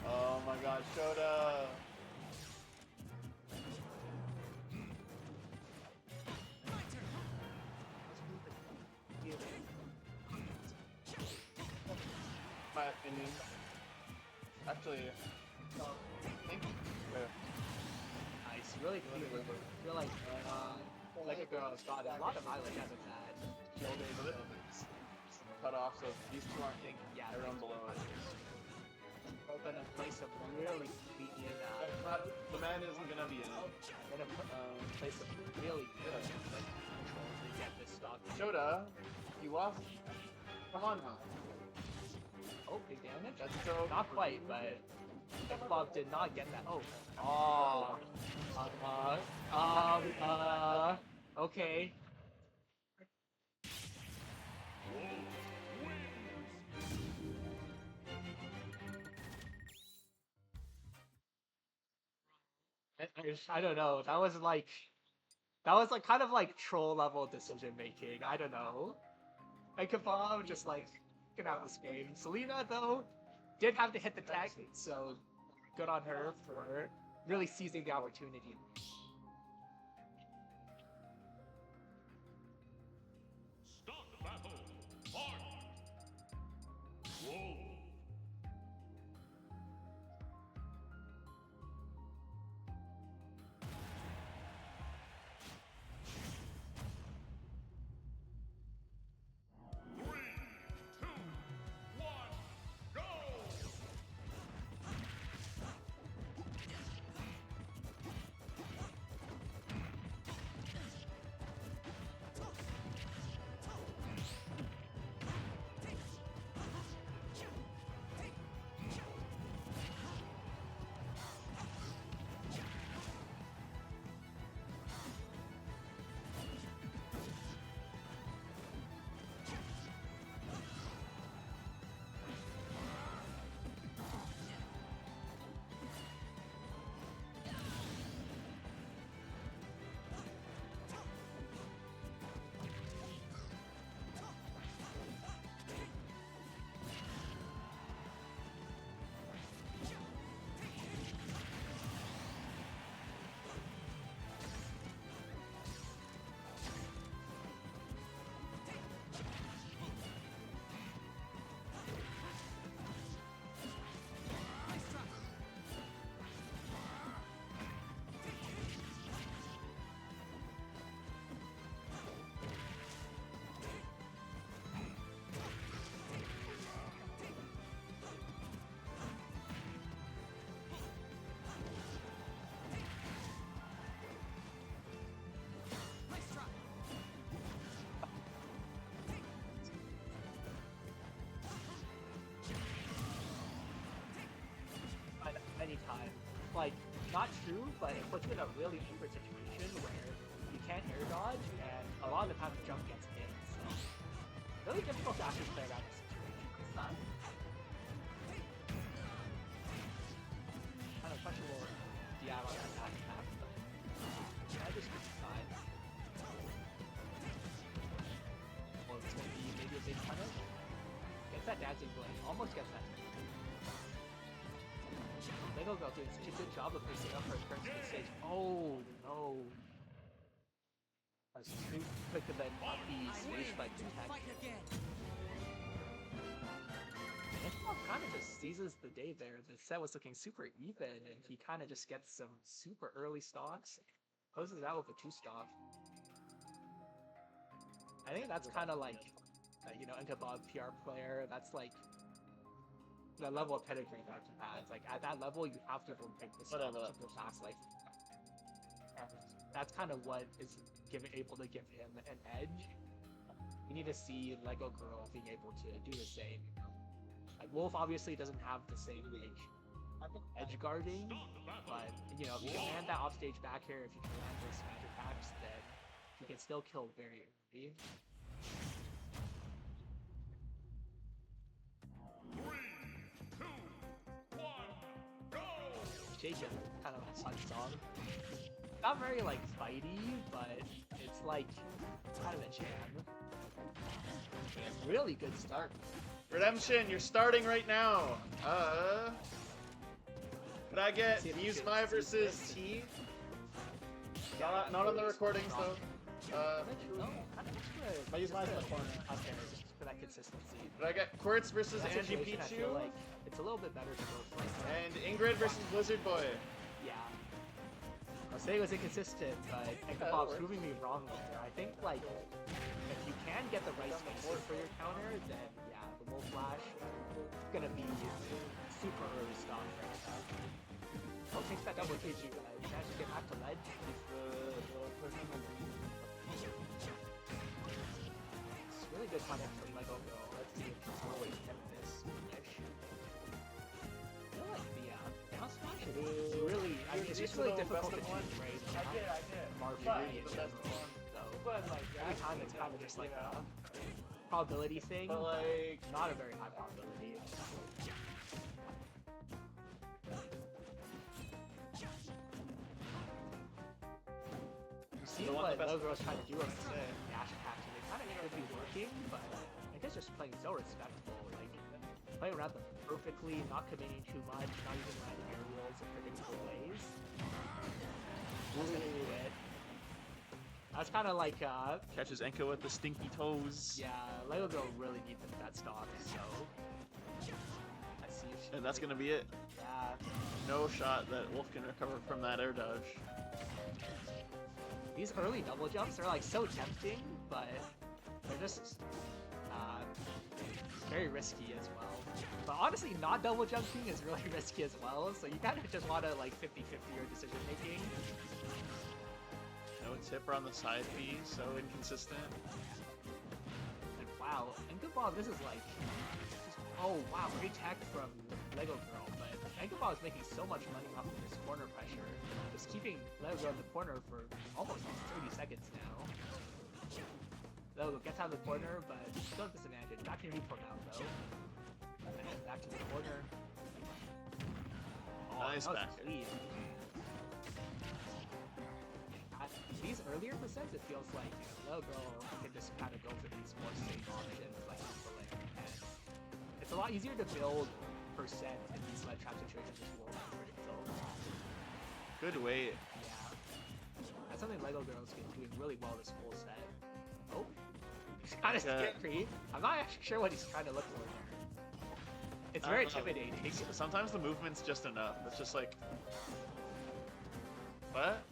Oh my God, Shota!
my opinion. Actually, I think.
Nice, really clean. I feel like a girl has got a lot of mileage out of that. Shielded.
Cut off, so these two aren't taking.
Yeah,
Everyone below it.
We're gonna play some really clean.
The man isn't gonna be in it.
Gonna play some really good controls to get this stock.
Shoda, you lost. Come on now.
Oh, big damage.
That's so.
Not quite, but Bob did not get that. Oh. Okay. I don't know. That was like kind of like troll level decision making. I don't know. And Kebab just like get out of this game. Selena though did have to hit the tag, so good on her for really seizing the opportunity.
Start the battle. Fight. Whoa.
Anytime. Like, not true, but it puts you in a really awkward situation where you can't air dodge, and a lot of the time the jump gets hit. So, really difficult to actually play around this situation. It's not. Kind of questionable DI on that back half, but I just was fine. Well, it's gonna be maybe a big punish. Gets that dancing blade. Almost gets that. Lego Girl doing such a good job of picking up her turns to the stage. Oh no! As too quick of an up the stage by tag. Kind of just seizes the day there. The set was looking super even, and he kind of just gets some super early stocks. Closes it out with a 2-stock. I think that's kind of like, you know, Inkabog PR player. That's like the level of pedigree that he has. Like at that level, you have to take this super fast. Like, and that's kind of what is able to give him an edge. We need to see Lego Girl being able to do the same. Like Wolf obviously doesn't have the same like edge guarding, but you know if you can land that offstage back here, if you can land those magic attacks, then you can still kill very early. Jacob, kind of a fun song. Not very like fighty, but it's like kind of a jam. And really good start.
Redemption, you're starting right now. Could I get Use My versus T? Not on the recordings though. I use my in the corner.
Okay, for that consistency.
But I got Quartz versus
That
Angie
situation, I feel
Pichu.
like it's a little bit better to go for like,
And Ingrid versus Blizzard Boy.
yeah. I was saying it was inconsistent, but
that
Bob's
works.
proving me wrong there. I think like if you can get the right spacing for your counter, then yeah, the Wolf Flash gonna be super early stock right now. Oh, takes that double KG, but managed to get back to lead. It's really good finding from Lego Girl. Let's see if he's always kept this ish. I feel like the down smash is really, I mean, it's just really difficult to choose, right?
I did.
Marvin Rudy in general. So, every time it's kind of just like a probability thing,
But like,
not a very high probability. You see
The one
what
the best
Logoro's trying to do on the dash attack, and they kind of should be working, but I guess just playing so respectful, like playing around them perfectly, not committing too much, not using random aerials in predictable ways. That's gonna do it. That's kind of like,
catches Enka with the stinky toes.
yeah, Lego Girl really needs that stock, so I see if she
And that's gonna be it.
yeah.
No shot that Wolf can recover from that air dodge.
These early double jumps are like so tempting, but they're just very risky as well. But honestly, not double jumping is really risky as well, so you kind of just want to like 50-50 your decision making.
No tipper on the side B, so inconsistent.
And wow, and good ball, this is like, oh wow, great tech from Lego Girl, but Engelball is making so much money off of this corner pressure, just keeping Lego Girl in the corner for almost 30 seconds now. Lego gets out of the corner, but still at disadvantage. Back to neutral now, though. And then back to the corner. Oh,
Nice
that was
back.
clean. At these earlier percents, it feels like Lego Girl can just kind of go for these more safe options, like Bullet. And it's a lot easier to build percent in these lead trap situations as well. So,
Good weight.
yeah. That's something Lego Girl's been doing really well this full set. Oh, he's kind of scary. I'm not actually sure what he's trying to look for there. It's very intimidating.
Sometimes the movement's just enough. It's just like, what?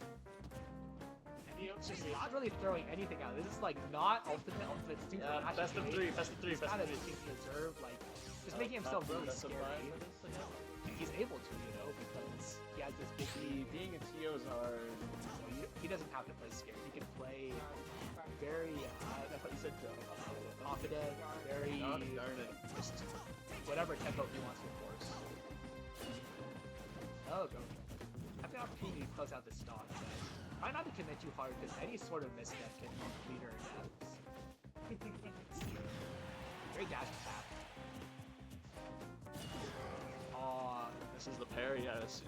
It's just not really throwing anything out. This is like not ultimate. It's super
Yeah, best of three, best of three,
He's
best
kind
of
of
three.
taking reserve, like just making himself really
Best of
scary.
five.
He's able to, you know, because he has this big.
Being a TO's hard.
So he doesn't have to play scared. He can play very
I thought you said Joe.
confident, very
Darn it.
just whatever tempo he wants to force. Oh, go. Have the opportunity to close out the stock, but try not to commit too hard because any sort of misstep can lead her in deaths. Great dash attack. Aw,
This is the parry, I assume.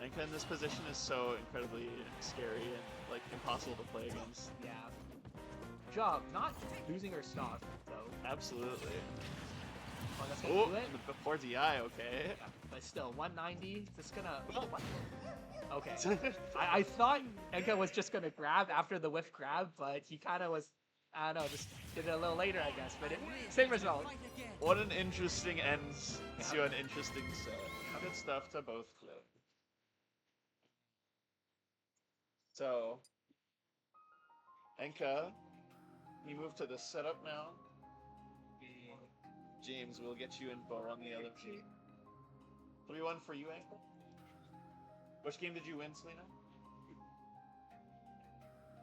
Enka in this position is so incredibly scary and like impossible to play against.
yeah. Job, not losing her stock, though.
Absolutely.
Oh, that's gonna
Oh,
do it.
before DI, okay.
Yeah, but still, 190. It's gonna.
Oh.
Okay. I thought Enka was just gonna grab after the whiff grab, but he kind of was. I don't know, just did it a little later, I guess. But same result.
What an interesting end to an interesting set. Good stuff to both clips. So, Enka, you move to the setup now. James, we'll get you info on the other team. 3-1 for you, Enka. Which game did you win, Selena?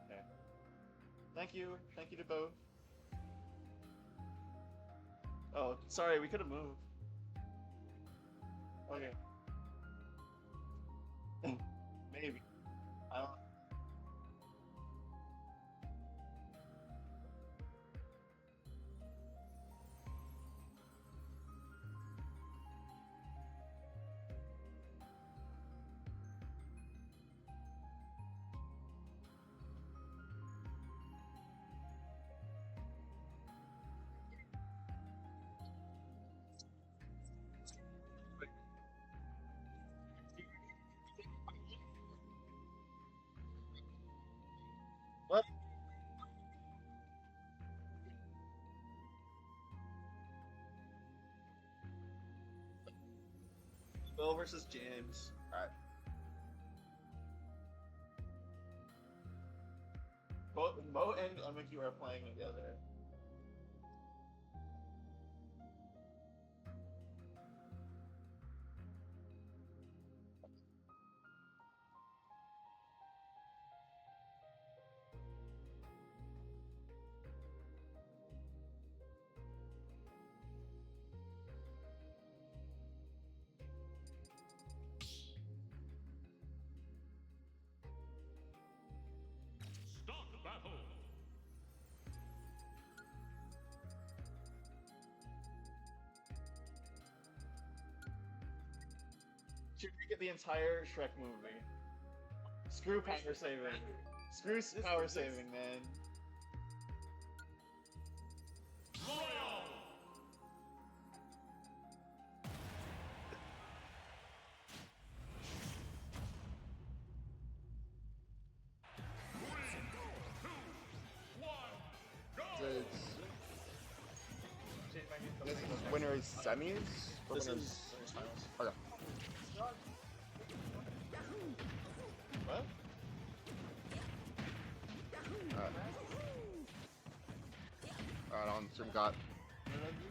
Okay. Thank you. Thank you to both. Oh, sorry, we could have moved. Okay. Maybe. I don't.
Will versus James.
Alright.
Both Mo and Amiku are playing together.
Start battle.
Should we get the entire Shrek movie? Screw power saving. Screw power saving, man.
Royal.
This is winners semis? Or
This
winners...
is finals.
Okay.
What?
Alright, on. So we got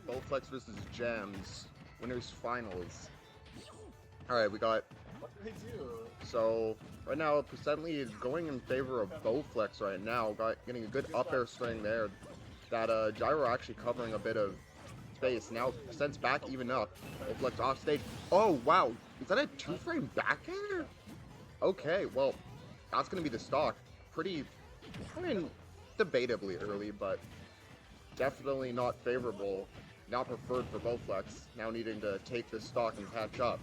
Bowflex versus Gems. Winners finals. Alright, we got...
What did they do?
So, right now, Percently is going in favor of Bowflex right now. Getting a good up air string there. That Gyro actually covering a bit of space. Now, Percent's back even up. Bowflex off stage. Oh, wow. Is that a 2-frame back air? Okay, well, that's going to be the stock. Pretty, I mean, debatably early, but definitely not favorable. Not preferred for Bowflex. Now needing to take this stock and catch up.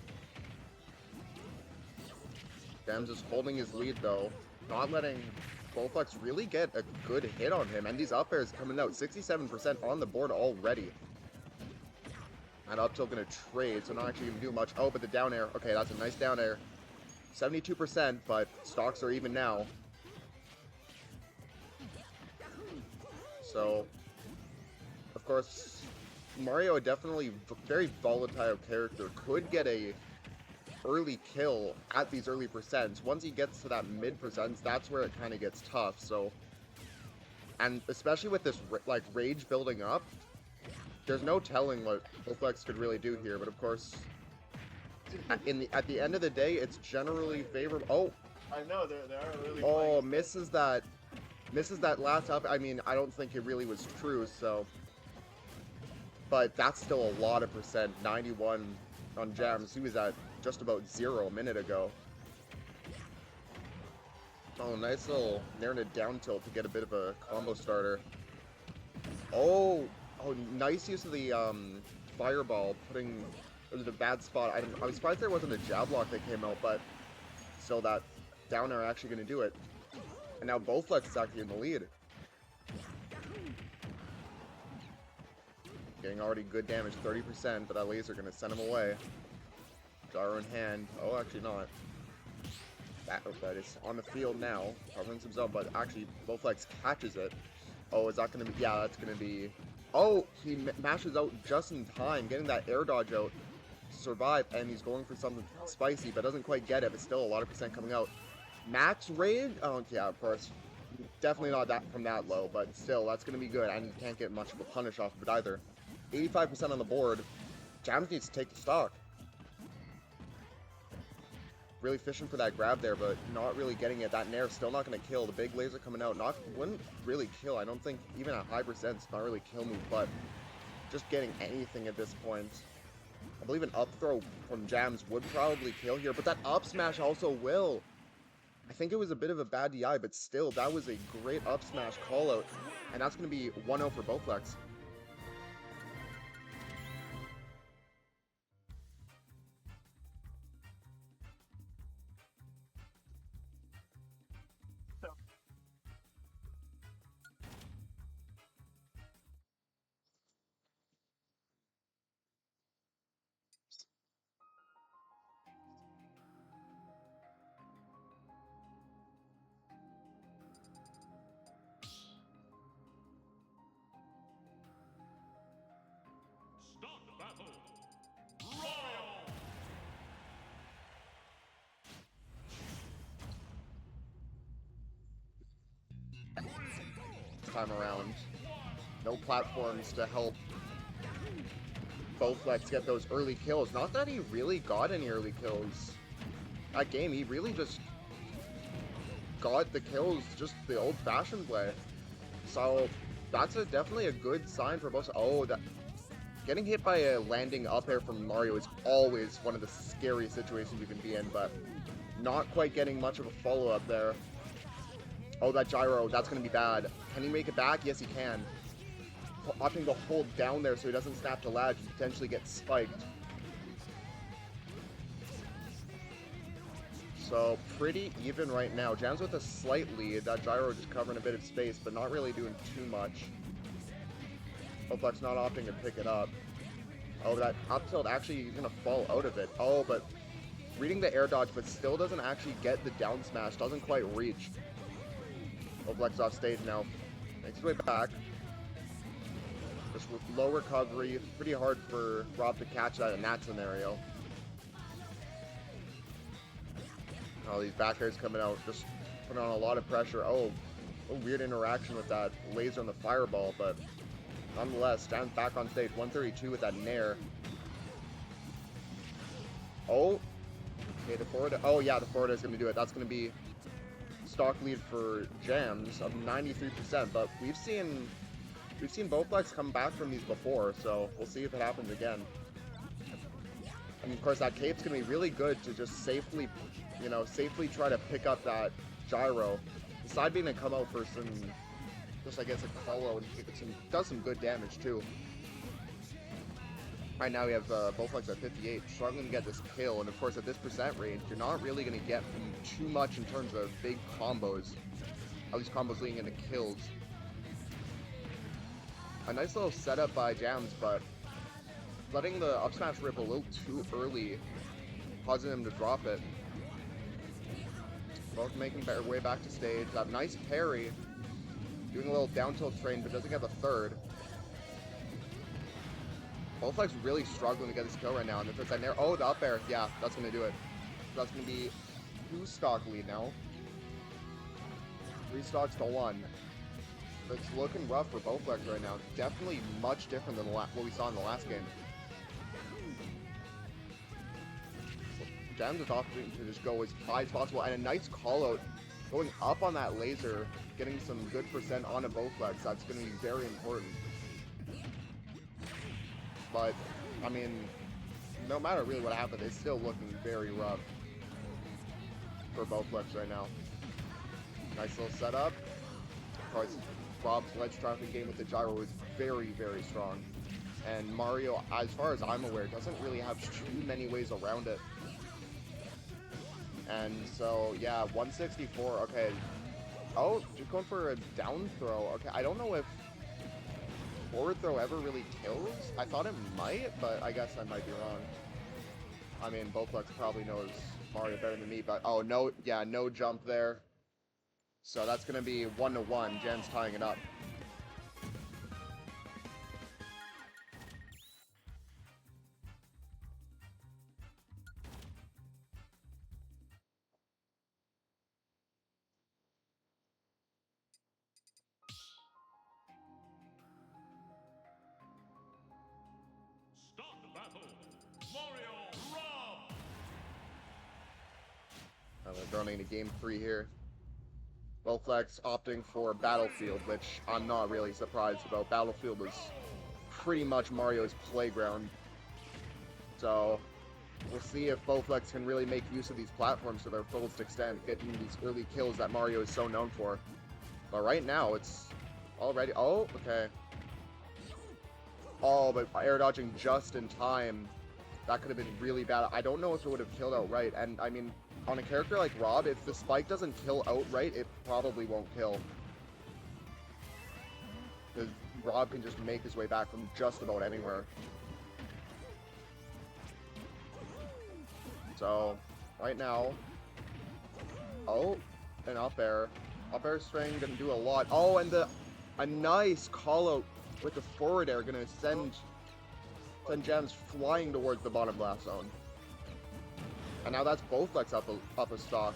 Gems is holding his lead though, not letting Bowflex really get a good hit on him, and these up airs coming out 67% on the board already. And up tilt gonna trade, so not actually gonna do much. Oh, but the down air, okay, that's a nice down air. 72%, but stocks are even now. So, of course, Mario, definitely very volatile character, could get a early kill at these early percents. Once he gets to that mid percents, that's where it kind of gets tough. So, and especially with this like rage building up, there's no telling what Bowflex could really do here. But of course, at the end of the day, it's generally favorable. Oh,
I know they are really.
Oh, misses that last up. I mean, I don't think it really was true. So, but that's still a lot of percent. 91 on Jams. He was at just about 0 a minute ago. Oh, nice little nair and a down tilt to get a bit of a combo starter. Oh, nice use of the fireball, putting it was a bad spot. I was surprised there wasn't a jab block that came out, but still that down air actually going to do it. And now Bowflex is actually in the lead. Getting already good damage, 30%, but that laser going to send him away. Gyro in hand. Oh, actually not. That is on the field now, covering himself, but actually Bowflex catches it. Oh, is that going to be... Yeah, that's going to be... Oh, he mashes out just in time, getting that air dodge out to survive, and he's going for something spicy, but doesn't quite get it, but still a lot of percent coming out. Max rage? Oh, yeah, of course. Definitely not that from that low, but still, that's going to be good, and you can't get much of a punish off of it either. 85% on the board. Jams needs to take the stock. Really fishing for that grab there, but not really getting it. That nair still not going to kill. The big laser coming out wouldn't really kill. I don't think even at high percents, not really kill move, but just getting anything at this point. I believe an up throw from Jams would probably kill here, but that up smash also will. I think it was a bit of a bad DI, but still, that was a great up smash call out, and that's going to be 1-0 for Bowflex. time around. No platforms to help Bowflex get those early kills. Not that he really got any early kills. That game, he really just got the kills just the old-fashioned way. So that's definitely a good sign for both. Oh, that getting hit by a landing up air from Mario is always one of the scariest situations you can be in, but not quite getting much of a follow-up there. Oh, that gyro, that's going to be bad. Can he make it back? Yes, he can. Opting to hold down there so he doesn't snap the ledge and potentially get spiked. So, pretty even right now. Jam's with a slight lead. That gyro just covering a bit of space, but not really doing too much. Bowflex not opting to pick it up. Oh, that up tilt actually he's going to fall out of it. Oh, but reading the air dodge, but still doesn't actually get the down smash. Doesn't quite reach. Bowflex off stage now. Makes his way back. Just with low recovery. Pretty hard for Rob to catch that in that scenario. Oh, these back airs coming out, just putting on a lot of pressure. Oh, a weird interaction with that laser and the fireball, but nonetheless, Jam's back on stage. 132 with that nair. Oh, okay, the forward. Oh yeah, the forward is going to do it. That's going to be stock lead for Jams of 93%. But we've seen Bowflex come back from these before, so we'll see if it happens again. And of course, that cape's going to be really good to just safely, you know, safely try to pick up that gyro. The side being to come out for some, just I guess a call out and does some good damage too. Right now we have Bowflex at 58, struggling to get this kill, and of course at this percent range, you're not really going to get too much in terms of big combos. At least combos leading into kills. A nice little setup by Jams, but letting the up smash rip a little too early, causing him to drop it. Both making their way back to stage. That nice parry, doing a little down tilt train, but doesn't get the third. Bowflex really struggling to get this kill right now, and if it's that nair, oh, the up air, yeah, that's gonna do it. That's gonna be 2 stock lead now. 3 stocks to 1. It's looking rough for Bowflex right now. Definitely much different than what we saw in the last game. Jams is opting to just go as high as possible, and a nice call out going up on that laser, getting some good percent on a Bowflex. That's going to be very important. But I mean, no matter really what happens, it's still looking very rough for Bowflex right now. Nice little setup. Of course, Rob's ledge trapping game with the gyro is very, very strong. And Mario, as far as I'm aware, doesn't really have too many ways around it. And so, yeah, 164, okay. Oh, just going for a down throw. Okay, I don't know if forward throw ever really kills. I thought it might, but I guess I might be wrong. I mean, Bowflex probably knows Mario better than me, but oh, no, yeah, no jump there. So that's going to be 1-1. Jen's tying it up.
Start the battle. Mario, Rob.
We're going into game 3 here. Bowflex opting for Battlefield, which I'm not really surprised about. Battlefield is pretty much Mario's playground. So we'll see if Bowflex can really make use of these platforms to their fullest extent, getting these early kills that Mario is so known for. But right now, it's already... Oh, okay. Oh, but air dodging just in time. That could have been really bad. I don't know if it would have killed outright. And, I mean, on a character like Rob, if the spike doesn't kill outright, it probably won't kill. Because Rob can just make his way back from just about anywhere. So, right now... Oh, an up air. Up air string gonna do a lot. Oh, and a nice call out with the forward air gonna send Gems flying towards the bottom blast zone. And now that's Bowflex up a stock.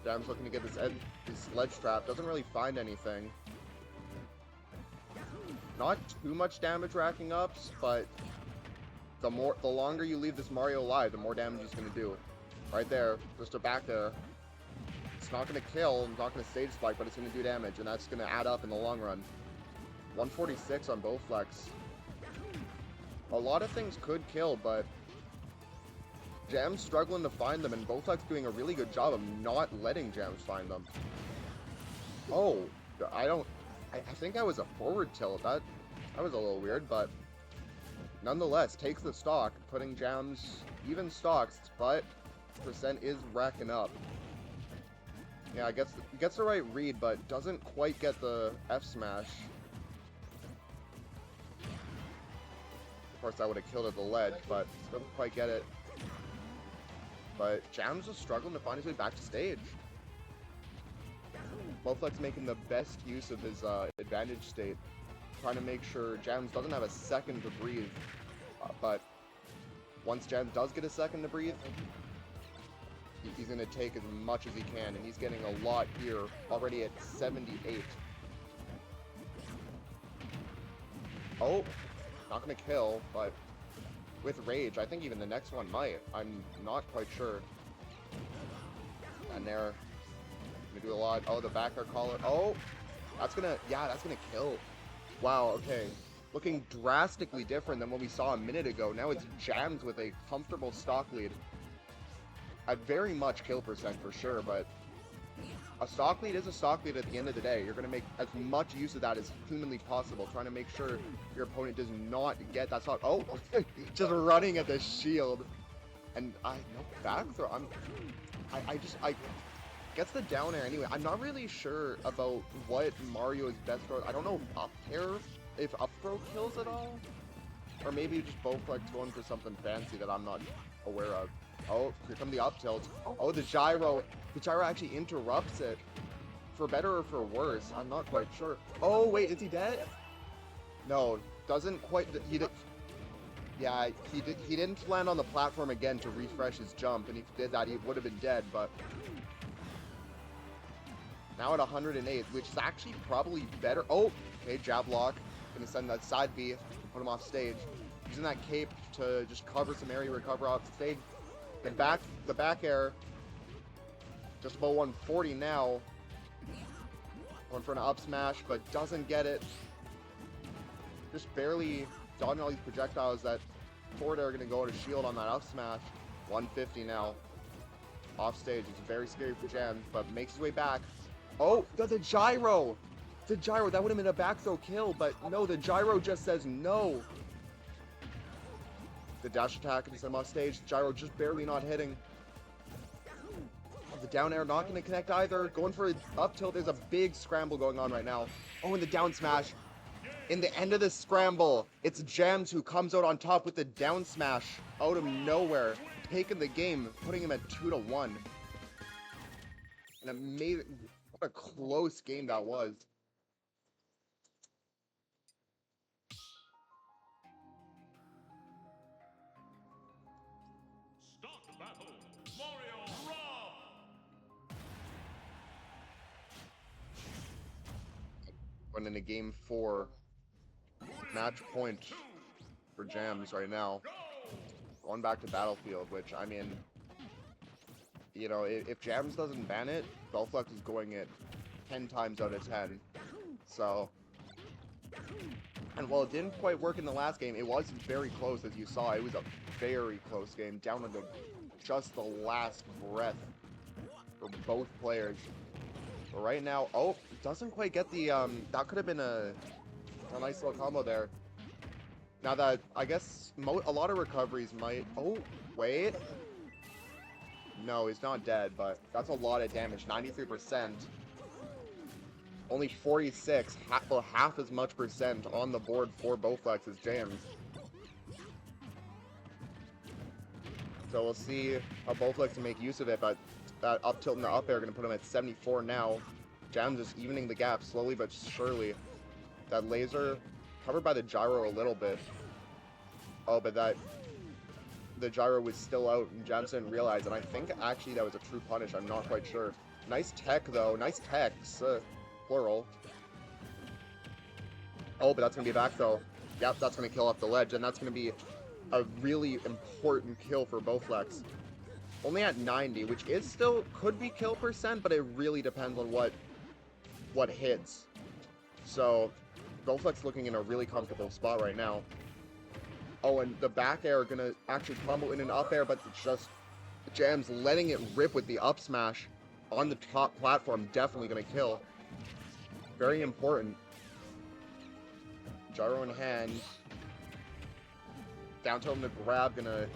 Jam's looking to get this ledge trap. Doesn't really find anything. Not too much damage racking up, but the longer you leave this Mario alive, the more damage he's going to do. Right there, just a back there. It's not going to kill, it's not going to stage spike, but it's going to do damage, and that's going to add up in the long run. 146 on Bowflex. A lot of things could kill, but Jam's struggling to find them, and Bowflex doing a really good job of not letting Jams find them. Oh, I think that was a forward tilt. That was a little weird, but nonetheless, takes the stock, putting Jams even stocks, but percent is racking up. Yeah, gets the right read, but doesn't quite get the F smash. Of course, that would have killed at the ledge, but doesn't quite get it. But Jams is struggling to find his way back to stage. Bowflex making the best use of his advantage state, trying to make sure Jams doesn't have a second to breathe. But once Jams does get a second to breathe, he's going to take as much as he can, and he's getting a lot here, already at 78. Oh, not going to kill, but with Rage, I think even the next one might. I'm not quite sure. And there, gonna do a lot. Oh, the back air collar. Oh, that's gonna kill. Wow, okay. Looking drastically different than what we saw a minute ago. Now it's Jams with a comfortable stock lead. At very much kill percent for sure, but a stock lead is a stock lead at the end of the day. You're going to make as much use of that as humanly possible, trying to make sure your opponent does not get that stock. Oh, just running at the shield. And no back throw. I gets the down air anyway. I'm not really sure about what Mario's best throw. I don't know if up throw kills at all. Or maybe just Bowflex going for something fancy that I'm not aware of. Oh, here come the up tilt. Oh, the gyro. The gyro actually interrupts it. For better or for worse, I'm not quite sure. Oh, wait, is he dead? No, doesn't quite. Yeah, he didn't land on the platform again to refresh his jump, and if he did that, he would have been dead, but now at 108, which is actually probably better. Oh, okay, jab lock. Gonna send that side B, put him off stage. Using that cape to just cover some area, recover off the stage. The back air, just about 140 now. Going for an up smash, but doesn't get it. Just barely dodging all these projectiles. That forward air gonna go to shield on that up smash. 150 now. Off stage, it's very scary for Jam, but makes his way back. Oh, the gyro! The gyro, that would have been a back throw kill, but no, the gyro just says no. The dash attack and send him off stage. Gyro just barely not hitting. The down air not going to connect either. Going for an up tilt. There's a big scramble going on right now. Oh, and the down smash. In the end of the scramble, it's Jams who comes out on top with the down smash out of nowhere, taking the game, putting him at 2-1. An amazing, what a close game that was. Going into game 4, match point for Jams right now. Going back to Battlefield, which, I mean, you know, if Jams doesn't ban it, Bowflex is going it 10 times out of 10. So, and while it didn't quite work in the last game, it was very close, as you saw. It was a very close game, down to just the last breath for both players. But right now, oh, doesn't quite get the, that could have been a nice little combo there. Now that, I guess, a lot of recoveries might, oh, wait. No, he's not dead, but that's a lot of damage, 93%. Only 46, half as much percent on the board for Bowflex as Jams. So we'll see how Bowflex can make use of it, but that up tilt and the up air are going to put him at 74 now. Jams is evening the gap slowly but surely. That laser covered by the gyro a little bit. Oh, but the gyro was still out and Jams didn't realize, and I think actually that was a true punish. I'm not quite sure. Nice tech, though. Nice techs. Plural. Oh, but that's going to be back, though. Yep, that's going to kill off the ledge, and that's going to be a really important kill for Bowflex. Only at 90, which is still could be kill percent, but it really depends on what hits. So, Bowflex looking in a really comfortable spot right now. Oh, and the back air going to actually combo in an up air, but it's just Jams letting it rip with the up smash on the top platform. Definitely going to kill. Very important. Gyro in hand. Down tilt in the grab, gonna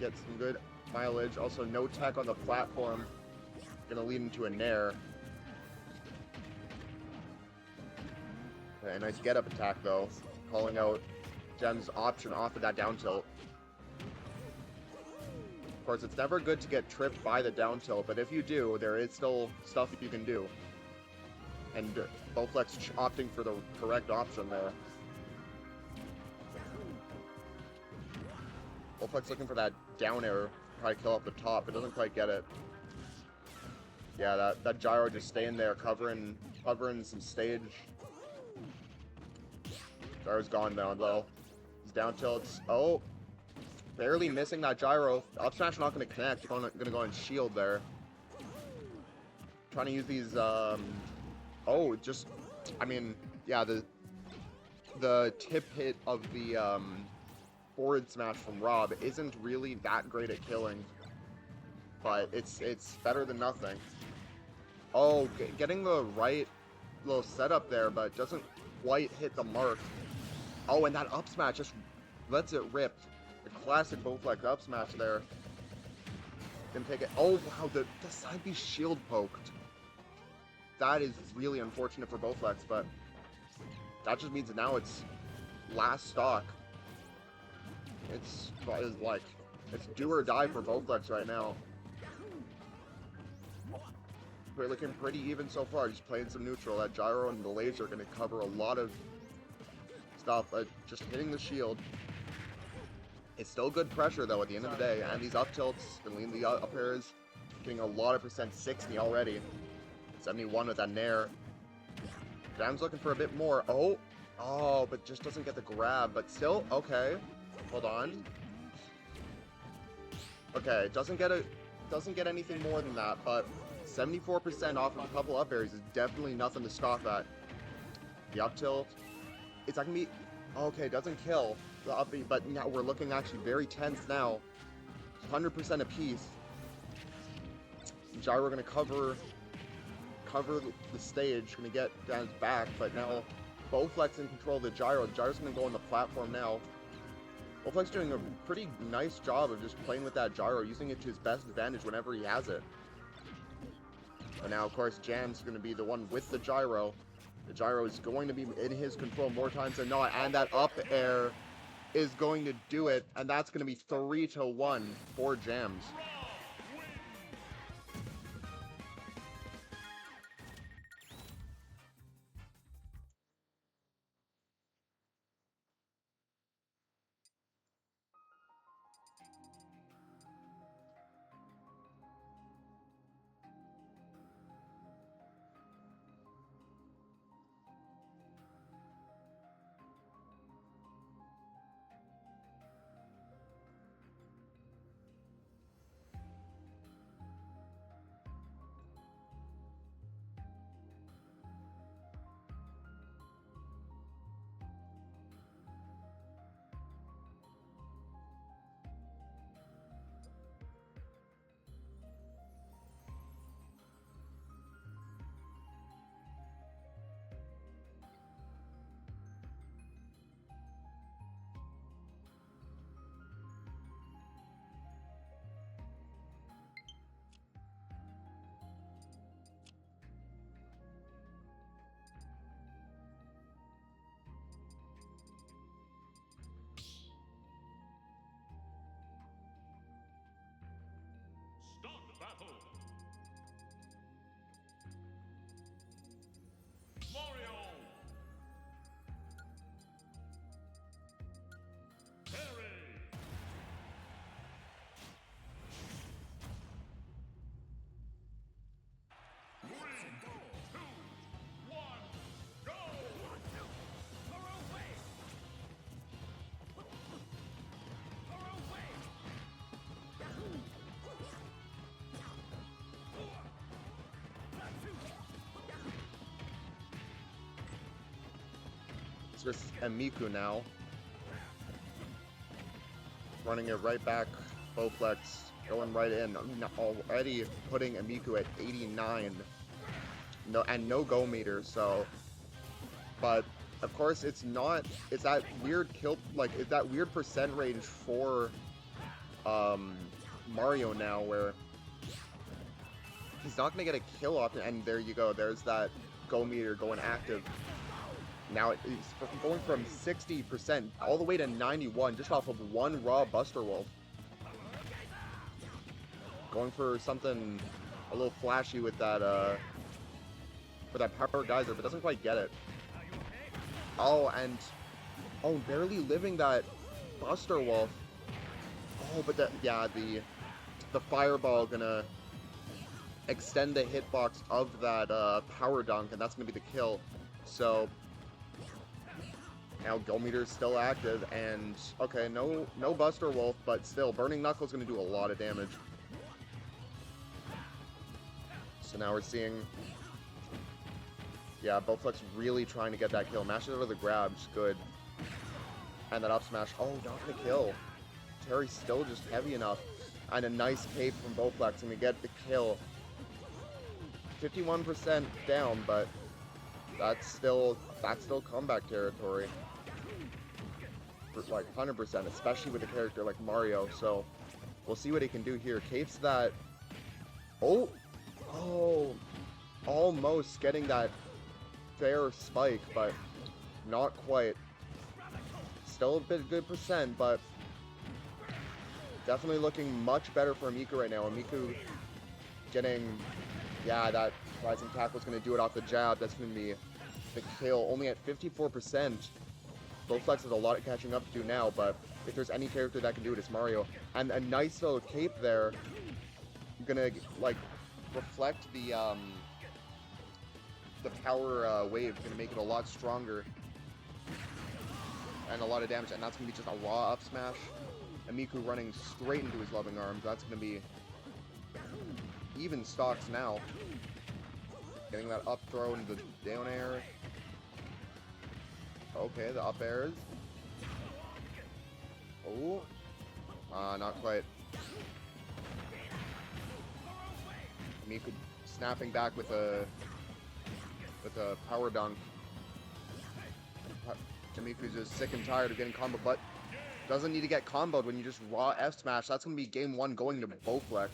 get some good mileage. Also, no tech on the platform. Gonna lead into a nair. Okay, nice get up attack though. Calling out Gem's option off of that down tilt. Of course, it's never good to get tripped by the down tilt, but if you do, there is still stuff you can do. And Bowflex opting for the correct option there. Bowflex looking for that down air, try to kill up the top, but doesn't quite get it. Yeah, that gyro just staying there, covering some stage. Gyro's gone down though. His down tilts. Oh, barely missing that gyro. Up smash not going to connect. Going to go on shield there. Trying to use these. Oh, just. I mean, yeah, the tip hit of the forward smash from Rob isn't really that great at killing, but it's better than nothing. Oh, getting the right little setup there, but doesn't quite hit the mark. Oh, and that up smash just lets it rip. The classic Bowflex up smash there. Then take it. Oh wow, the side B shield poked. That is really unfortunate for Bowflex, but that just means that now it's last stock. It's like it's do or die for Bowflex right now. We're looking pretty even so far. Just playing some neutral. That gyro and the laser are going to cover a lot of stuff. Just hitting the shield. It's still good pressure though at the end of the day. And these up tilts and lean the up airs, getting a lot of percent. 60 already. 71 with that nair. Jam's looking for a bit more. Oh, but just doesn't get the grab. But still, okay. Hold on. Okay, doesn't get anything more than that, but 74% off of a couple up airs is definitely nothing to scoff at. The up tilt, it's not gonna be okay. Doesn't kill the up B, but now we're looking actually very tense now. 100% apiece. Gyro gonna cover the stage, gonna get Dan's back, but now Bowflex in control of the gyro. The gyro's gonna go on the platform now. Bowflex doing a pretty nice job of just playing with that gyro, using it to his best advantage whenever he has it. But now, of course, Jam's going to be the one with the gyro. The gyro is going to be in his control more times than not, and that up air is going to do it, and that's going to be 3-1 for Jams. It's just Miku now. Running it right back. Bowflex going right in. Already putting Miku at 89. No, and no go meter, so. But of course, it's not. It's that weird kill, like it's that weird percent range for Mario now, where he's not gonna get a kill often. And there you go. There's that go meter going active. Now it's going from 60% all the way to 91 just off of one raw Buster Wolf. Going for something a little flashy with that for that power geyser, but doesn't quite get it. Oh, and barely living that Buster Wolf. Oh, but the fireball gonna extend the hitbox of that power dunk, and that's gonna be the kill. So now go meter is still active, and okay, no Buster Wolf, but still Burning Knuckle's gonna do a lot of damage. So now we're seeing, yeah, Bowflex really trying to get that kill. Mashes over the grabs, good. And that up smash, oh, not gonna kill. Terry's still just heavy enough. And a nice cape from Bowflex, and we get the kill. 51% down, but that's still comeback territory. For like 100%, especially with a character like Mario. So we'll see what he can do here. Capes that. Oh, almost getting that fair spike, but not quite. Still a bit good percent, but definitely looking much better for Miku right now. Miku getting, yeah, that rising tackle is going to do it off the jab. That's going to be the kill. Only at 54%. Bowflex has a lot of catching up to do now, but if there's any character that can do it, it's Mario. And a nice little cape there. Gonna like reflect the power wave. Gonna make it a lot stronger and a lot of damage. And that's gonna be just a raw up smash. And Miku running straight into his loving arms. That's gonna be even stocks now. Getting that up throw into the down air. Okay, the up airs. Oh, not quite. Miku snapping back with a power dunk. Miku's just sick and tired of getting comboed, but doesn't need to get comboed when you just raw F smash. That's gonna be game one going to Bowflex.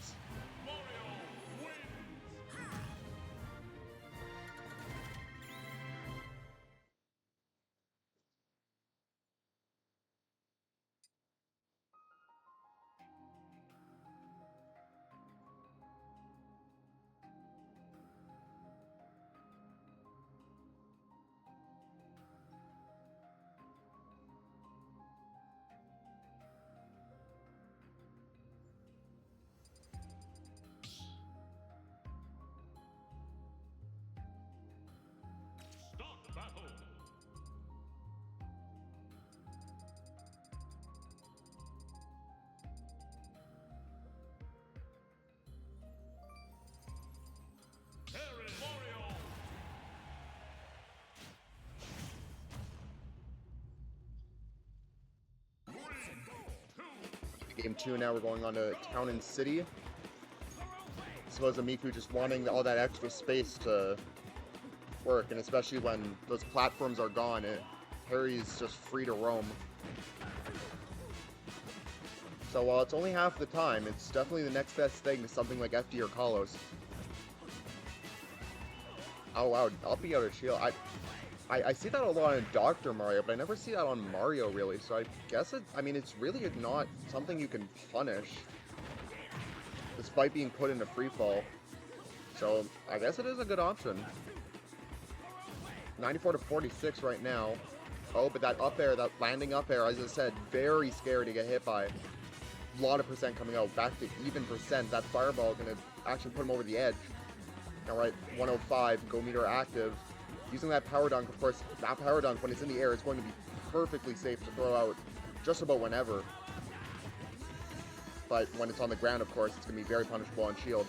Game 2 now, we're going on to Town and City. I suppose Miku just wanting all that extra space to work, and especially when those platforms are gone, Harry's just free to roam. So while it's only half the time, it's definitely the next best thing to something like FD or Kalos. Oh wow, I'll be out of shield. I see that a lot in Dr. Mario, but I never see that on Mario really, so I guess it's really not something you can punish, despite being put into free fall. So I guess it is a good option. 94 to 46 right now. Oh, but that up air, that landing up air, as I said, very scary to get hit by. A lot of percent coming out, back to even percent. That fireball gonna actually put him over the edge. All right, 105, go meter active. Using that power dunk, of course, that power dunk, when it's in the air, it's going to be perfectly safe to throw out just about whenever. But when it's on the ground, of course, it's going to be very punishable on shield.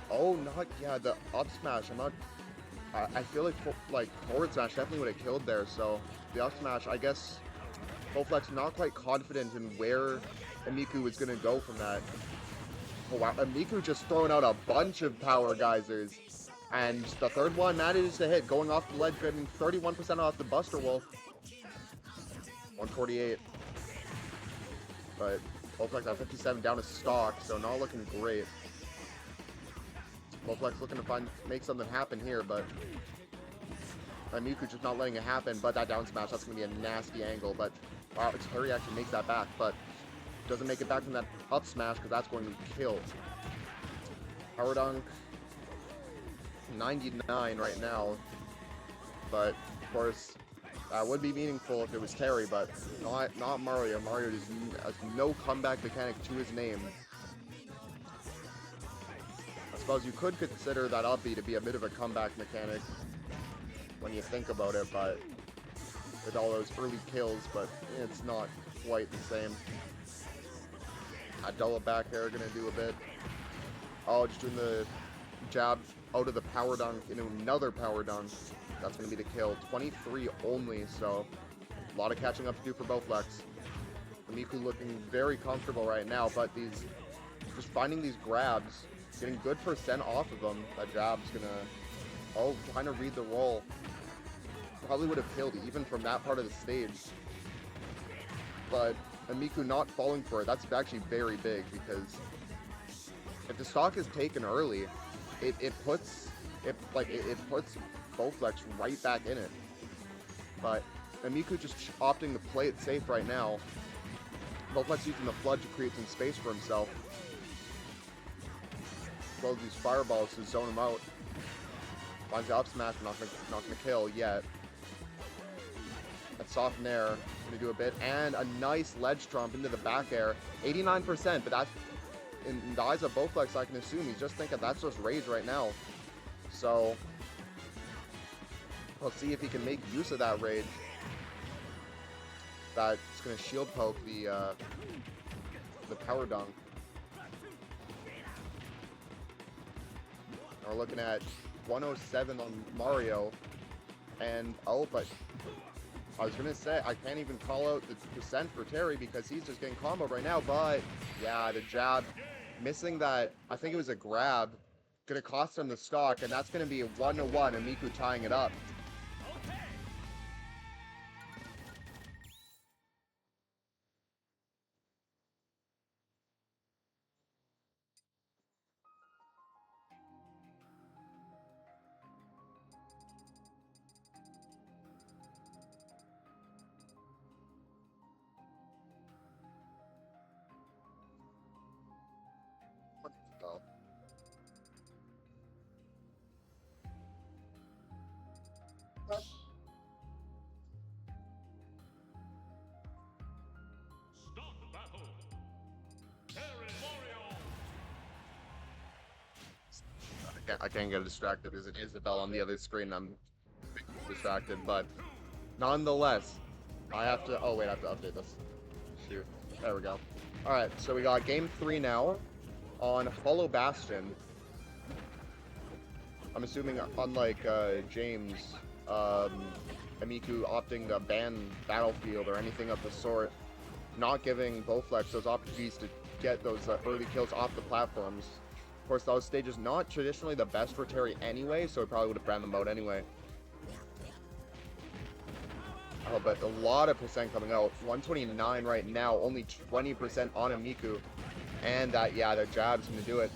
Oh, yeah, the up smash. I'm not I feel like forward smash definitely would have killed there. So the up smash, I guess, Bowflex not quite confident in where Amiku was gonna go from that. Oh wow, Amiku just throwing out a bunch of power geysers. And the third one manages to hit, going off the ledge, getting 31% off the Buster Wolf. 148. But Bowflex at 57 down to stock, so not looking great. Bowflex looking to make something happen here, but Amiku just not letting it happen. But that down smash, that's going to be a nasty angle. But wow, Terry actually makes that back, but doesn't make it back from that up smash because that's going to kill. Power dunk. 99 right now, but of course that would be meaningful if it was Terry, but not Mario. Mario has no comeback mechanic to his name. I suppose you could consider that up B to be a bit of a comeback mechanic when you think about it, but with all those early kills, but it's not quite the same. A double back air gonna do a bit. Oh, just doing the jab out of the power dunk into another power dunk. That's going to be the kill. 23 only, so a lot of catching up to do for Bowflex. Amiku looking very comfortable right now, but just finding these grabs, getting good percent off of them. That jab's going to, trying to read the roll. Probably would have killed even from that part of the stage. But Amiku not falling for it, that's actually very big, because if the stock is taken early, it puts Bowflex right back in it. But Amiku just opting to play it safe right now. Bowflex using the flood to create some space for himself. Throw these fireballs to zone him out. Finds the up smash, not gonna kill yet. That soft nair, gonna do a bit, and a nice ledge trump into the back air. 89%, but that's in the eyes of Bowflex, I can assume he's just thinking that's just rage right now. So we'll see if he can make use of that rage. That's going to shield poke the power dunk. We're looking at 107 on Mario, and but I was gonna say I can't even call out the percent for Terry because he's just getting comboed right now. But yeah, the jab. Missing that, I think it was a grab, gonna cost him the stock, and that's gonna be a 1-1, Amiku tying it up. Oh.
Start battle. Terry Mario.
I can't get distracted. There's an Isabel on the other screen. I'm distracted, but nonetheless, I have to. Oh wait, I have to update this. Shoot. There we go. All right, so we got game 3 now on Hollow Bastion. I'm assuming, unlike James, Amiku opting to ban Battlefield or anything of the sort, not giving Bowflex those opportunities to get those early kills off the platforms. Of course, those stages not traditionally the best for Terry anyway, so he probably would have banned them out anyway. Oh, but a lot of percent coming out. 129 right now, only 20% on Amiku. And that, yeah, the jab's gonna do it.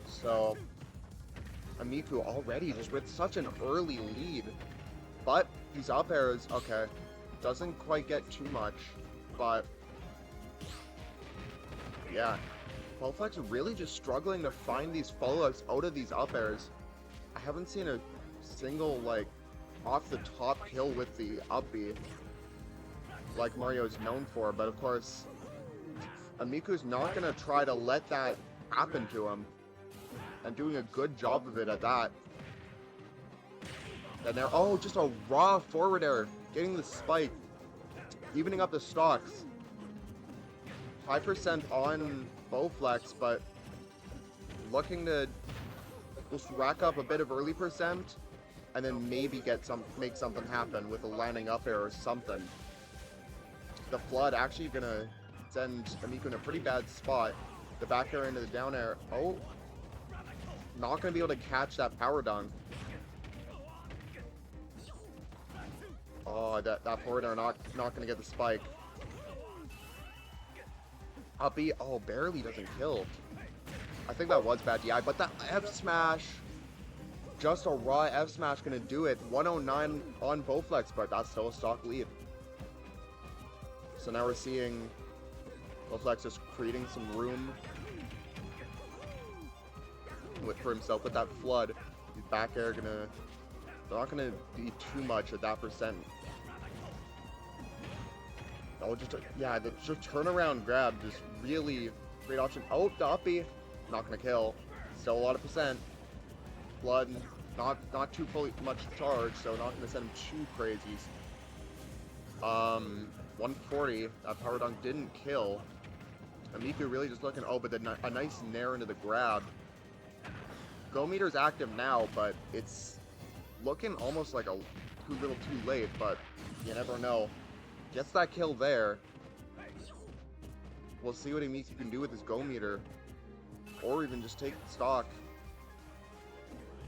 So, Amiku already just with such an early lead. But these up airs, okay, doesn't quite get too much, but yeah. Bowflex really just struggling to find these follow-ups out of these up airs. I haven't seen a single, like, off the top kill with the up B like Mario is known for, but of course Amiku's not gonna try to let that happen to him, and doing a good job of it at that. And there, oh, just a raw forward air, getting the spike, evening up the stocks. 5% on Bowflex, but looking to Just rack up a bit of early percent, and then maybe make something happen with a landing up air or something. The flood actually gonna send Amiku in a pretty bad spot. The back air into the down air. Oh, not gonna be able to catch that power dunk. Oh, that forward air not gonna get the spike. Uppy, oh, barely doesn't kill. I think that was bad DI, but that F smash, just a raw F smash gonna do it. 109 on Bowflex, but that's still a stock lead. So now we're seeing Bowflex just creating some room for himself with that flood. His back air they're not gonna be too much at that percent. Oh, yeah, the turnaround grab, just really great option. Oh, the uppy, not gonna kill. Still a lot of percent. Blood, not too much charge, so not gonna send him too crazy. 140, that power dunk didn't kill. Amiku really just looking, oh, but a nice nair into the grab. Go meter's active now, but it's looking almost like too little too late, but you never know. Gets that kill there. We'll see what Amiku can do with his go meter. Or even just take the stock.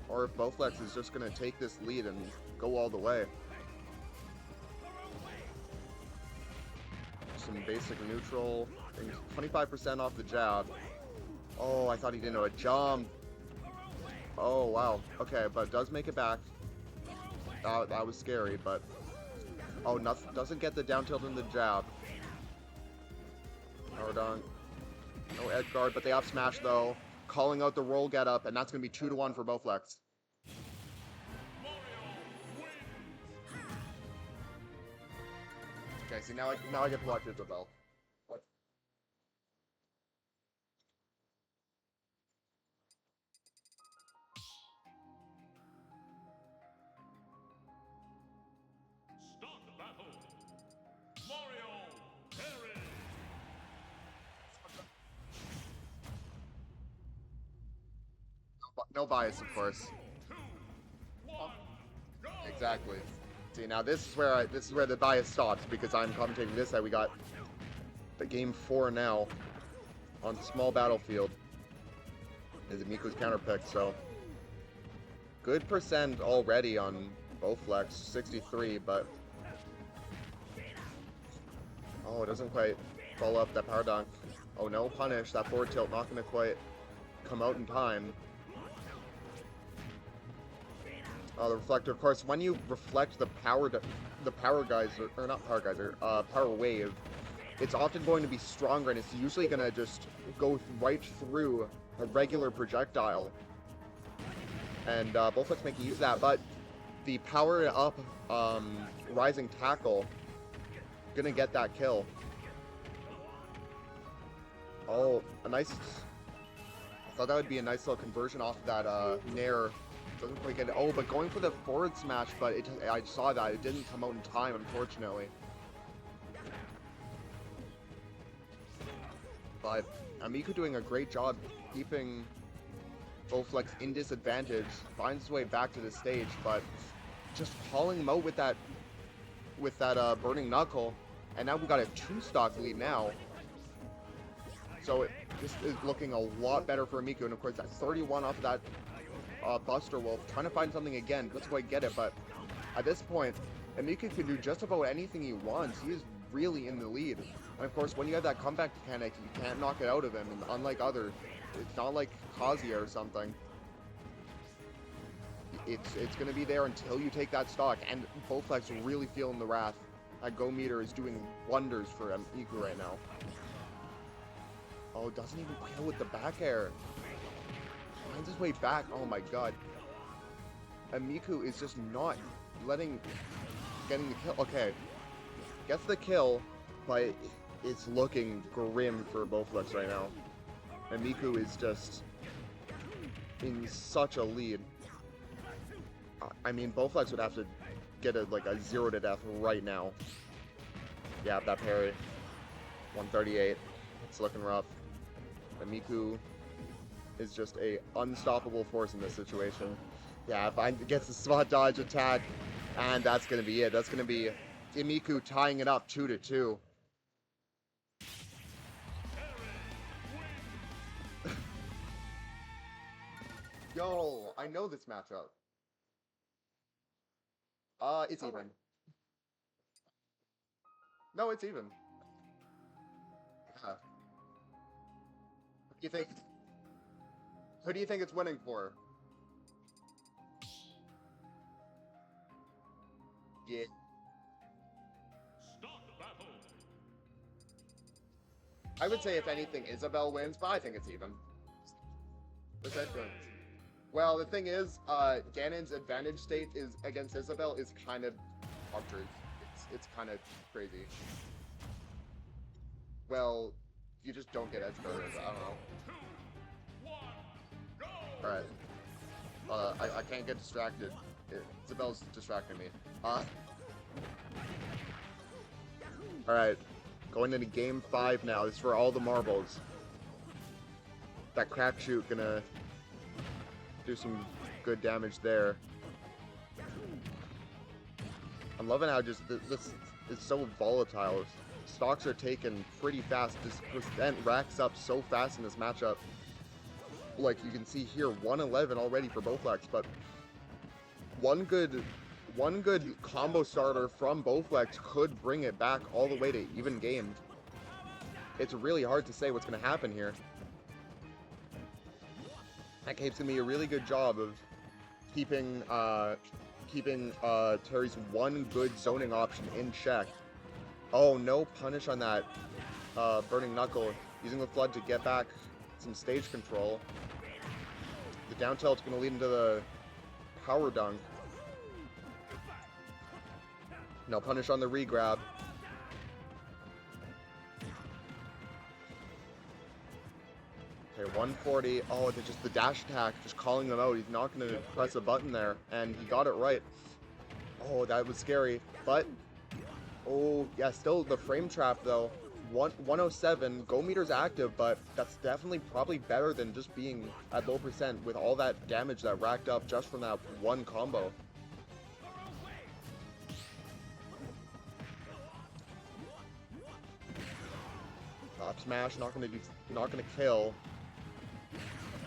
Or if Bowflex is just going to take this lead and go all the way. Some basic neutral. 25% off the jab. Oh, I thought he didn't know a jump. Oh, wow. Okay, but does make it back. That was scary, but... Oh, nothing, doesn't get the down tilt in the jab. Power dunk. No edge guard, but they up smash though. Calling out the roll get up, and that's going to be 2-1 for Bowflex. Okay, see now I get to watch Isabel. No bias, of course. Exactly. See, now this is where the bias stops, because I'm commentating this side. We got the game 4 now on small battlefield. Is Amiku's counter pick, so good percent already on Bowflex, 63, but oh, it doesn't quite follow up that power dunk. Oh, no punish. That forward tilt not going to quite come out in time. Oh, the reflector, of course, when you reflect the power geyser, or not power geyser, power wave, it's often going to be stronger, and it's usually going to just go right through a regular projectile. And Bowflex making use of that, but the power up rising tackle, gonna get that kill. Oh, a nice... I thought that would be a nice little conversion off of that nair. Doesn't quite get it. Oh, but going for the forward smash, but I saw that. It didn't come out in time, unfortunately. But Amiku doing a great job keeping Bowflex in disadvantage. Finds his way back to the stage, but just calling him out with that burning knuckle. And now we got a 2-stock lead now. So this is looking a lot better for Amiku. And of course, that 31 off of that Buster Wolf, trying to find something again, doesn't quite get it, but at this point, Amiku can do just about anything he wants. He is really in the lead. And of course, when you have that comeback mechanic, you can't knock it out of him, and unlike others, it's not like Kazuya or something. It's going to be there until you take that stock, and Bowflex really feeling the wrath. That go meter is doing wonders for Amiku right now. Oh, doesn't even kill with the back air. Finds his way back. Oh my god. Amiku is just not getting the kill. Okay. Gets the kill, but it's looking grim for Bowflex right now. Amiku is just in such a lead. I mean, Bowflex would have to get a 0 to death right now. Yeah, that parry. 138. It's looking rough. Amiku is just a unstoppable force in this situation. Yeah, gets the spot dodge attack, and that's gonna be it. That's gonna be Imiku tying it up 2-2. Yo, I know this matchup. It's even. No, it's even. Yeah. Who do you think? Who do you think it's winning for? Yeah. I would say if anything, Isabel wins, but I think it's even. What's that doing? Well, the thing is, Ganon's advantage state is against Isabel is kind of bonkers. It's kind of crazy. Well, you just don't get edge guarded. I don't know. Alright. I can't get distracted. Isabel's distracting me. Alright. Going into game 5 now. This is for all the marbles. That crack shoot gonna do some good damage there. I'm loving how just this is so volatile. Stocks are taken pretty fast. This percent racks up so fast in this matchup. Like you can see here, 111 already for Bowflex, but one good combo starter from Bowflex could bring it back all the way to even games. It's really hard to say what's going to happen here. That Cape's going to be a really good job of keeping Terry's one good zoning option in check. Oh, no punish on that Burning Knuckle. Using the Flood to get back some stage control. The down tilt's going to lead into the Power Dunk. No punish on the re-grab. Okay, 140. Oh, just the dash attack, just calling them out. He's not going to press a button there, and he got it right. Oh, that was scary, but... Oh, yeah, still the frame trap, though. 107, go meter's active, but that's definitely probably better than just being at low percent with all that damage that racked up just from that one combo. Up smash, not gonna kill.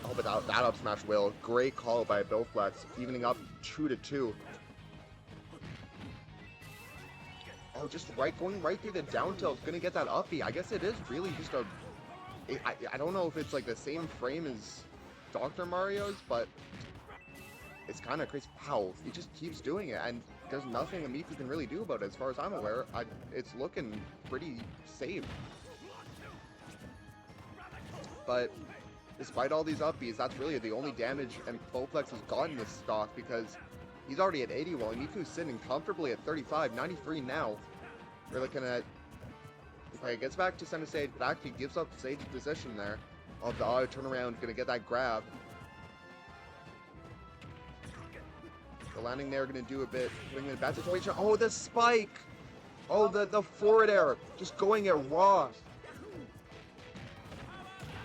Oh, but that up smash will. Great call by Bowflex, evening up 2-2. Oh, just going right through the down tilt, gonna get that uppy. I guess it is really just a... I don't know if it's like the same frame as Dr. Mario's, but it's kind of crazy. Wow, he just keeps doing it, and there's nothing Amiku can really do about it as far as I'm aware. It's looking pretty safe. But despite all these upbeats, that's really the only damage and Bowflex has gotten this stock, because he's already at 80 while Miku's sitting comfortably at 35, 93 now. We're looking at... Okay, gets back to center stage, but actually gives up stage position there. Oh, the auto turnaround, gonna get that grab. The landing there gonna do a bit, putting in a bad situation. Oh, the spike! Oh, the forward air, just going it raw.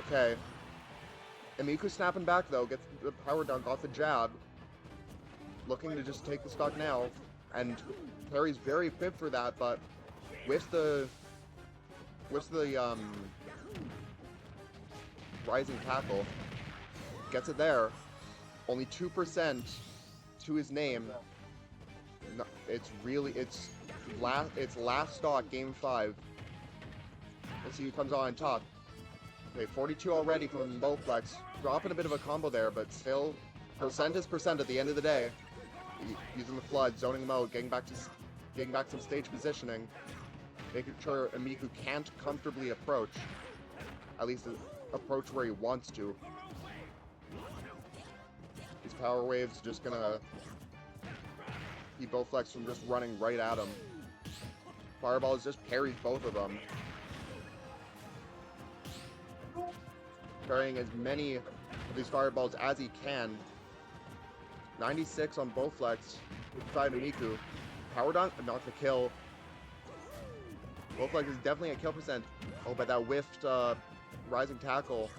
Okay. Amiku snapping back though, gets the power dunk off the jab. Looking to just take the stock now, and Terry's very fit for that, but with the rising tackle, gets it there. Only 2% to his name. No, it's last stock, game 5. Let's see who comes on top. Okay, 42 already from Bowflex. Dropping a bit of a combo there, but still, percent is percent at the end of the day. Using the Flood, zoning him out, getting back some stage positioning, making sure Amiku can't comfortably approach. At least approach where he wants to. These power waves just gonna keep Bowflex from just running right at him. Fireballs just parries both of them. Parrying as many of these fireballs as he can. 96 on Bowflex, 55 Amiku. Power dunk, not the kill. Bowflex is definitely at kill percent. Oh, but that whiffed rising tackle.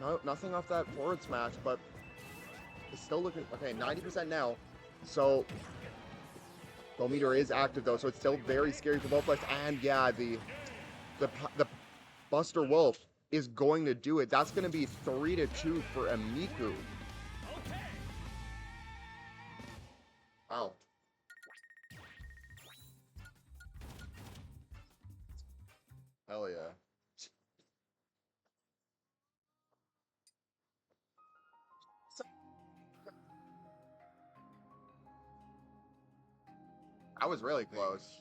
No, nothing off that forward smash, but it's still looking okay. 90% now, so Go meter is active though, so it's still very scary for both legs. And yeah, the Buster Wolf is going to do it. That's going to be 3-2 for Amiku. Wow. Hell yeah. I was really close.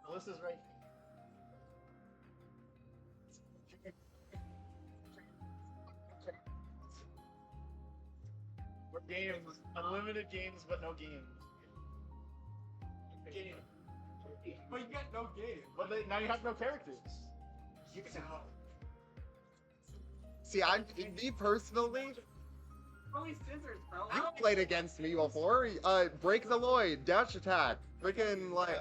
Melissa's right. We're games. Unlimited games, but no games. Game. But you got no game. But now you have no characters. You can have.
See, me personally,
Holy scissors, bro.
you played against me before. Break the Lloyd, dash attack, freaking like.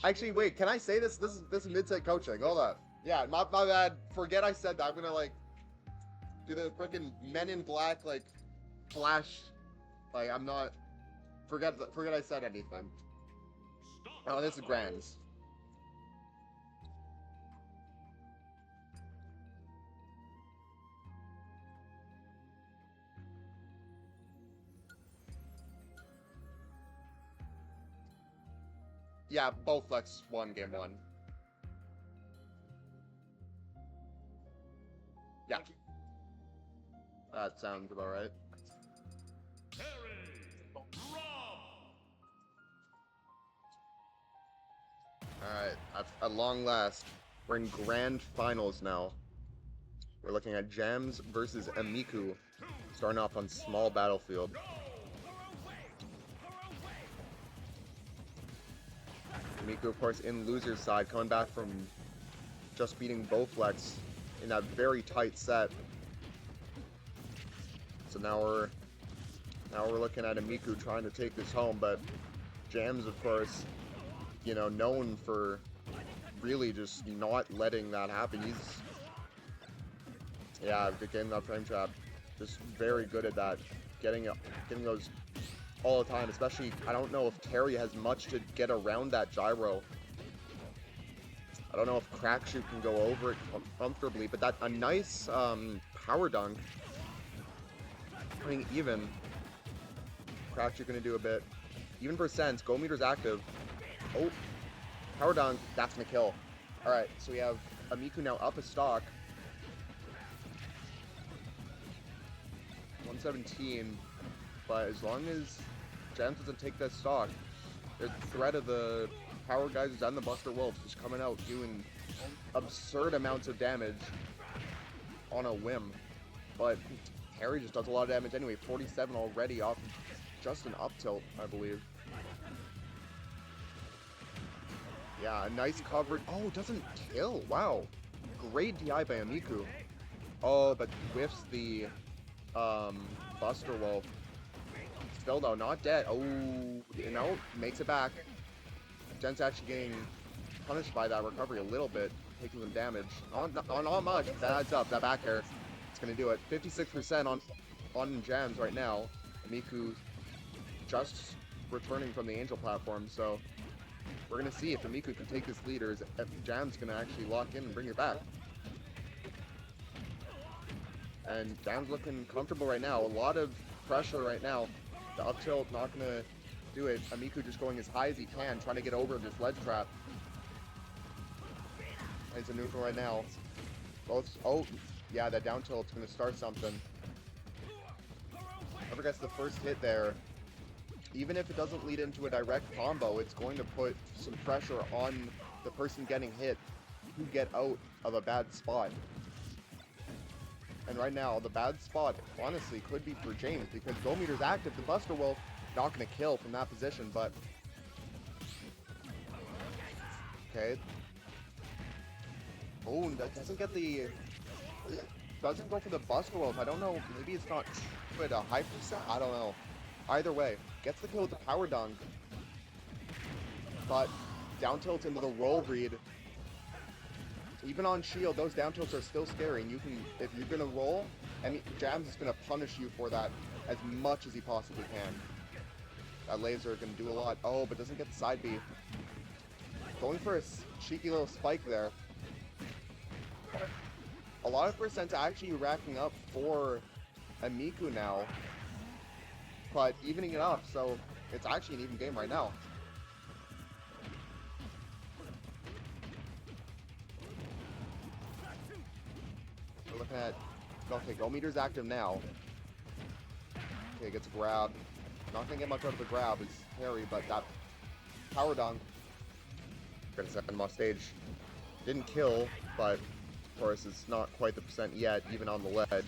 Actually, wait. Can I say this? This is mid-set coaching. Hold up. Yeah, my bad. Forget I said that. I'm gonna like do the freaking Men in Black like flash. Like I'm not. Forget I said anything. Oh, this is Grands. Yeah, both Flex won game one. Yeah. That sounds about right. Alright, at long last, we're in grand finals now. We're looking at Jams versus Amiku, starting off on small battlefield. Amiku, of course, in loser's side, coming back from just beating Bowflex in that very tight set. So now we're looking at Amiku trying to take this home, but Jams, of course, you know, known for really just not letting that happen. Yeah, getting that frame trap, just very good at that, getting those all the time, especially, I don't know if Terry has much to get around that gyro. I don't know if Crackshoot can go over it comfortably, but a nice power dunk. I mean, even Crackshoot gonna do a bit. Even percents, Go meter's active. Oh, power dunk, that's gonna kill. Alright, so we have Amiku now up a stock. 117, but as long as Jams doesn't take that stock, there's the threat of the Power Geysers and the Buster Wolves just coming out doing absurd amounts of damage on a whim. But Terry just does a lot of damage anyway, 47 already off just an up tilt, I believe. Yeah, a nice coverage. Oh, doesn't kill. Wow. Great DI by Amiku. Oh, but whiffs the Buster Wolf. Still though, not dead. Oh, you know, makes it back. Jen's actually getting punished by that recovery a little bit, taking some damage. Not much. That adds up. That back air, it's gonna do it. 56% on Jams right now. Amiku just returning from the Angel platform, so we're gonna see if Amiku can take this lead or if Jam's gonna actually lock in and bring it back. And Jam's looking comfortable right now. A lot of pressure right now. The up tilt not gonna do it. Amiku just going as high as he can, trying to get over this ledge trap. And it's a neutral right now. Both. Oh, yeah, that down tilt's gonna start something. Whoever gets the first hit there, even if it doesn't lead into a direct combo, it's going to put some pressure on the person getting hit to get out of a bad spot. And right now, the bad spot, honestly, could be for James, because Go meter's active. The Buster Wolf not going to kill from that position, but... Okay. Oh, that doesn't get the... Doesn't go for the Buster Wolf. I don't know. Maybe it's not at a high percent. I don't know. Either way, gets the kill with the power dunk. But down tilts into the roll read. Even on shield, those down tilts are still scary, and you can, if you're gonna roll, I mean, Jams is gonna punish you for that as much as he possibly can. That laser can do a lot. Oh, but doesn't get the side B. Going for a cheeky little spike there. A lot of percent actually racking up for a Miku now, but evening it up, so it's actually an even game right now. We're looking at, okay, Go Meter's active now. Okay, gets a grab. Not gonna get much out of the grab, it's scary, but that power dunk. Gonna set him off stage. Didn't kill, but of course it's not quite the percent yet, even on the lead.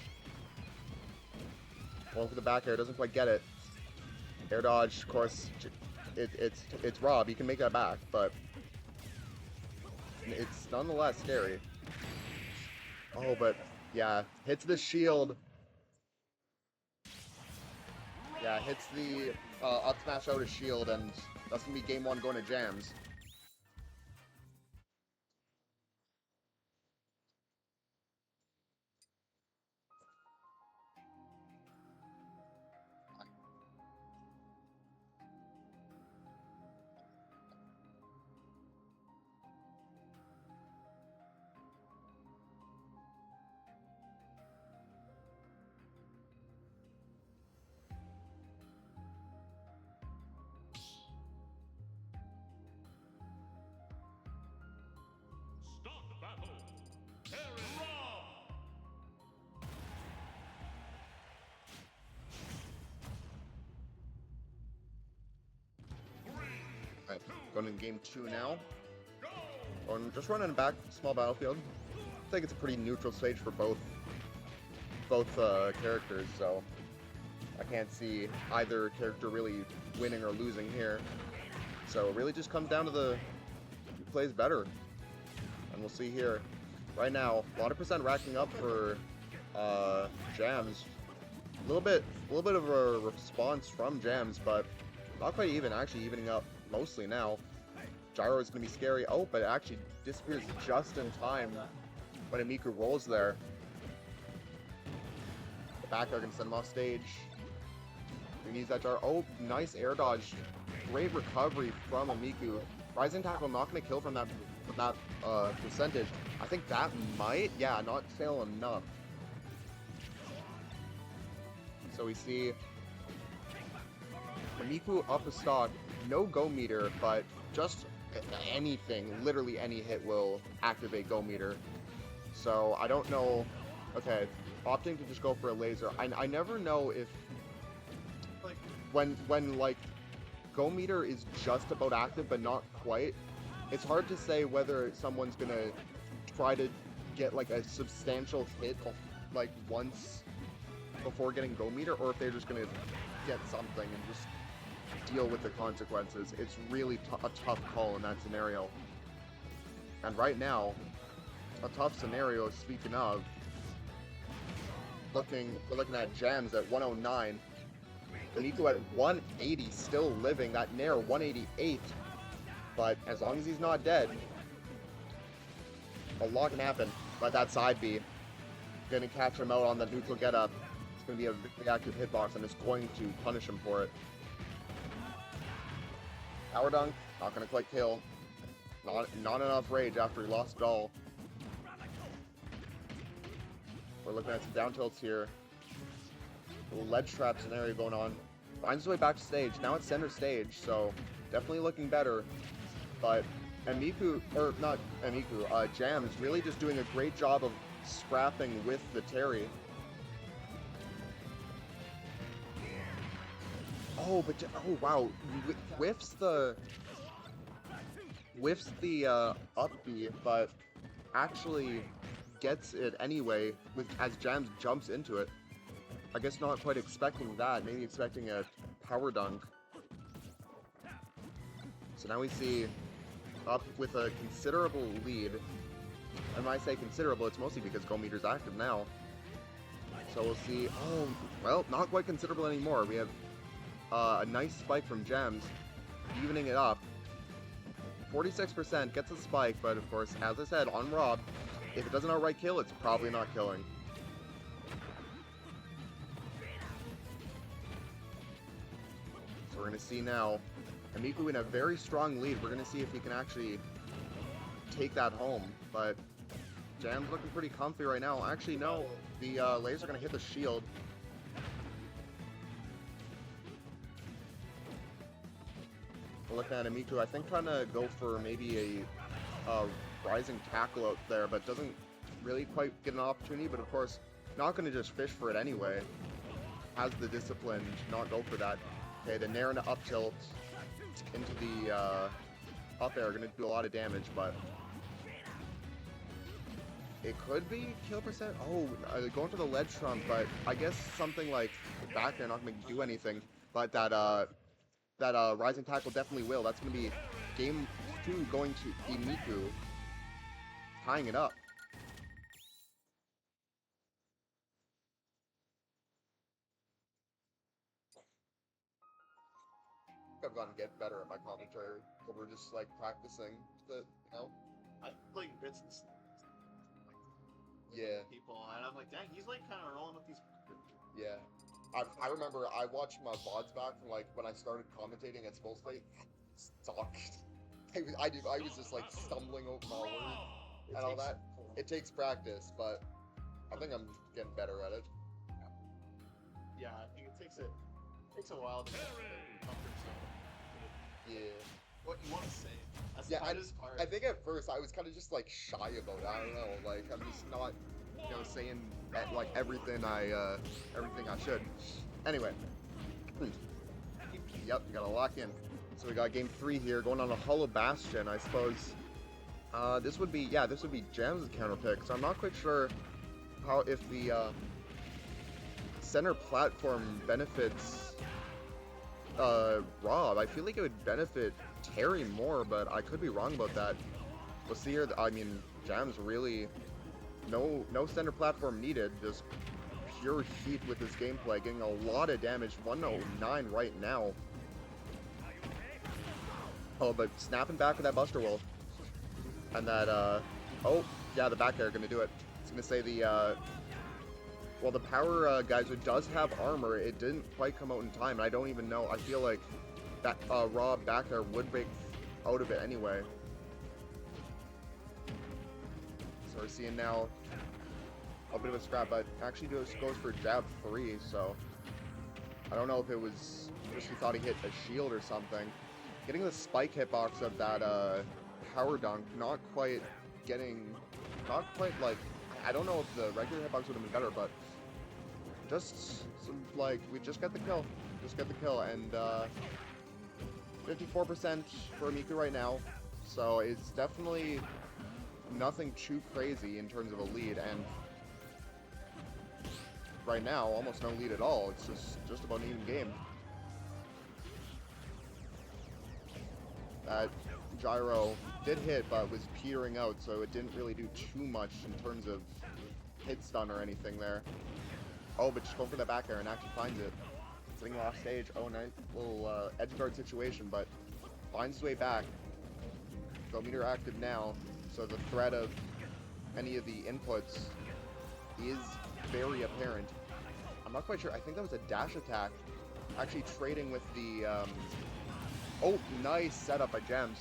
Going for the back air, doesn't quite get it. Air dodge, of course, it's Rob, he can make that back, but it's nonetheless scary. Oh, but yeah, hits the shield. Yeah, hits the up smash out of shield, and that's gonna be game one going to Jams.
Start the battle. Terry Raw.
Alright, going to game 2 now. Just running back, small battlefield. I think it's a pretty neutral stage for both characters, so I can't see either character really winning or losing here. So it really just comes down to who plays better. And we'll see here. Right now, a lot of percent racking up for Jams. A little bit of a response from Jams, but not quite even, actually evening up mostly now. Gyro is going to be scary. Oh, but it actually disappears just in time when Amiku rolls there. The back air going to send him off stage. He needs that Gyro. Oh, nice air dodge. Great recovery from Amiku. Rising tackle not going to kill from that percentage. I think that might, yeah, not fail enough. So we see Amiku up a stock, no Go Meter, but just anything, literally any hit will activate Go Meter. So I don't know, okay, opting to just go for a laser. I never know if, like, when like, Go Meter is just about active but not quite, it's hard to say whether someone's gonna try to get like a substantial hit like once before getting Go Meter, or if they're just gonna get something and just deal with the consequences. It's really a tough call in that scenario. And right now, a tough scenario, speaking of, we're looking at Jams at 109. Nico at 180, still living, that Nair 188. But as long as he's not dead, a lot can happen. But that side B, gonna catch him out on the neutral get up. It's gonna be a very active hitbox, and it's going to punish him for it. Power dunk, not gonna quite kill. Not enough rage after he lost it all. We're looking at some down tilts here. Little ledge trap scenario going on. Finds his way back to stage. Now it's center stage, so definitely looking better. But Jam is really just doing a great job of scrapping with the Terry. Oh, but oh wow, whiffs the up B, but actually gets it anyway as Jams jumps into it. I guess not quite expecting that, maybe expecting a power dunk. So now we see up with a considerable lead. And when I say considerable, it's mostly because Go Meter's active now. So we'll see, oh, well, not quite considerable anymore. We have a nice spike from Jams, evening it up. 46% gets a spike, but of course, as I said, on Rob, if it doesn't outright kill, it's probably not killing. So we're going to see now Amiku in a very strong lead. We're going to see if he can actually take that home, but Jam's looking pretty comfy right now. Actually, no, the laser going to hit the shield. We're looking at Amiku, I think, trying to go for maybe a rising tackle out there, but doesn't really quite get an opportunity. But of course, not going to just fish for it anyway. Has the discipline to not go for that. Okay, the Nair and the up tilt into the up air are going to do a lot of damage, but it could be kill percent. Oh, going for the ledge trump, but I guess something like back there not going to do anything. But that rising tackle definitely will. That's going to be game 2 going to Amiku, tying it up. I've gotten get better at my commentary, but we're just like practicing the, you know.
I like bits and
Yeah.
people, and I'm like, dang, he's like kind of rolling with these.
Yeah. I remember I watched my VODs back from like when I started commentating at Small State. Sucked. I was just like stumbling over my words and all that. It takes practice, but I think I'm getting better at it.
Yeah, I think it takes a while to get to the comfort zone.
Yeah.
What you want to say? That's
Yeah,
the hardest part.
I think at first I was kind of just like shy about it. I don't know, like I'm just not, you know, saying like everything I should. Anyway, yep, you gotta lock in. So we got game 3 here, going on a Hollow Bastion. I suppose this would be Jam's counter pick. So I'm not quite sure how if the center platform benefits Rob. I feel like it would benefit Terry more, but I could be wrong about that. We'll see here. I mean, Jam's really no center platform needed. Just pure heat with his gameplay, getting a lot of damage. 109 right now. Oh, but snapping back with that Buster Roll, and that oh yeah, the back air gonna do it. It's gonna say the well, the power geyser does have armor. It didn't quite come out in time, and I don't even know. I feel like that Rob back air would break out of it anyway. So we're seeing now a bit of a scrap, but actually goes for jab 3, so I don't know if it was just he thought he hit a shield or something. Getting the spike hitbox of that power dunk, not quite like, I don't know if the regular hitbox would have been better, but just some, like, we just get the kill. And 54% for Amiku right now, so it's definitely nothing too crazy in terms of a lead, and right now, almost no lead at all. It's just about an even game. That gyro did hit, but was petering out, so it didn't really do too much in terms of hit stun or anything there. Oh, but just go for the back air and actually finds it. Sitting off stage. Oh, nice little edge guard situation, but finds his way back. Go meter active now, so the threat of any of the inputs is very apparent. I'm not quite sure. I think that was a dash attack. Actually trading with the oh, nice setup by Gems.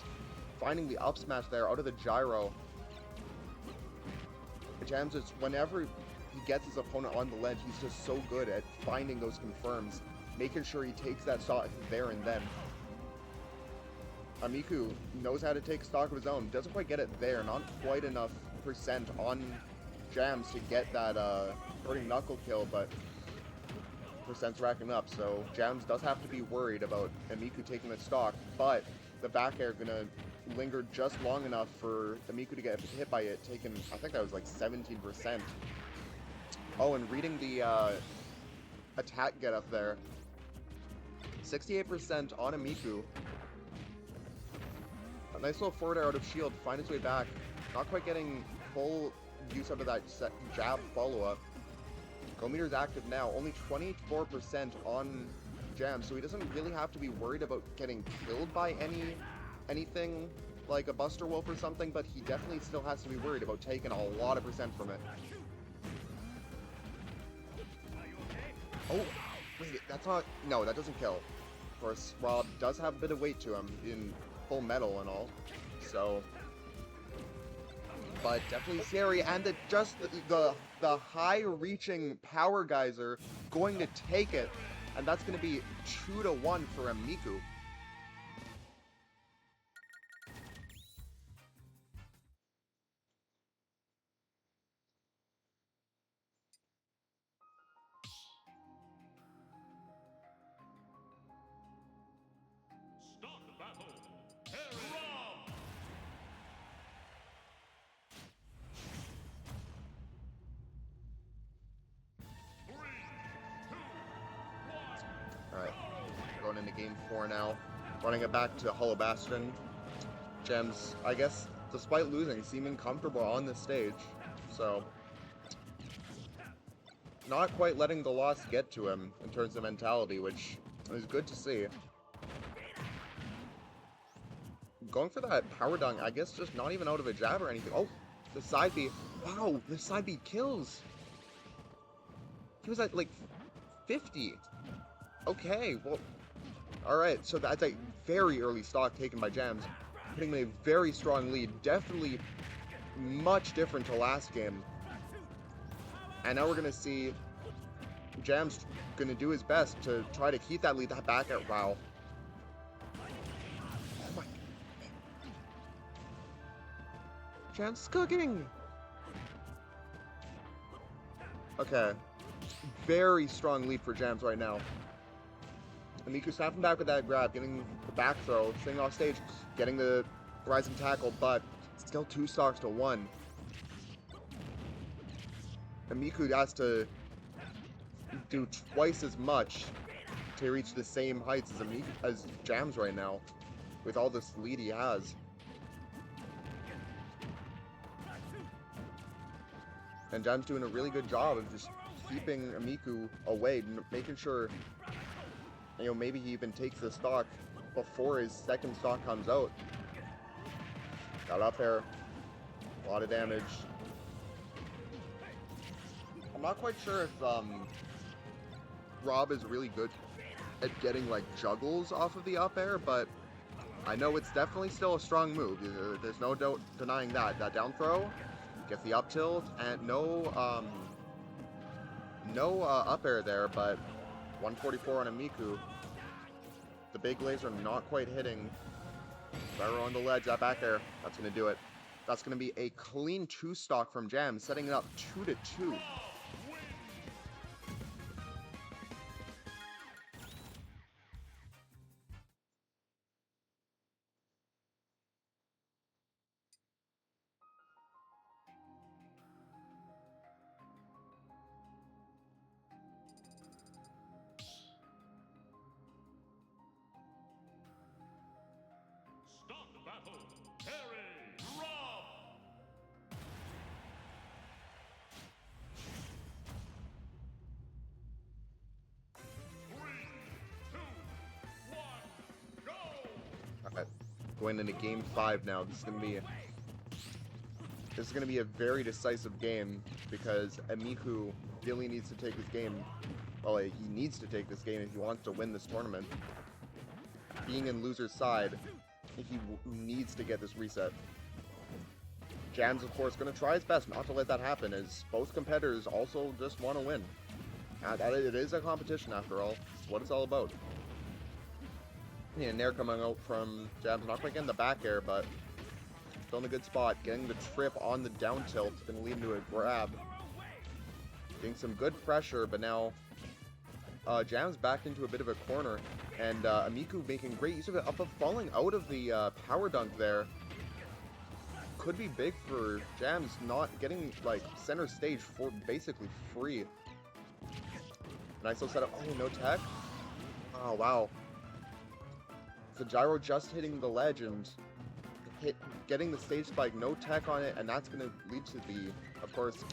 Finding the up smash there out of the gyro. Gems is, whenever he gets his opponent on the ledge, he's just so good at finding those confirms, making sure he takes that shot there and then. Amiku knows how to take stock of his own. Doesn't quite get it there. Not quite enough percent on Jams to get that hurting knuckle kill, but percent's racking up. So Jams does have to be worried about Amiku taking the stock, but the back air gonna linger just long enough for Amiku to get hit by it, taking, I think that was like 17%. Oh, and reading the attack get up there. 68% on Amiku. A nice little forward air out of shield, find his way back. Not quite getting full use out of that jab follow-up. Go meter's active now, only 24% on Jam, so he doesn't really have to be worried about getting killed by anything like a Buster Wolf or something, but he definitely still has to be worried about taking a lot of percent from it. Oh, wait, that's not... No, that doesn't kill. Of course, Rob does have a bit of weight to him in full metal and all, so... But definitely scary, and the high-reaching power geyser going to take it, and that's going to be 2-1 for Amiku.
Start the battle. Harry. Rob.
Alright, going into game 4 now. Running it back to Hollow Bastion. Gems, I guess, despite losing, seeming comfortable on this stage. So, not quite letting the loss get to him in terms of mentality, which is good to see. Going for that power dunk, I guess just not even out of a jab or anything. Oh, the side B. Wow, the side B kills. He was at like 50. Okay, well, alright, so that's a very early stock taken by Jams, putting him in a very strong lead, definitely much different to last game. And now we're going to see Jams going to do his best to try to keep that lead back at wow. Oh my... Jams is cooking! Okay, very strong lead for Jams right now. Amiku snapping back with that grab, getting the back throw, staying off stage, getting the rising tackle, but still 2 stocks to 1. Amiku has to do twice as much to reach the same heights as Jams right now, with all this lead he has. And Jams doing a really good job of just keeping Amiku away, making sure, you know, maybe he even takes the stock before his second stock comes out. Got up there. A lot of damage. I'm not quite sure if Rob is really good at getting like juggles off of the up air, but I know it's definitely still a strong move. There's no denying that. That down throw, gets the up tilt, and no up air there, but 144 on Amiku. The big laser not quite hitting. Gyro on the ledge, that back air. That's going to do it. That's going to be a clean 2 stock from Jam, setting it up 2-2.
Start the battle. Harry. Rob.
Alright, going into game 5 now. This is gonna be a very decisive game because Amiku really needs to take this game. Well, he needs to take this game if he wants to win this tournament. Being in loser's side, he needs to get this reset. Jam's, of course, going to try his best not to let that happen, as both competitors also just want to win. It is a competition, after all. It's what it's all about. Yeah, and air coming out from Jam's, not quite getting the back air, but still in a good spot. Getting the trip on the down tilt, going to lead into a grab. Getting some good pressure, but now Jam's back into a bit of a corner, and Amiku making great use of it, falling out of the power dunk there. Could be big for Jams, not getting like center stage for basically free. Nice little setup. Oh, no tech. Oh wow. The gyro just hitting the ledge and getting the stage spike, no tech on it, and that's going to lead to the, of course,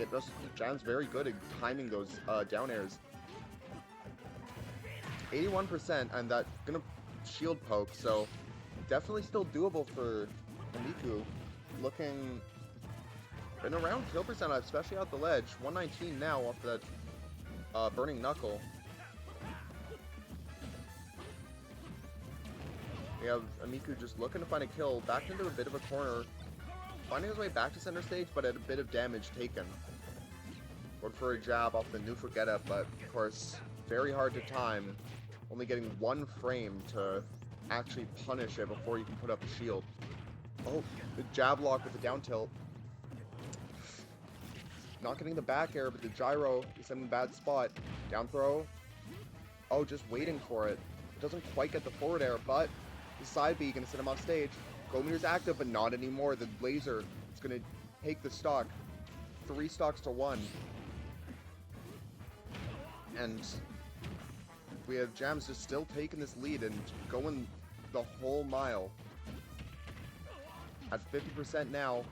Jam's very good at timing those down airs. 81%, and that's gonna shield poke, so definitely still doable for Miku looking been around kill percent, especially out the ledge. 119 now off that Burning Knuckle. We have Miku just looking to find a kill, back into a bit of a corner, finding his way back to center stage, but at a bit of damage taken. Going for a jab off the neutral getup, but of course, very hard to time. Only getting one frame to actually punish it before you can put up a shield. Oh, the jab lock with the down tilt. Not getting the back air, but the gyro is in a bad spot. Down throw. Oh, just waiting for it. Doesn't quite get the forward air, but the side B gonna send him off stage. Go meter's active, but not anymore. The laser is gonna take the stock. 3 stocks to 1. And we have Jams just still taking this lead and going the whole mile. At 50% now.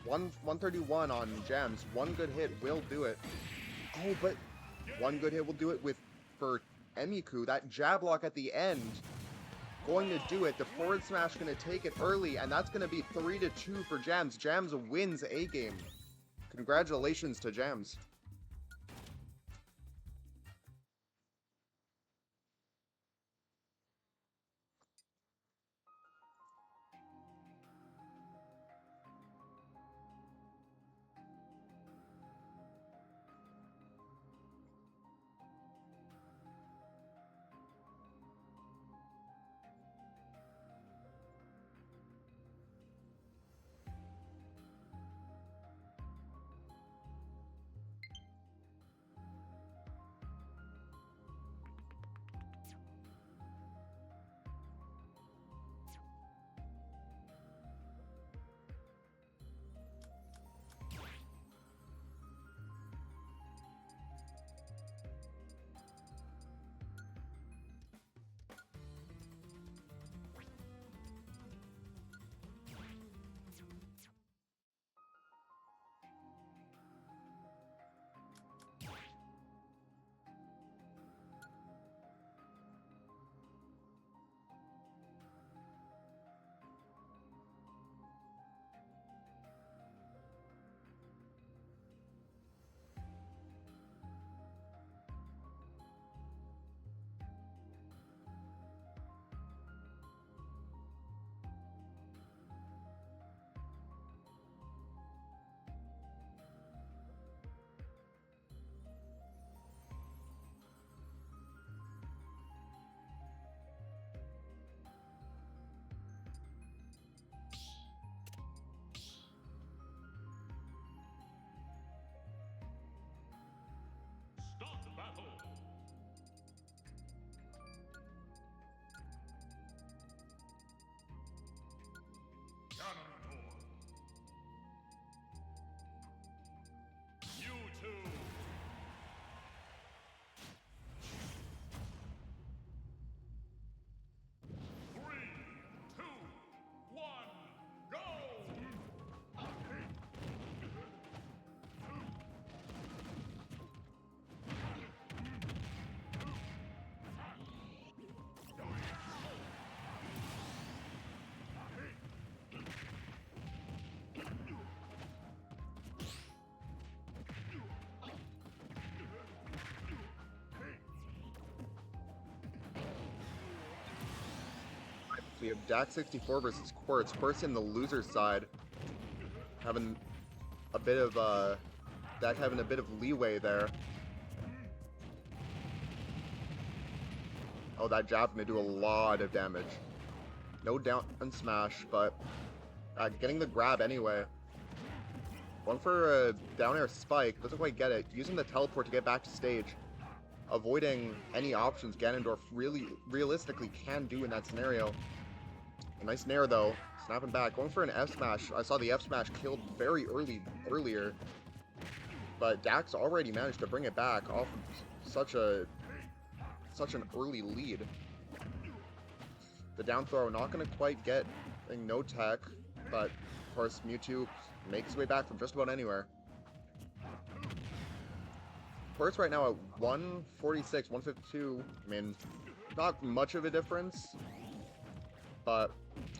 131 on Jams. One good hit will do it. Oh, but one good hit will do it for Emiku. That jab lock at the end going to do it. The forward smash going to take it early, and that's going to be 3-2 for Jams. Jams wins a game. Congratulations to Jams.
Start the battle. Ganondorf. Mewtwo. Three, two, one, go!
We have Dak 64 versus Quartz. Quartz in the loser side, having a bit of Dak having a bit of leeway there. Oh, that jab's gonna do a lot of damage. No down smash, but getting the grab anyway. One for a down air spike, doesn't quite get it. Using the teleport to get back to stage. Avoiding any options Ganondorf really realistically can do in that scenario. A nice nair though, snapping back, going for an F smash. I saw the F smash killed very earlier, but Dax already managed to bring it back off of such an early lead. The down throw not going to quite get no tech, but of course Mewtwo makes his way back from just about anywhere. Quartz right now at 146, 152. I mean, not much of a difference. but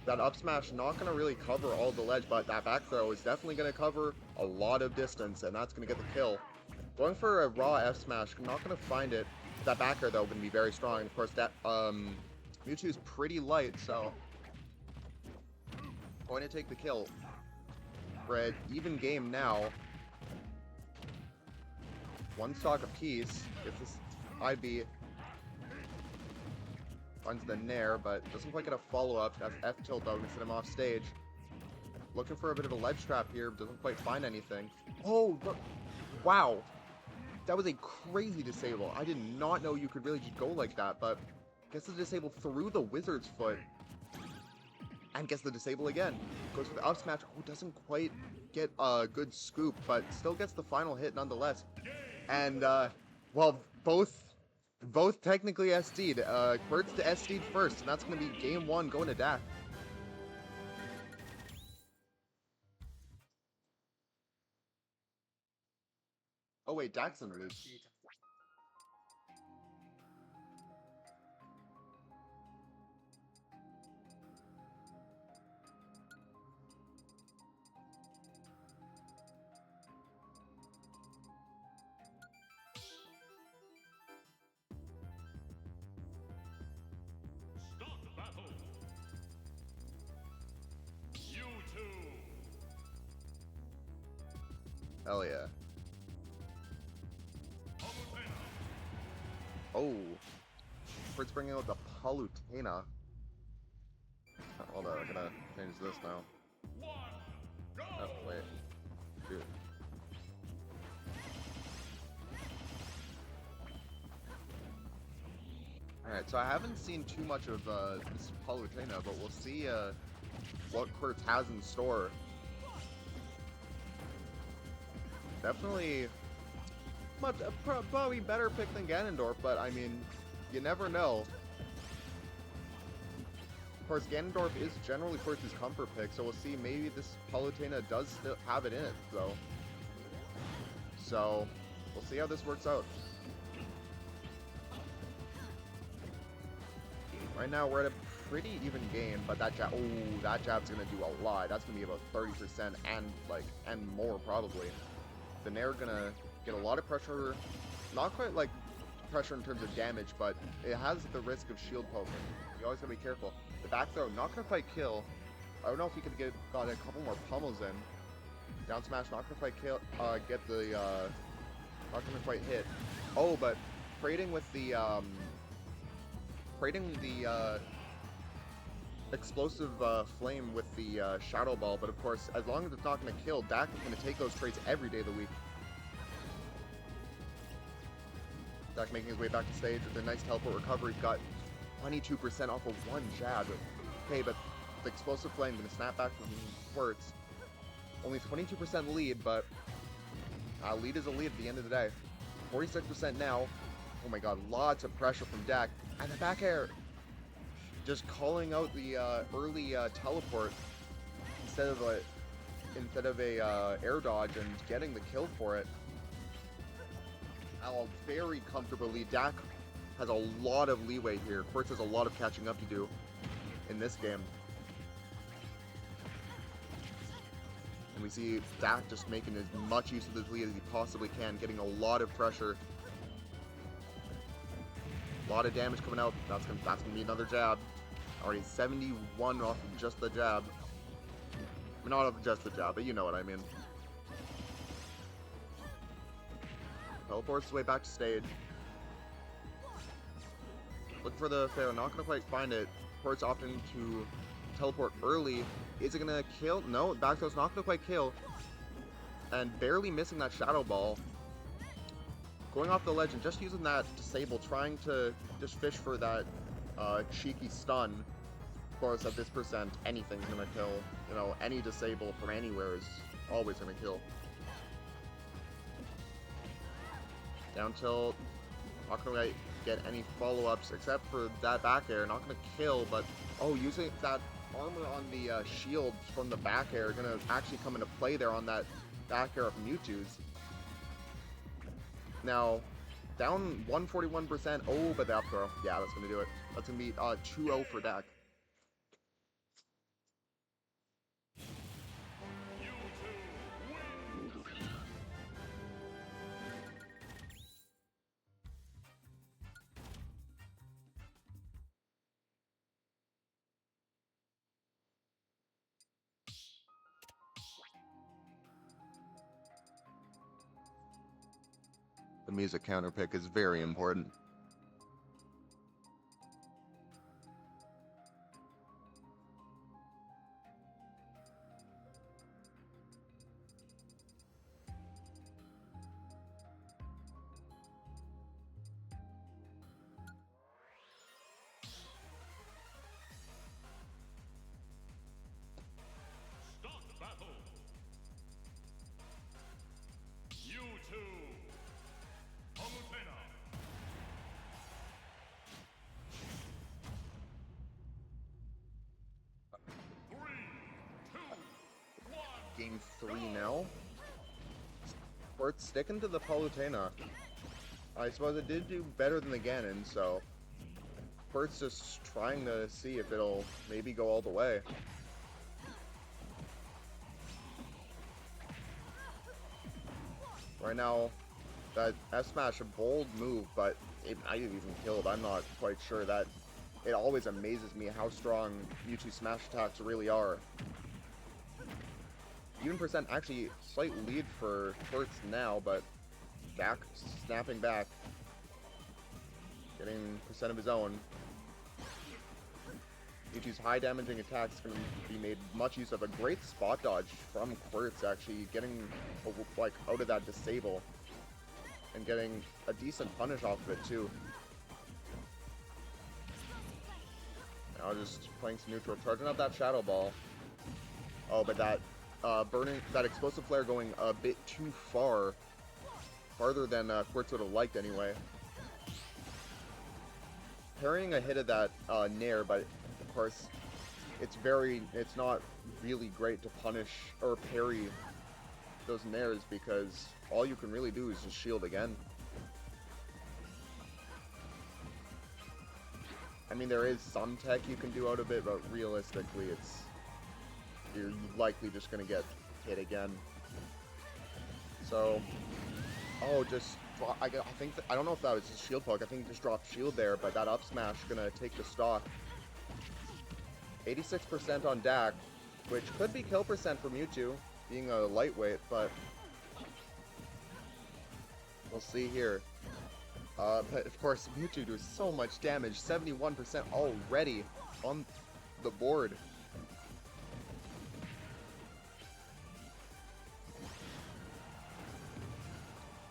that up smash not going to really cover all the ledge, but that back throw is definitely going to cover a lot of distance, and that's going to get the kill. Going for a raw F smash, not going to find it. That back air, though, going to be very strong. And of course, that Mewtwo's pretty light, so going to take the kill. For an even game now. One stock apiece. If this IB finds the Nair, but doesn't quite get a follow-up. That's F tilt though, gonna send him off stage. Looking for a bit of a ledge trap here, doesn't quite find anything. Oh, look. Wow. That was a crazy disable. I did not know you could really just go like that, but gets the disable through the wizard's foot. And gets the disable again. Goes for the up smash. Oh, doesn't quite get a good scoop, but still gets the final hit nonetheless. And, well, both technically SD'd. Quirts to SD'd first, and that's going to be game one going to Dak. Oh wait, Dak's in the loop.
Start the battle. You two.
Hell yeah. Oh. Quirt's bringing out the Palutena. Hold on, I gotta change this now. Oh, wait. Dude. Alright, so I haven't seen too much of this Palutena, but we'll see what Quirts has in store. Definitely probably better pick than Ganondorf, but I mean, you never know. Of course, Ganondorf is generally Quirt's comfort pick, so we'll see. Maybe this Palutena does still have it in it, though. So, we'll see how this works out. Right now, we're at a pretty even game, but that jab, oh, that jab's gonna do a lot. That's gonna be about 30% and more probably. The Nair gonna get a lot of pressure, not quite like pressure in terms of damage, but it has the risk of shield poking. You always gotta be careful. The back throw, not gonna quite kill. I don't know if he could got a couple more pummels in. Down smash, not gonna quite kill. Get the not gonna quite hit. Oh, but trading with the explosive flame with the shadow ball. But of course, as long as it's not gonna kill, Dak is gonna take those trades every day of the week. Dak making his way back to stage with a nice teleport recovery. He's got 22% off of one jab. Okay, but the explosive flame gonna snap back from Quirts. Only 22% lead, but lead is a lead at the end of the day. 46% now. Oh my god, lots of pressure from Dak. And the back air. Just calling out the early teleport instead of a air dodge and getting the kill for it. Oh, very comfortably. Dak has a lot of leeway here. Quirts has a lot of catching up to do in this game. And we see Dak just making as much use of this lead as he possibly can, getting a lot of pressure. A lot of damage coming out. That's gonna be another jab. Already 71 off of just the jab. I mean, not off of just the jab, but you know what I mean. Teleports his way back to stage. Look for the fail, not gonna quite find it. Quirt's opting to teleport early. Is it gonna kill? No, back throw's not gonna quite kill. And barely missing that shadow ball. Going off the ledge and just using that disable, trying to just fish for that cheeky stun. Of course, at this percent, anything's gonna kill. You know, any disable from anywhere is always gonna kill. Down tilt, not gonna get any follow-ups except for that back air. Not gonna kill, but oh, using that armor on the shield from the back air, gonna actually come into play there on that back air of Mewtwo's. Now, down 141%. Oh, but the up throw. Yeah, that's gonna do it. That's gonna be 2-0 for Dak. The music counter pick is very important.
Start battle. You two. Palutena.
Game 3 now. We're sticking to the Palutena. I suppose it did do better than the Ganon, so Bert's just trying to see if it'll maybe go all the way. Right now, that F-Smash, a bold move, but it might have even killed. I'm not quite sure. That it always amazes me how strong Mewtwo smash attacks really are. Even percent actually slight lead for Hertz now, but Dak snapping back, getting percent of his own. Mewtwo's high damaging attacks can be made much use of. A great spot dodge from Quirtz, actually getting like out of that disable and getting a decent punish off of it too. Now just playing some neutral, charging up that Shadow Ball. Oh, but that that explosive flare going a bit too far, farther than Quirtz would have liked anyway. Parrying a hit of that Nair, but of course, it's not really great to punish or parry those Nairs because all you can really do is just shield again. I mean, there is some tech you can do out of it, but realistically, you're likely just gonna get hit again. So, oh, just I think I don't know if that was a shield poke. I think he just dropped shield there, but that up smash gonna take the stock. 86% on Dak, which could be kill percent for Mewtwo, being a lightweight, but we'll see here. But of course, Mewtwo does so much damage, 71% already on the board.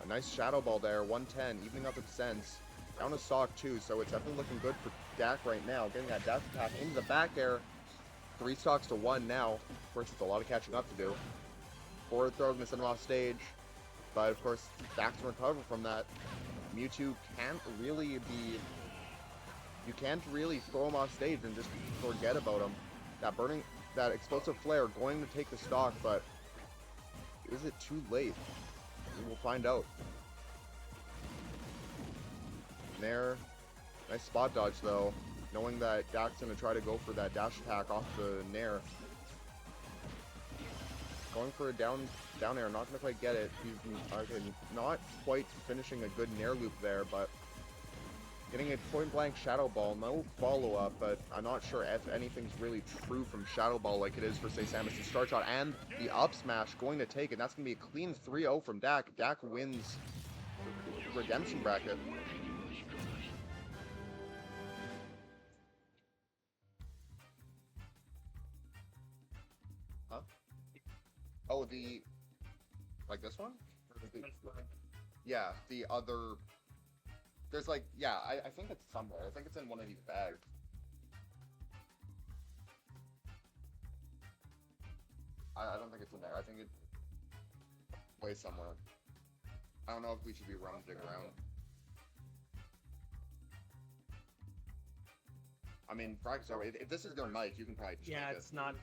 A nice Shadow Ball there, 110, evening up its sense. Down to stock too, so it's definitely looking good for Dak right now. Getting that dash attack into the back air. 3 stocks to 1 now. Of course, it's a lot of catching up to do. Forward throw gonna send him off stage. But of course, Dak can recover from that. Mewtwo can't really be... You can't really throw him off stage and just forget about him. That explosive flare going to take the stock, but is it too late? We will find out. Nair, nice spot dodge though, knowing that Dak's gonna try to go for that dash attack off the Nair. Going for a down air, not gonna quite get it. He's not quite finishing a good Nair loop there, but getting a point blank Shadow Ball, no follow up, but I'm not sure if anything's really true from Shadow Ball like it is for, say, Samus's Start Shot, and the up smash going to take it. That's gonna be a clean 3-0 from Dak. Dak wins Redemption Bracket. Huh? Oh, like this one? Yeah, the other... There's like, yeah, I think it's somewhere. I think it's in one of these bags. I don't think it's in there. I think it's way somewhere. I don't know if we should be rummaging around. I mean, so if this is your mic, you can probably just
Yeah,
take
it's
it.
not.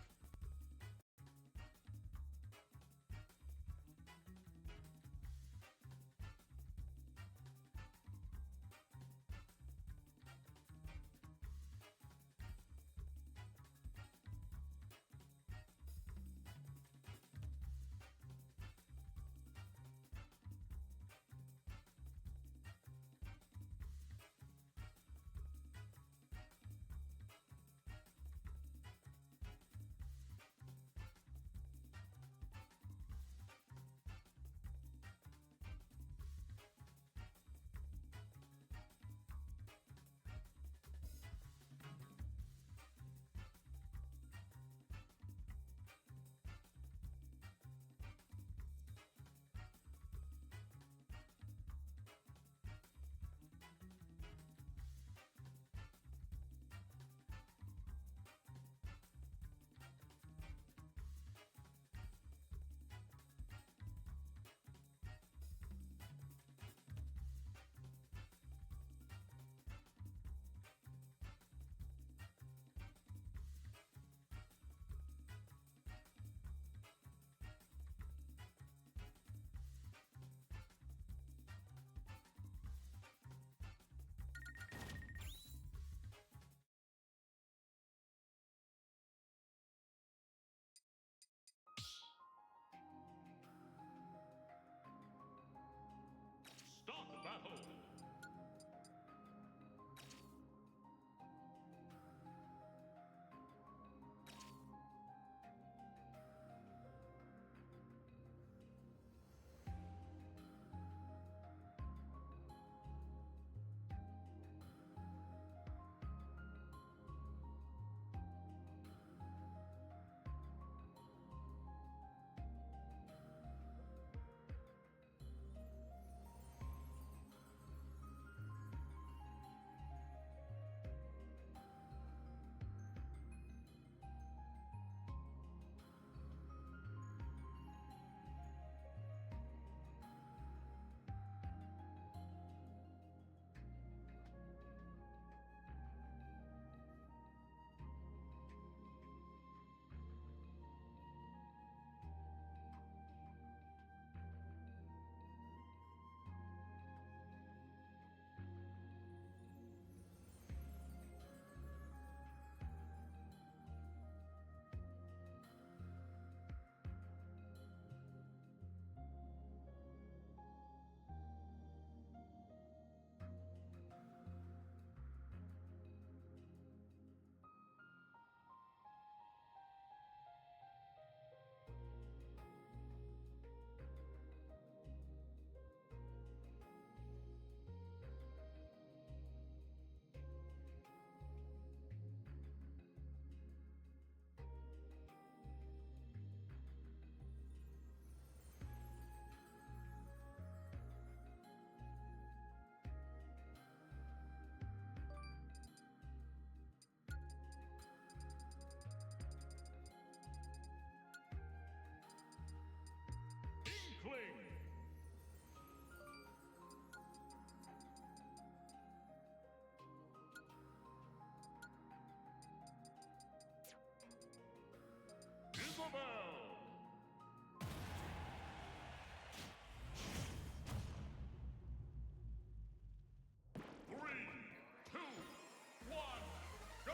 Isabel! 3, 2, 1, go!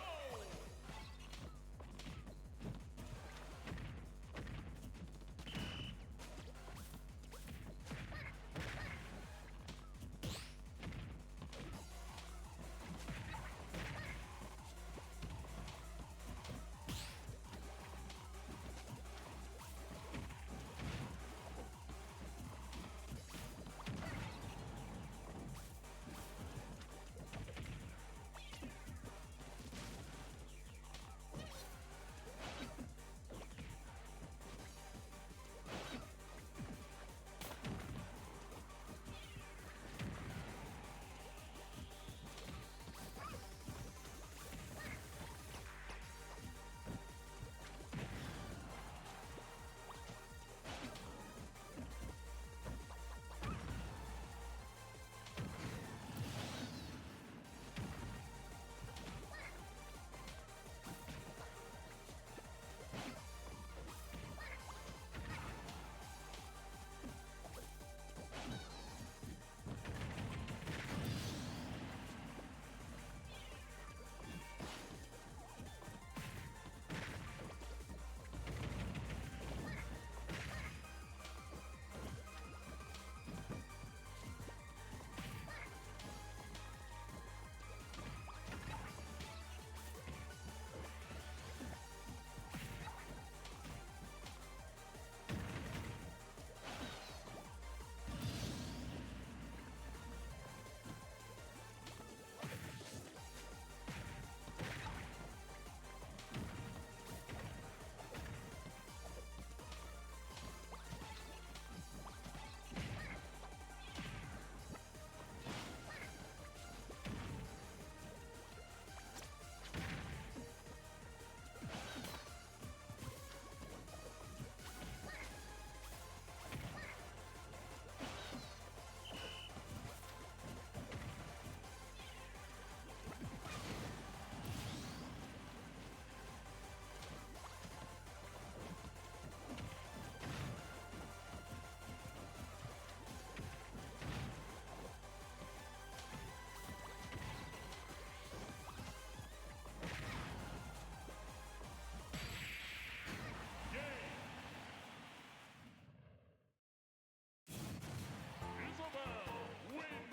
Isabel wins!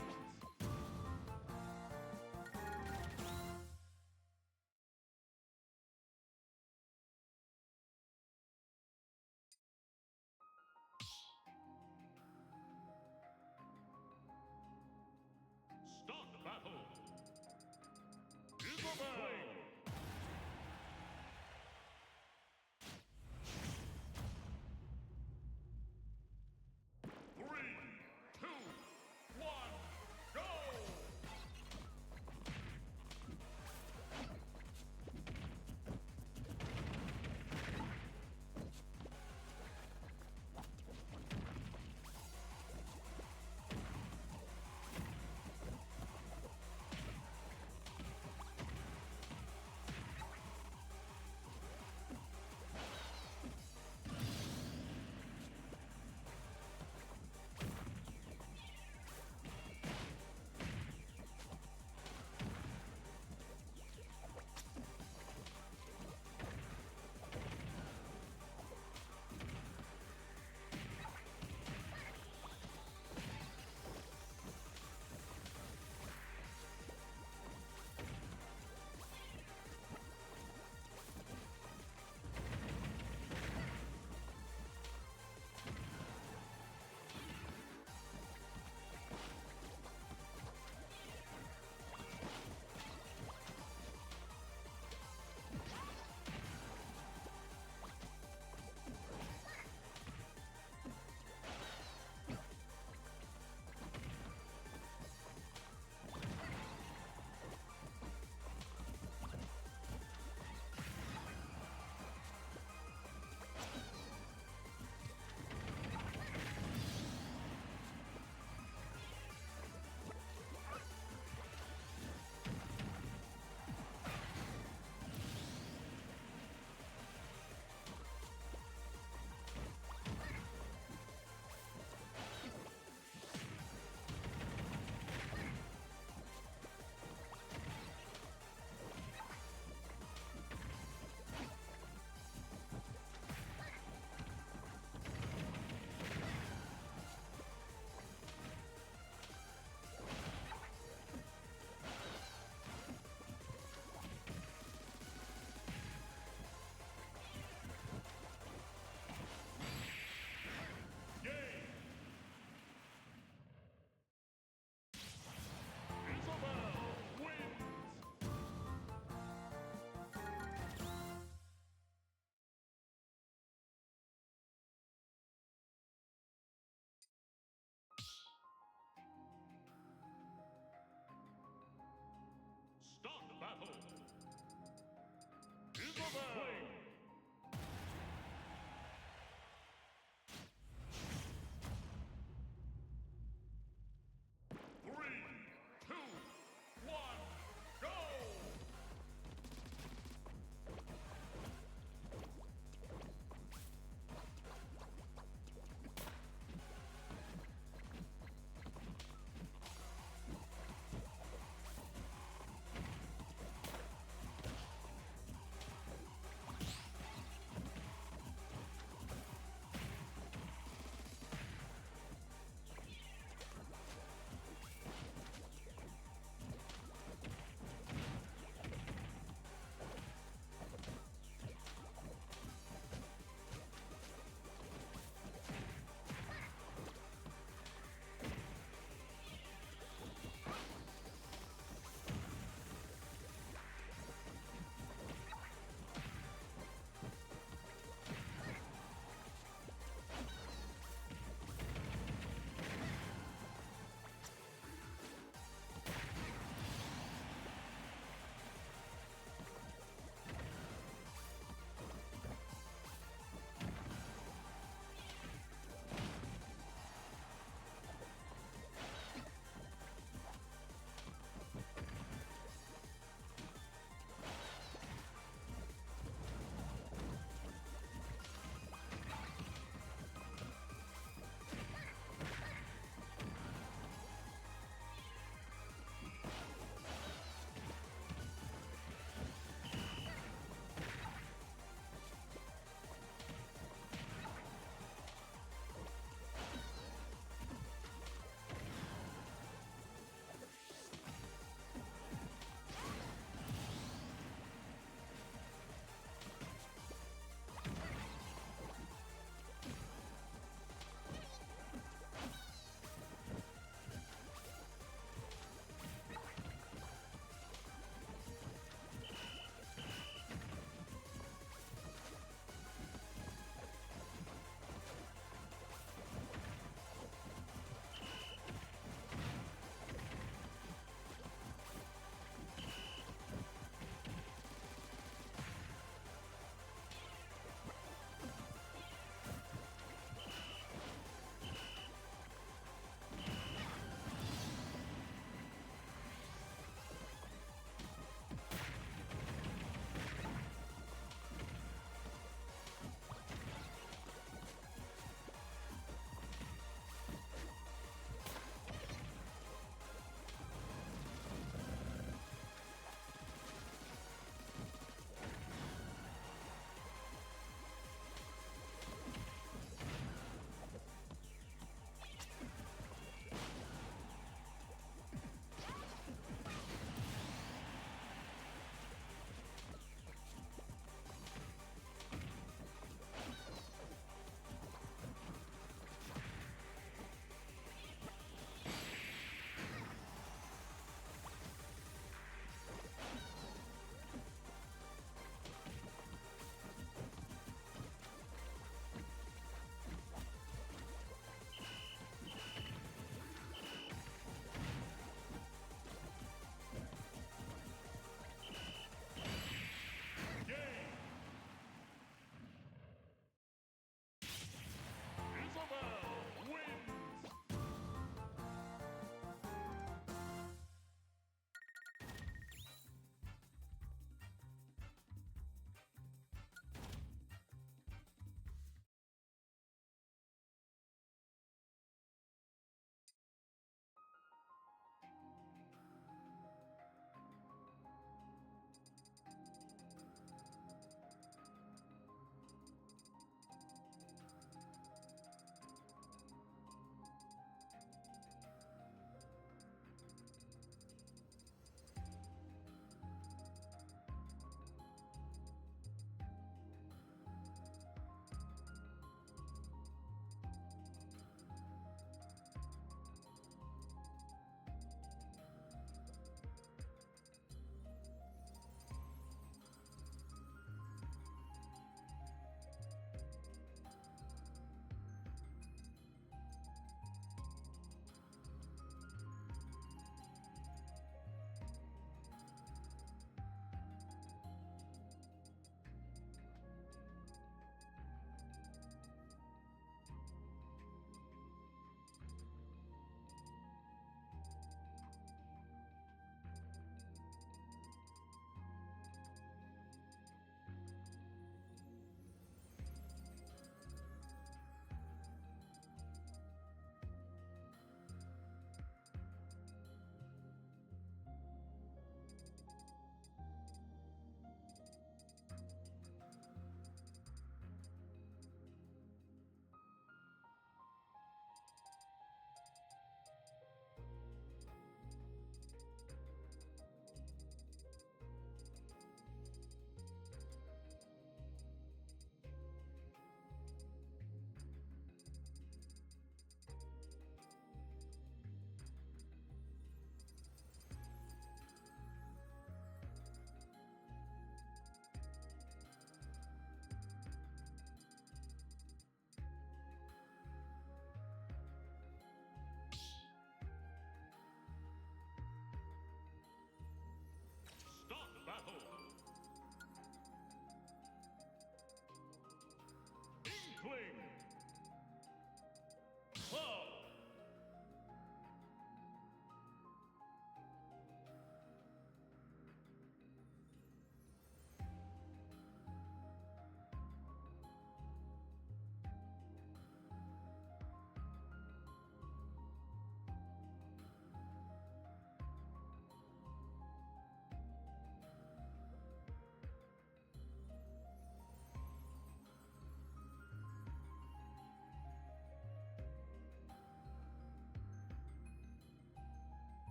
Start the battle! Isabel! 3, 2, 1, go!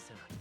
せない。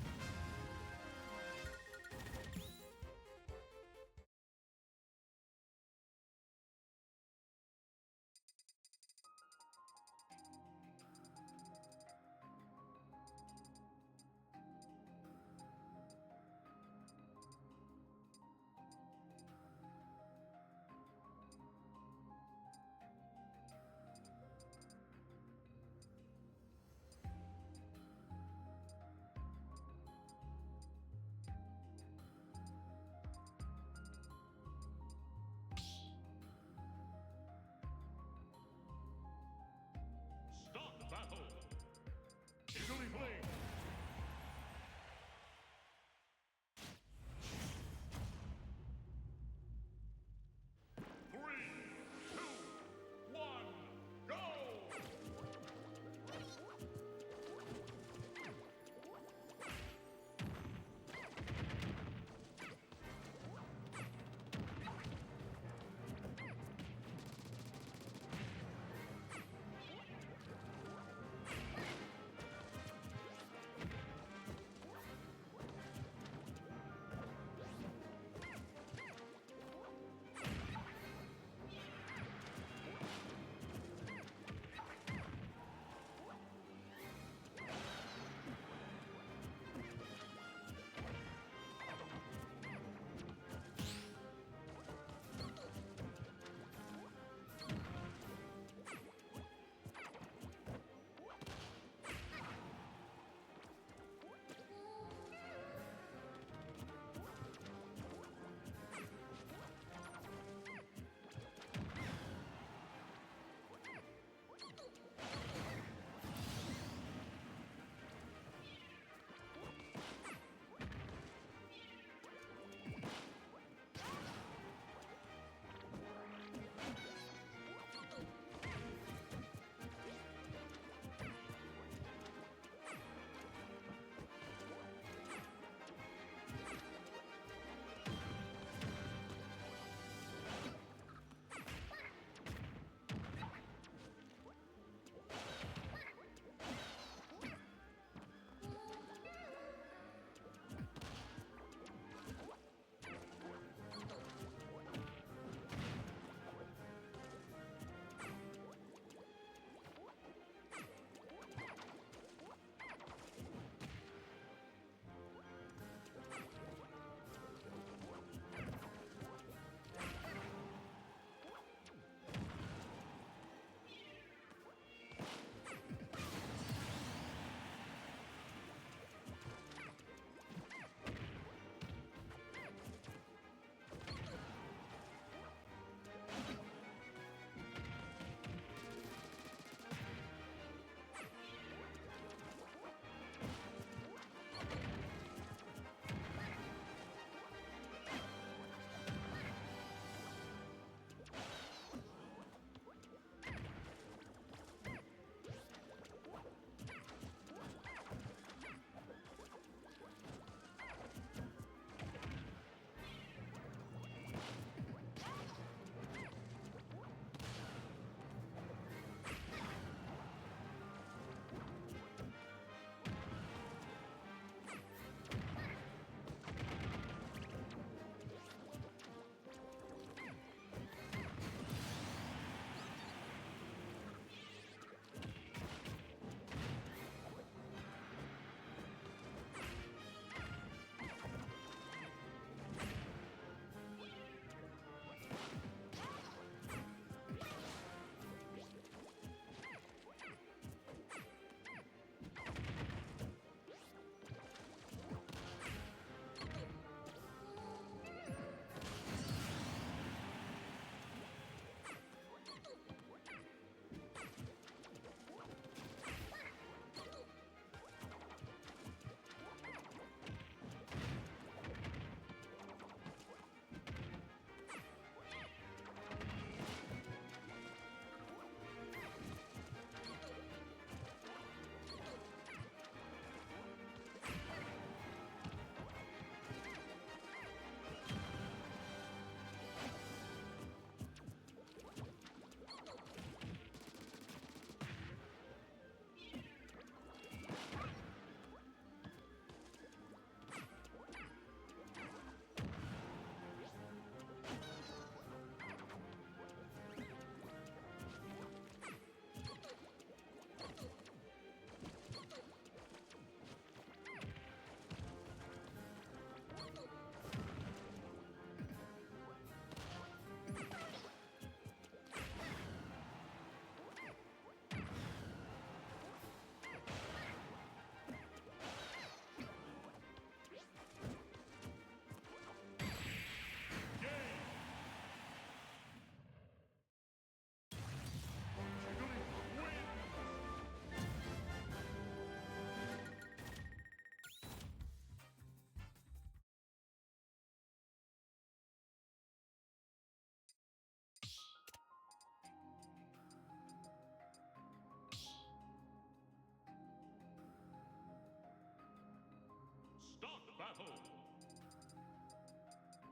battle.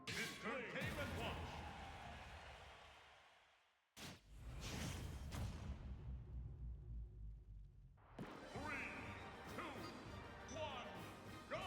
Entertainment watch. 3, 2, 1, go!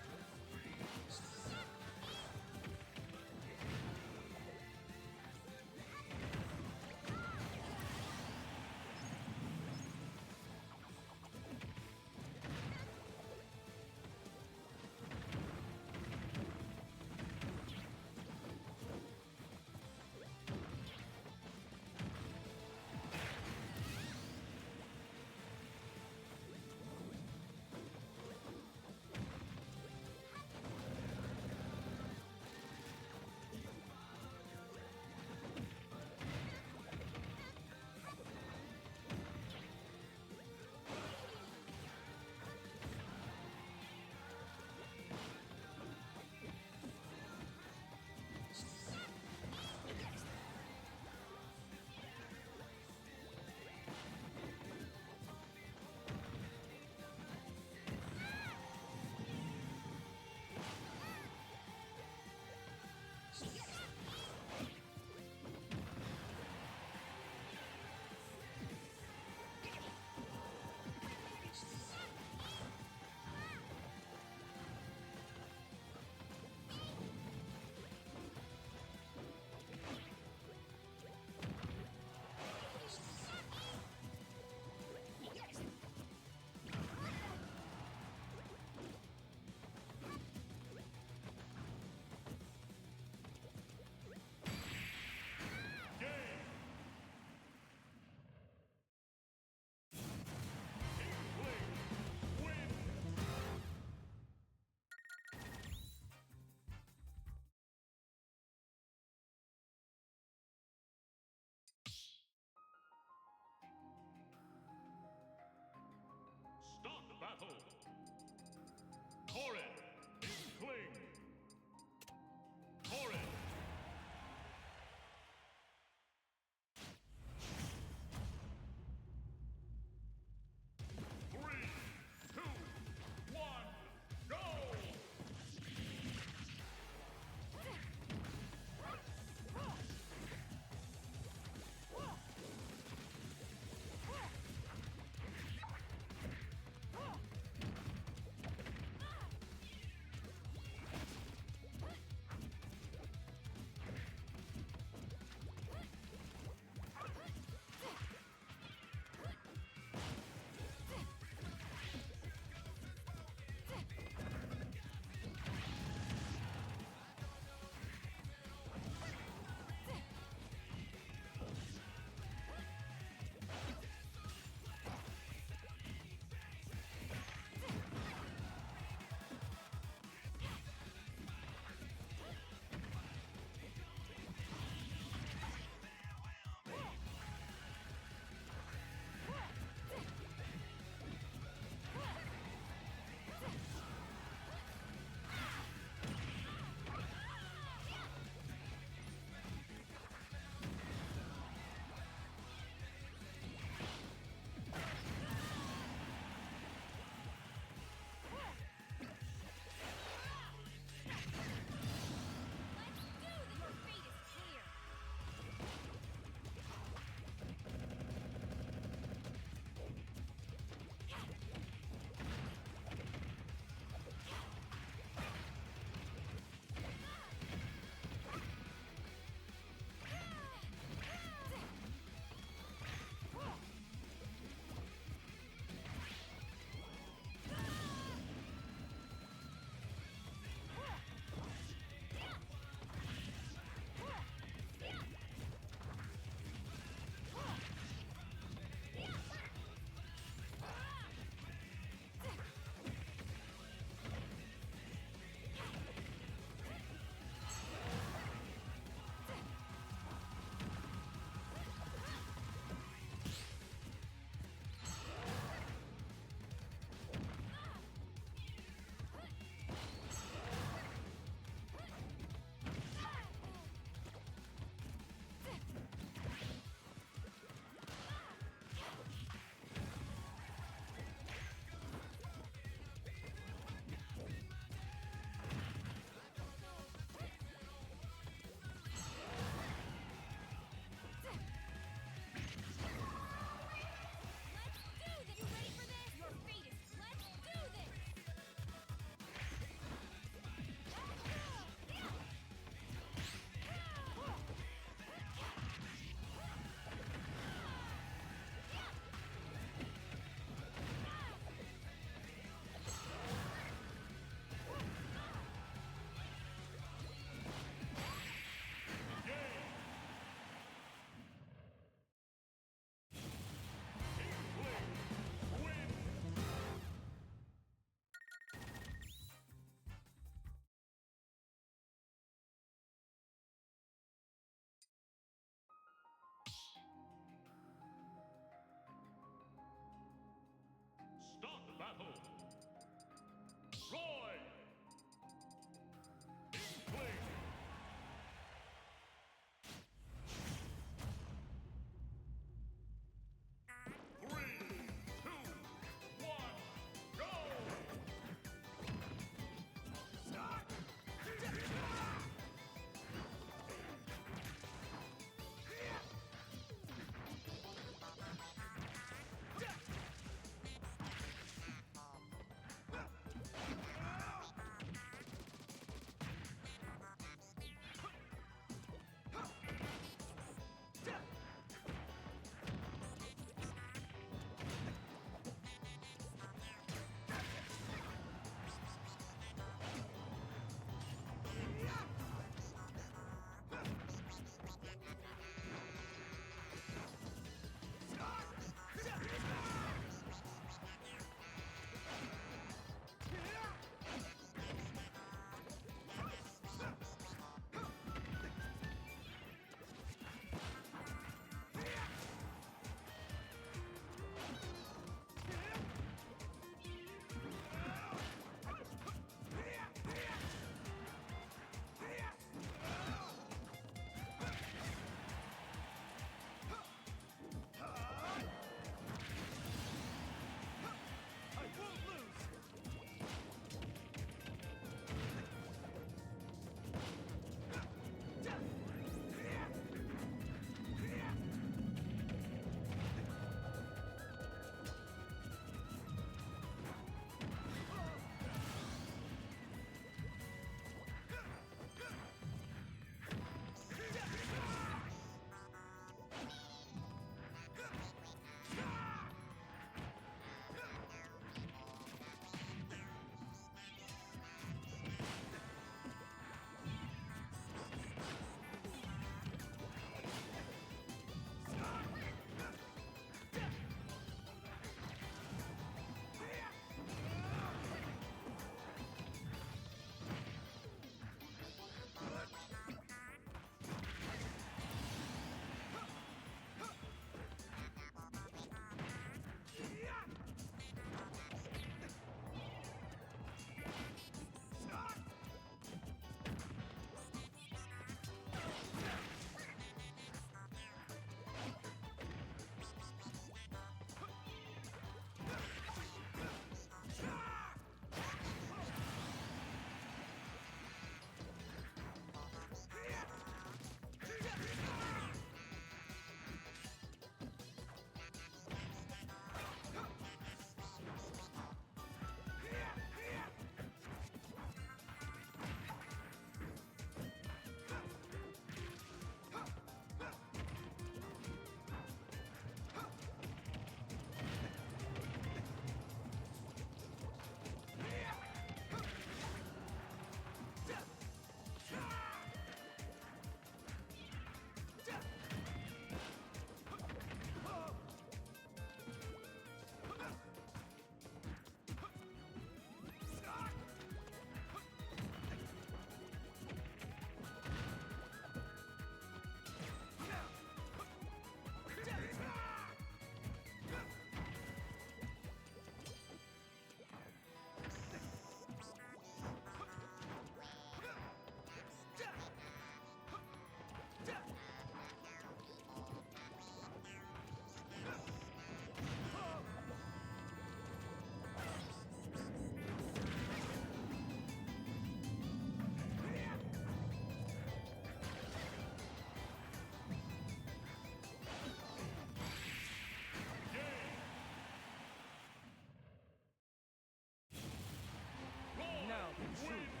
shoot.